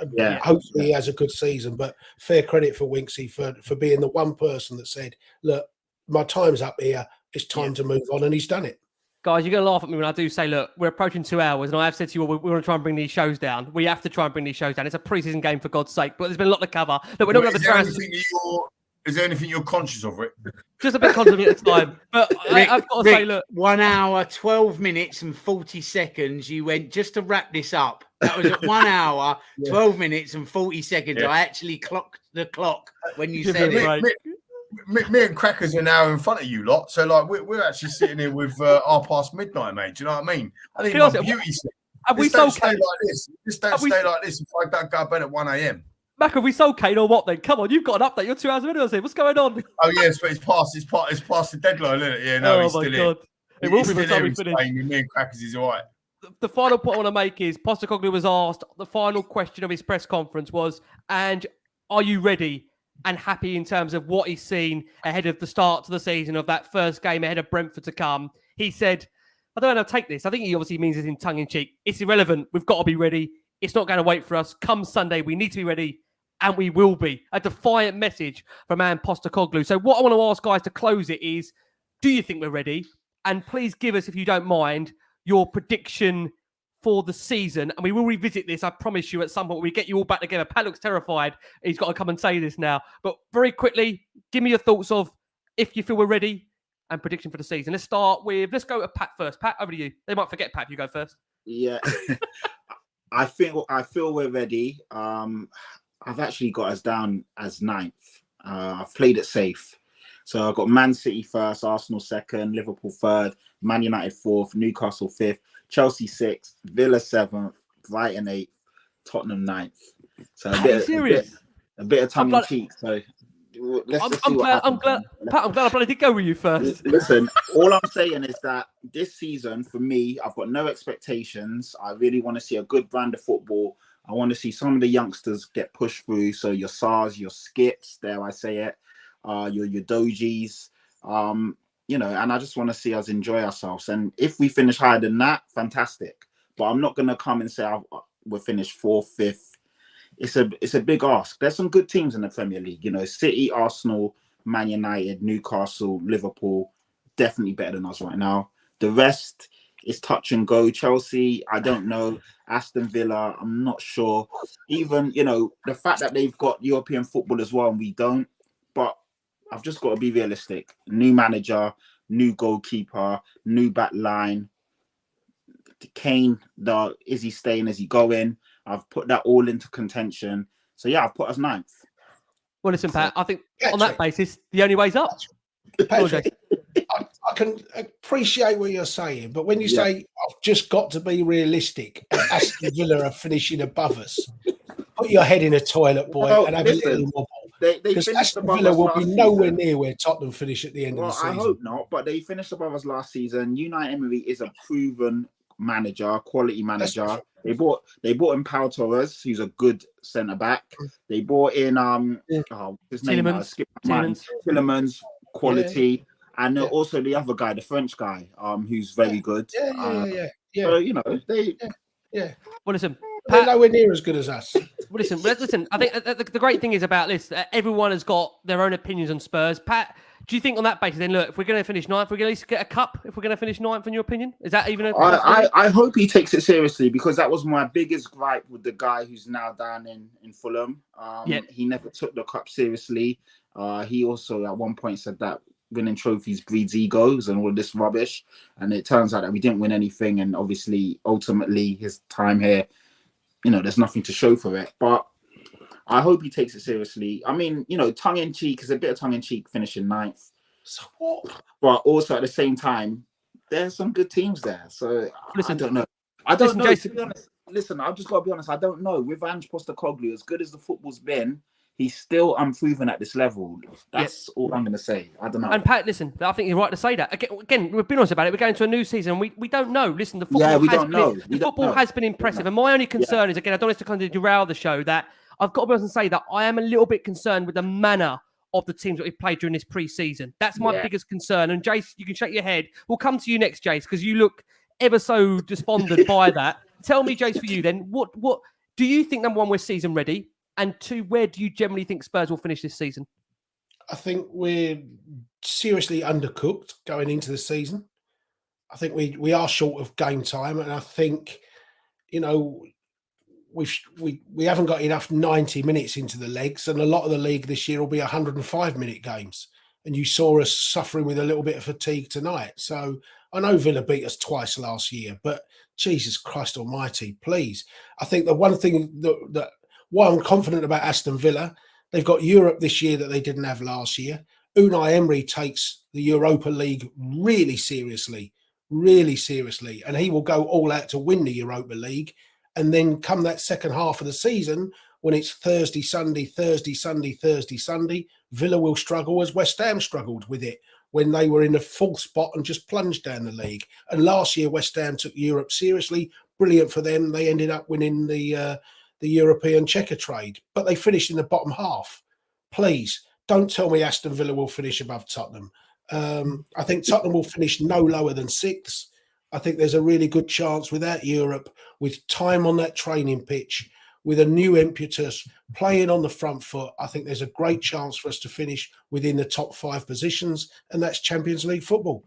hopefully he has a good season. But fair credit for Winksy for being the one person that said, look, my time's up here. It's time to move on. And he's done it. Guys, you're going to laugh at me when I do say, look, we're approaching 2 hours, and I have said to you, we want to try and bring these shows down. We have to try and bring these shows down. It's a pre-season game, for God's sake, but there's been a lot to cover. Look, we're not going to have a chance. Is there anything you're conscious of, Rick? Just a bit conscious at the time. But Rick, I've got to say, look. 1 hour, 12 minutes and 40 seconds. You went, just to wrap this up. That was at 1 hour, 12 minutes and 40 seconds. Yeah. I actually clocked the clock when you said it. Me and Crackers are now in front of you lot, so like we're actually sitting here with our past midnight, mate. Do you know what I mean? I think my beauty sleep. Have we don't sold stay Kane? like this. Just don't stay like this if I don't go to bed at 1 a.m. Mac, have we sold Kane or what then? Come on, you've got an update. You're 2 hours ahead of us here. What's going on? Oh yes, but it's past the deadline, isn't it? Yeah, no, he's still here. It will be by the time we finish. Me and Crackers is all right. The final point I want to make is Postecoglou was asked, the final question of his press conference was, and are you ready and happy in terms of what he's seen ahead of the start to the season of that first game ahead of Brentford to come? He said, I don't know how to take this. I think he obviously means it in tongue-in-cheek. It's irrelevant. We've got to be ready. It's not going to wait for us. Come Sunday, we need to be ready, and we will be. A defiant message from Ange Postecoglou. So what I want to ask guys to close it is, do you think we're ready? And please give us, if you don't mind, your prediction for the season. And we will revisit this, I promise you, at some point when we get you all back together. Pat looks terrified. He's got to come and say this now. But very quickly, give me your thoughts of if you feel we're ready and prediction for the season. Let's go to Pat first. Pat, over to you. They might forget Pat if you go first. Yeah. I feel we're ready. I've actually got us down as 9th. I've played it safe. So I've got Man City first, Arsenal second, Liverpool third, Man United 4th, Newcastle 5th, Chelsea 6th, Villa 7th, Brighton 8th, Tottenham 9th. So a bit of tongue in cheek. So I'm glad I bloody did go with you first. Listen, all I'm saying is that this season, for me, I've got no expectations. I really want to see a good brand of football. I want to see some of the youngsters get pushed through. So your SARs, your Skips, dare I say it, your Dojis, you know, and I just want to see us enjoy ourselves. And if we finish higher than that, fantastic. But I'm not going to come and say we'll finish 4th, 5th. It's a big ask. There's some good teams in the Premier League, you know, City, Arsenal, Man United, Newcastle, Liverpool, definitely better than us right now. The rest is touch and go. Chelsea, I don't know. Aston Villa, I'm not sure. Even, you know, the fact that they've got European football as well and we don't. But I've just got to be realistic. New manager, new goalkeeper, new back line. Kane, is he staying? Is he going? I've put that all into contention. So, yeah, I've put us 9th. Well, listen, Pat, I think on that basis, the only way's up. Patrick, I can appreciate what you're saying, but when you say, I've just got to be realistic, Aston Villa are finishing above us, put your head in a toilet, boy, and have a little wobble. Because Aston Villa will be nowhere near where Tottenham finish at the end of the season. I hope not, but they finished above us last season. Unai Emery is a proven manager, quality manager. They bought in Pau Torres, who's a good centre back. They bought in his name Tillemans, quality, and also the other guy, the French guy, who's very good. So you know they. Well, listen, they're nowhere near as good as us. Well, listen. I think the great thing is about this, everyone has got their own opinions on Spurs. Pat, do you think on that basis then, look, if we're going to finish 9th, we're going to at least get a cup? If we're going to finish 9th, in your opinion? Is that even I hope he takes it seriously, because that was my biggest gripe with the guy who's now down in Fulham. He never took the cup seriously. He also at one point said that winning trophies breeds egos and all this rubbish. And it turns out that we didn't win anything. And obviously, ultimately, his time here, you know, there's nothing to show for it. But I hope he takes it seriously. I mean, you know, tongue-in-cheek is a bit of tongue-in-cheek finishing 9th. So what? But also at the same time, there's some good teams there. So I don't know. I don't know. Jason, to be honest, listen, I've just got to be honest. I don't know. With Ange Postecoglou, as good as the football's been, he's still unproven at this level. That's all I'm going to say. I don't know. And Pat, listen, I think you're right to say that. Again, we've been honest about it. We're going to a new season. We don't know. Listen, the football has been impressive. And my only concern is, again, I don't want to kind of derail the show, that I've got to be honest and say that I am a little bit concerned with the manner of the teams that we've played during this pre-season. That's my biggest concern. And Jace, you can shake your head. We'll come to you next, Jace, because you look ever so despondent by that. Tell me, Jace, for you then, what do you think, number one, we're season ready? And two, where do you generally think Spurs will finish this season? I think we're seriously undercooked going into the season. I think we are short of game time, and I think, you know, we haven't got enough 90 minutes into the legs, and a lot of the league this year will be 105-minute games. And you saw us suffering with a little bit of fatigue tonight. So I know Villa beat us twice last year, but Jesus Christ Almighty, please. I think the one thing that why I'm confident about Aston Villa, they've got Europe this year that they didn't have last year. Unai Emery takes the Europa League really seriously, and he will go all out to win the Europa League. And then come that second half of the season, when it's Thursday, Sunday, Villa will struggle as West Ham struggled with it when they were in the full spot and just plunged down the league. And last year, West Ham took Europe seriously. Brilliant for them. They ended up winning the European checker trade, but they finished in the bottom half. Please don't tell me Aston Villa will finish above Tottenham. I think Tottenham will finish no lower than 6th. I think there's a really good chance without Europe, with time on that training pitch, with a new impetus, playing on the front foot. I think there's a great chance for us to finish within the top 5 positions, and that's Champions League football.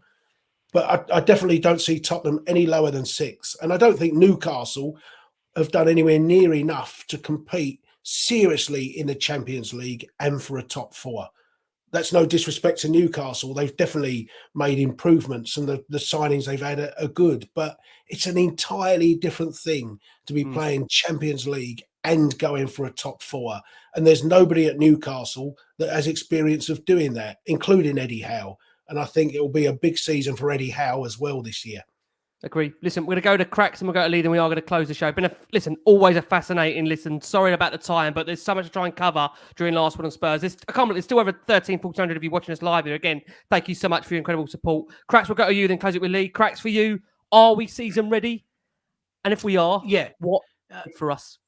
But I definitely don't see Tottenham any lower than 6. And I don't think Newcastle have done anywhere near enough to compete seriously in the Champions League and for a top 4. That's no disrespect to Newcastle. They've definitely made improvements, and the signings they've had are good. But it's an entirely different thing to be playing Champions League and going for a top 4. And there's nobody at Newcastle that has experience of doing that, including Eddie Howe. And I think it will be a big season for Eddie Howe as well this year. Agree. Listen, we're going to go to Cracks and we'll go to Lee, and we are going to close the show. Always a fascinating listen. Sorry about the time, but there's so much to try and cover during Last Word on Spurs. I can't believe there's still over 1,400 of you watching us live here. Again, thank you so much for your incredible support. Cracks, we'll go to you, then close it with Lee. Cracks, for you, are we season ready? And if we are, what for us?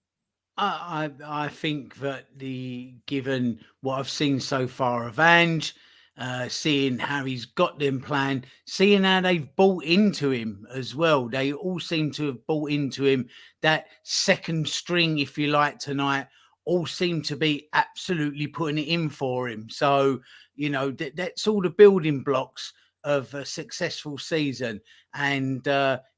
I think that given what I've seen so far of Ange, seeing how he's got them playing, seeing how they've bought into him as well. They all seem to have bought into him. That second string, if you like, tonight, all seem to be absolutely putting it in for him. So, you know, that's all the building blocks of a successful season. And,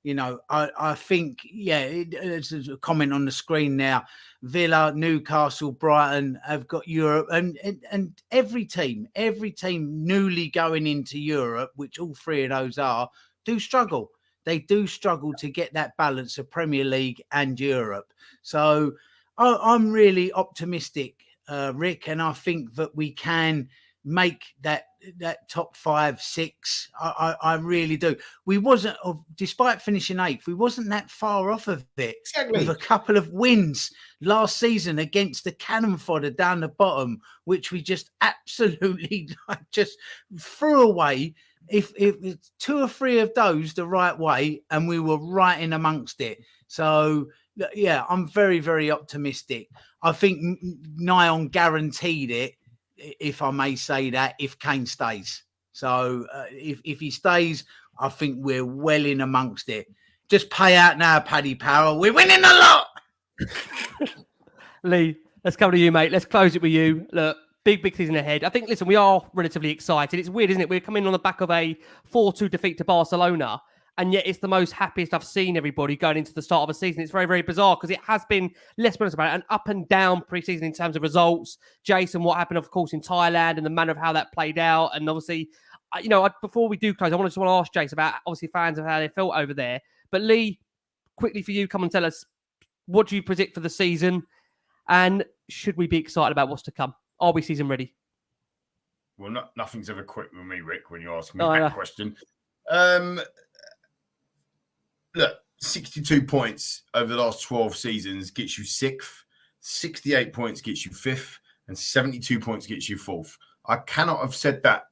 you know, I think, there's a comment on the screen now. Villa, Newcastle, Brighton have got Europe, and every team newly going into Europe, which all 3 of those do struggle. They do struggle to get that balance of Premier League and Europe. So I'm really optimistic, Rick, and I think that we can make that top 5, 6. I really do. We wasn't, despite finishing 8th, we wasn't that far off of it. Exactly. With a couple of wins last season against the cannon fodder down the bottom, which we just absolutely just threw away. If it's 2 or 3 of those the right way, and we were right in amongst it. So yeah, I'm very, very optimistic. I think nigh on guaranteed it, if I may say that, if Kane stays. So if he stays, I think we're well in amongst it. Just pay out now, Paddy Power. We're winning a lot. Lee, let's come to you, mate. Let's close it with you. Look, big season ahead. I think, listen, we are relatively excited. It's weird, isn't it? We're coming on the back of a 4-2 defeat to Barcelona, and yet it's the most happiest I've seen everybody going into the start of a season. It's very, very bizarre because it has been, let's be honest about it, an up and down pre-season in terms of results. Jason, what happened, of course, in Thailand and the manner of how that played out. And obviously, you know, before we do close, I want to ask Jason about, obviously, fans of how they felt over there. But Lee, quickly for you, come and tell us, what do you predict for the season? And should we be excited about what's to come? Are we season ready? Well, nothing's ever quick with me, Rick, when you ask me that question. Look, 62 points over the last 12 seasons gets you 6th. 68 points gets you 5th. and 72 points gets you fourth. I cannot have said that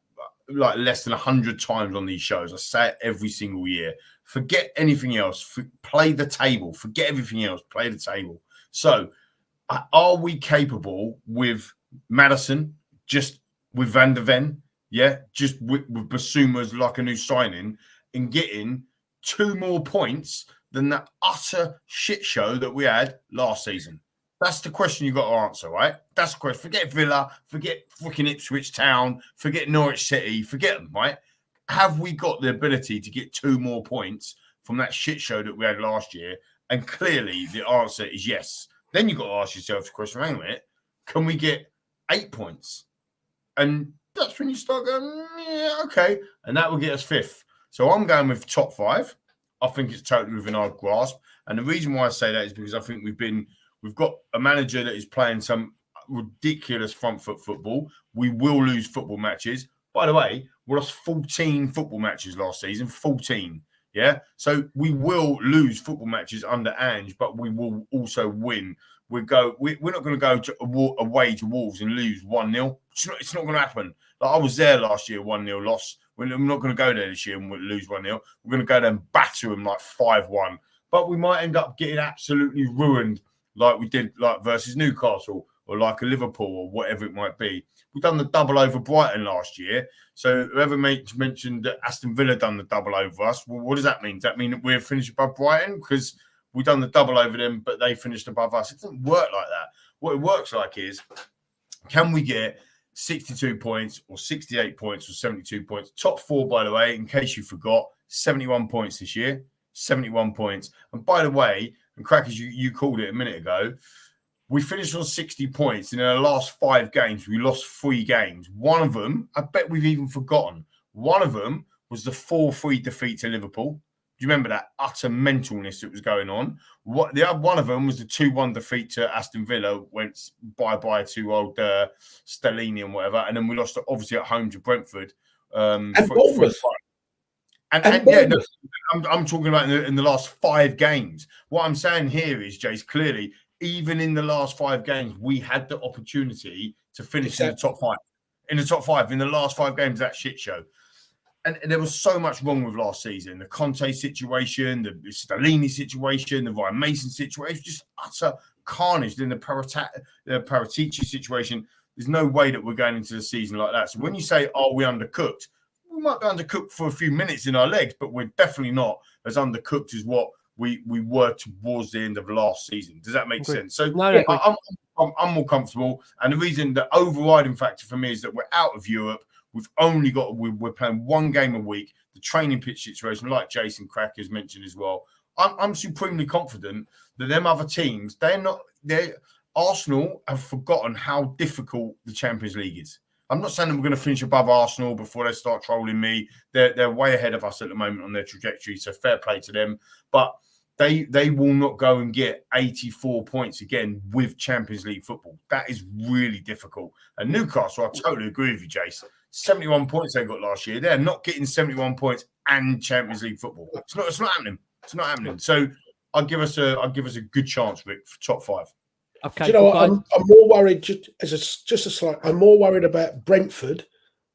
like less than 100 times on these shows. I say it every single year. Forget anything else. Play the table. Forget everything else. Play the table. So, are we capable with Maddison, just with Van der Ven, just with Basuma as like a new signing, and getting 2 more points than that utter shit show that we had last season? That's the question you got to answer, right? That's the question. Forget Villa, forget fucking Ipswich Town, forget Norwich City, forget them, right? Have we got the ability to get 2 more points from that shit show that we had last year? And clearly the answer is yes. Then you've got to ask yourself the question, hang on a minute, can we get 8 points? And that's when you start going, yeah, okay. And that will get us 5th. So I'm going with top 5. I think it's totally within our grasp. And the reason why I say that is because I think we've got a manager that is playing some ridiculous front foot football. We will lose football matches. By the way, we lost 14 football matches last season, 14. Yeah. So we will lose football matches under Ange, but we will also win. We're not going to go away to Wolves and lose 1-0. It's not going to happen. Like, I was there last year, 1-0 loss. We're not going to go there this year and we'll lose 1-0. We're going to go there and batter them like 5-1. But we might end up getting absolutely ruined like we did like versus Newcastle or like a Liverpool or whatever it might be. We've done the double over Brighton last year. So whoever mentioned that Aston Villa done the double over us, well, what does that mean? Does that mean that we're finished above Brighton? Because we've done the double over them, but they finished above us. It doesn't work like that. What it works like is, can we get 62 points or 68 points or 72 points? Top 4, by the way, in case you forgot, 71 points this year. 71 points. And by the way, and Crackers, you called it a minute ago, we finished on 60 points. And in the last 5 games, we lost 3 games. One of them, I bet we've even forgotten. One of them was the 4-3 defeat to Liverpool. Do you remember that utter mentalness that was going on? The other one of them was the 2-1 defeat to Aston Villa, went bye-bye to old Stellini and whatever. And then we lost, obviously, at home to Brentford. And Bournemouth. I'm talking about in the last 5 games. What I'm saying here is, Jace, clearly, even in the last 5 games, we had the opportunity to finish in the top 5. In the top 5, in the last 5 games, that shit show. And there was so much wrong with last season. The Conte situation, the Stellini situation, the Ryan Mason situation, just utter carnage. Then the Paratici situation. There's no way that we're going into the season like that. So when you say, are we undercooked? We might be undercooked for a few minutes in our legs, but we're definitely not as undercooked as what we were towards the end of last season. Does that make sense? So I'm more comfortable. And the reason, the overriding factor for me is that we're out of Europe. We're playing 1 game a week. The training pitch situation, like Jason Crackers mentioned as well. I'm supremely confident that them other teams, Arsenal have forgotten how difficult the Champions League is. I'm not saying that we're going to finish above Arsenal before they start trolling me. They're way ahead of us at the moment on their trajectory, so fair play to them. But they will not go and get 84 points again with Champions League football. That is really difficult. And Newcastle, I totally agree with you, Jace. 71 points they got last year. They're not getting 71 points and Champions League football. It's not happening. It's not happening. So I'll give us a good chance, Rick, for top 5. Okay. Do you know what? I'm more worried. I'm more worried about Brentford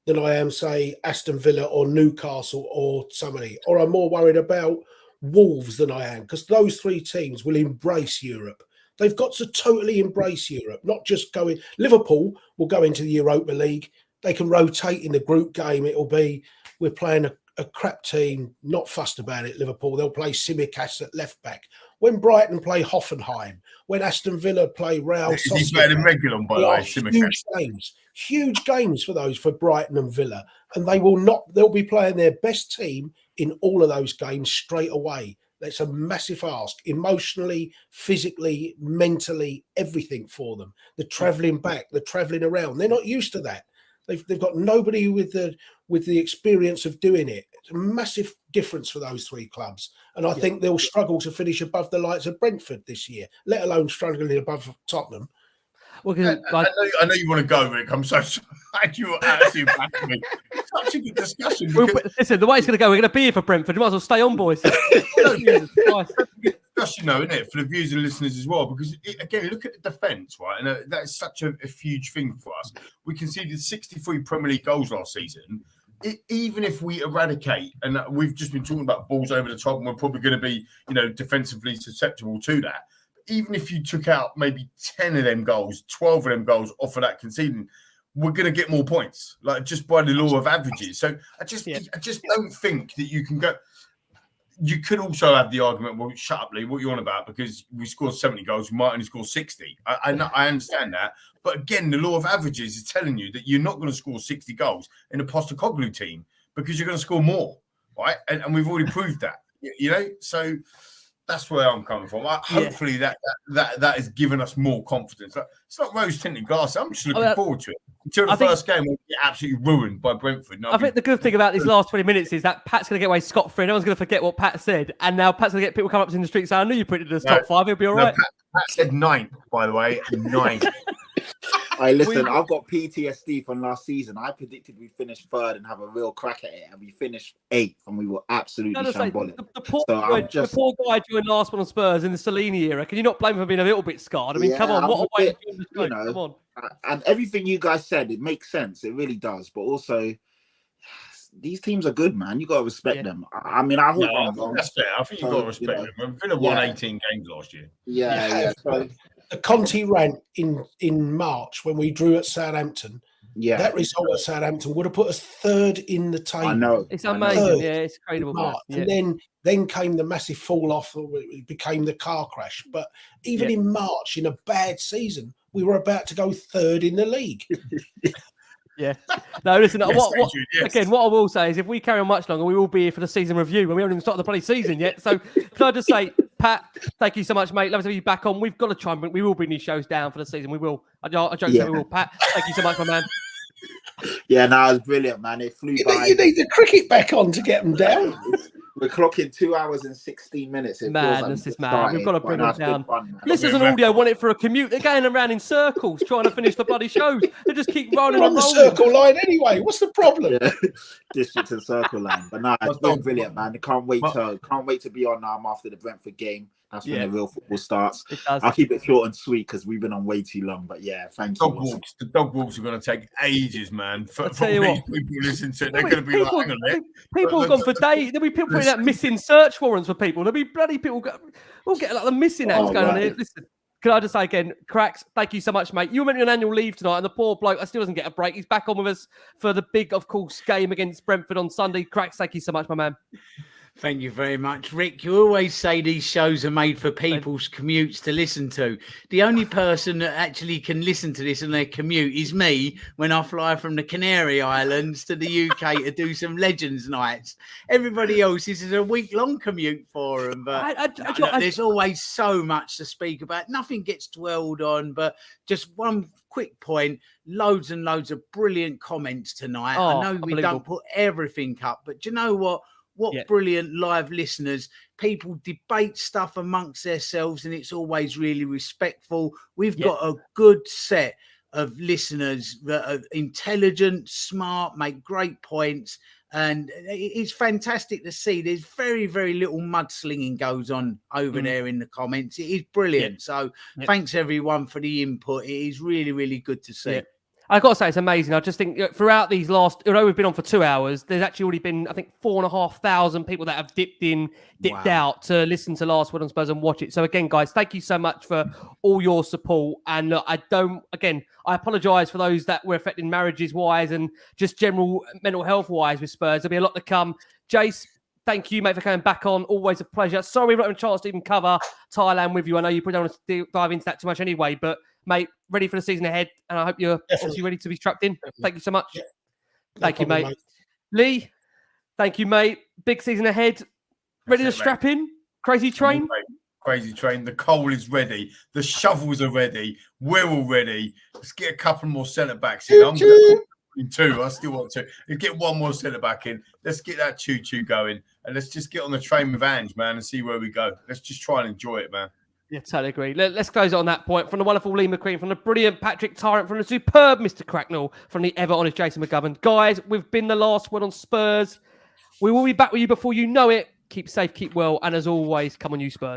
than I am, say, Aston Villa or Newcastle or somebody. Or I'm more worried about Wolves than I am, because those 3 teams will embrace Europe. They've got to totally embrace Europe, not just going. Liverpool will go into the Europa League. They can rotate in the group game. It'll be, we're playing a crap team, not fussed about it, Liverpool. They'll play Tsimikas at left back. When Brighton play Hoffenheim, when Aston Villa play Real Sociedad. He's playing in Regulon, by the way, huge games for Brighton and Villa. And they'll be playing their best team in all of those games straight away. That's a massive ask, emotionally, physically, mentally, everything for them. The travelling back, the travelling around. They're not used to that. They've got nobody with the experience of doing it. It's a massive difference for those 3 clubs. And I think they'll struggle to finish above the likes of Brentford this year, let alone struggling above Tottenham. Well, I know you want to go, Rick. I'm so sorry. You were actually back to me. Such a good discussion. Listen, the way it's going to go, we're going to be here for Brentford. You might as well stay on, boys. That's discussion, though, isn't it, for the viewers and listeners as well? Because, again, look at the defence, right? And that is such a huge thing for us. We conceded 63 Premier League goals last season. Even if we eradicate, and we've just been talking about balls over the top, and we're probably going to be, defensively susceptible to that. Even if you took out maybe 10 of them goals, 12 of them goals off of that conceding, we're going to get more points, like just by the law of averages. So I just don't think that you can go. You could also have the argument, well, shut up, Lee, what you on about? Because we scored 70 goals, we might only score 60. I understand that. But again, the law of averages is telling you that you're not going to score 60 goals in a Postecoglou team because you're going to score more, right? And we've already proved that, So that's where I'm coming from. Hopefully that has given us more confidence. It's not rose-tinted glass. I'm just looking forward to it. Until the first game, we'll get absolutely ruined by Brentford. I think the good thing about these last 20 minutes is that Pat's going to get away scot-free. No one's going to forget what Pat said. And now Pat's going to get people come up in the street saying, I knew you put it in the top 5. It'll be all right. Pat said 9th, by the way. 9th. Listen, I've got PTSD from last season. I predicted we'd finish 3rd and have a real crack at it. And we finished 8th and we were absolutely shambolic. The poor guy doing last one on Spurs in the Cellini era. Can you not blame him for being a little bit scarred? I mean, come on. What a way to do the show. Come on. And everything you guys said, it makes sense. It really does. But also, these teams are good, man. You got to respect them. I mean, I hope I'm wrong. That's fair. I think you got to respect them. We've won 18 games last year. Yeah. So, the Conte rant in March when we drew at Southampton. Yeah, that result at Southampton would have put us 3rd in the table. I know. It's amazing. Yeah, it's incredible. And then came the massive fall off. It became the car crash. But even in March, in a bad season, we were about to go 3rd in the league. Yeah. No, listen, again, what I will say is if we carry on much longer, we will be here for the season review when we haven't even started the bloody season yet. So can I just say, Pat, thank you so much, mate. Love to have you back on. We've got to try and we will bring these shows down for the season. We will. I joke that we will. Pat, thank you so much, my man. Yeah, no, it was brilliant, man. It flew by. You need the cricket back on to get them down. We're clocking 2 hours and 16 minutes. Madness is mad. We've got to bring it down. Listeners on audio want it for a commute. They're going around in circles trying to finish the bloody shows. They just keep rolling on the circle line anyway. What's the problem? Yeah. District and circle line. But no, it's been brilliant, man. Can't wait to be on after the Brentford game. That's when the real football starts. I'll keep it short and sweet because we've been on way too long. But yeah, thank you. The dog walks are going to take ages, man. For people listen to it, they're going to be like, hang on a minute. People have gone for days. There'll be people putting out missing search warrants for people. There'll be bloody people. We'll get like the missing acts going on here. Listen, can I just say again, Cracks, thank you so much, mate. You were meant to be on annual leave tonight, and the poor bloke still doesn't get a break. He's back on with us for the big, of course, game against Brentford on Sunday. Cracks, thank you so much, my man. Thank you very much, Rick. You always say these shows are made for people's commutes to listen to. The only person that actually can listen to this on their commute is me when I fly from the Canary Islands to the UK to do some Legends nights. Everybody else, this is a week-long commute for them. But there's always so much to speak about. Nothing gets dwelled on, but just one quick point. Loads and loads of brilliant comments tonight. I know we don't put everything up, but do you know what? What brilliant live listeners. People debate stuff amongst themselves and it's always really respectful. We've got a good set of listeners that are intelligent, smart, make great points. And it's fantastic to see. There's very, very little mudslinging goes on over there in the comments. It is brilliant. So thanks everyone for the input. It is really, really good to see. I've got to say, it's amazing. I just think throughout these although we've been on for 2 hours, there's actually already been, I think, 4,500 people that have dipped out to listen to Last Word on Spurs and watch it. So again, guys, thank you so much for all your support. And look, I apologise for those that were affected marriages-wise and just general mental health-wise with Spurs. There'll be a lot to come. Jace, thank you, mate, for coming back on. Always a pleasure. Sorry we've not had a chance to even cover Thailand with you. I know you probably don't want to dive into that too much anyway, but mate, ready for the season ahead, and I hope you're obviously ready to be strapped in. Thank you so much. Thank you, mate. Lee, thank you, mate. Big season ahead. Ready to strap in? Crazy train? Crazy train. The coal is ready. The shovels are ready. We're all ready. Let's get a couple more centre-backs in. I'm in 2. I still want to. Let's get one more centre-back in. Let's get that choo-choo going, and let's just get on the train with Ange, man, and see where we go. Let's just try and enjoy it, man. Yeah, totally agree. Let's close it on that point. From the wonderful Lee McQueen, from the brilliant Patrick Tyrant, from the superb Mr. Cracknell, from the ever honest Jason McGovern. Guys, we've been the Last Word on Spurs. We will be back with you before you know it. Keep safe, keep well, and as always, come on you Spurs.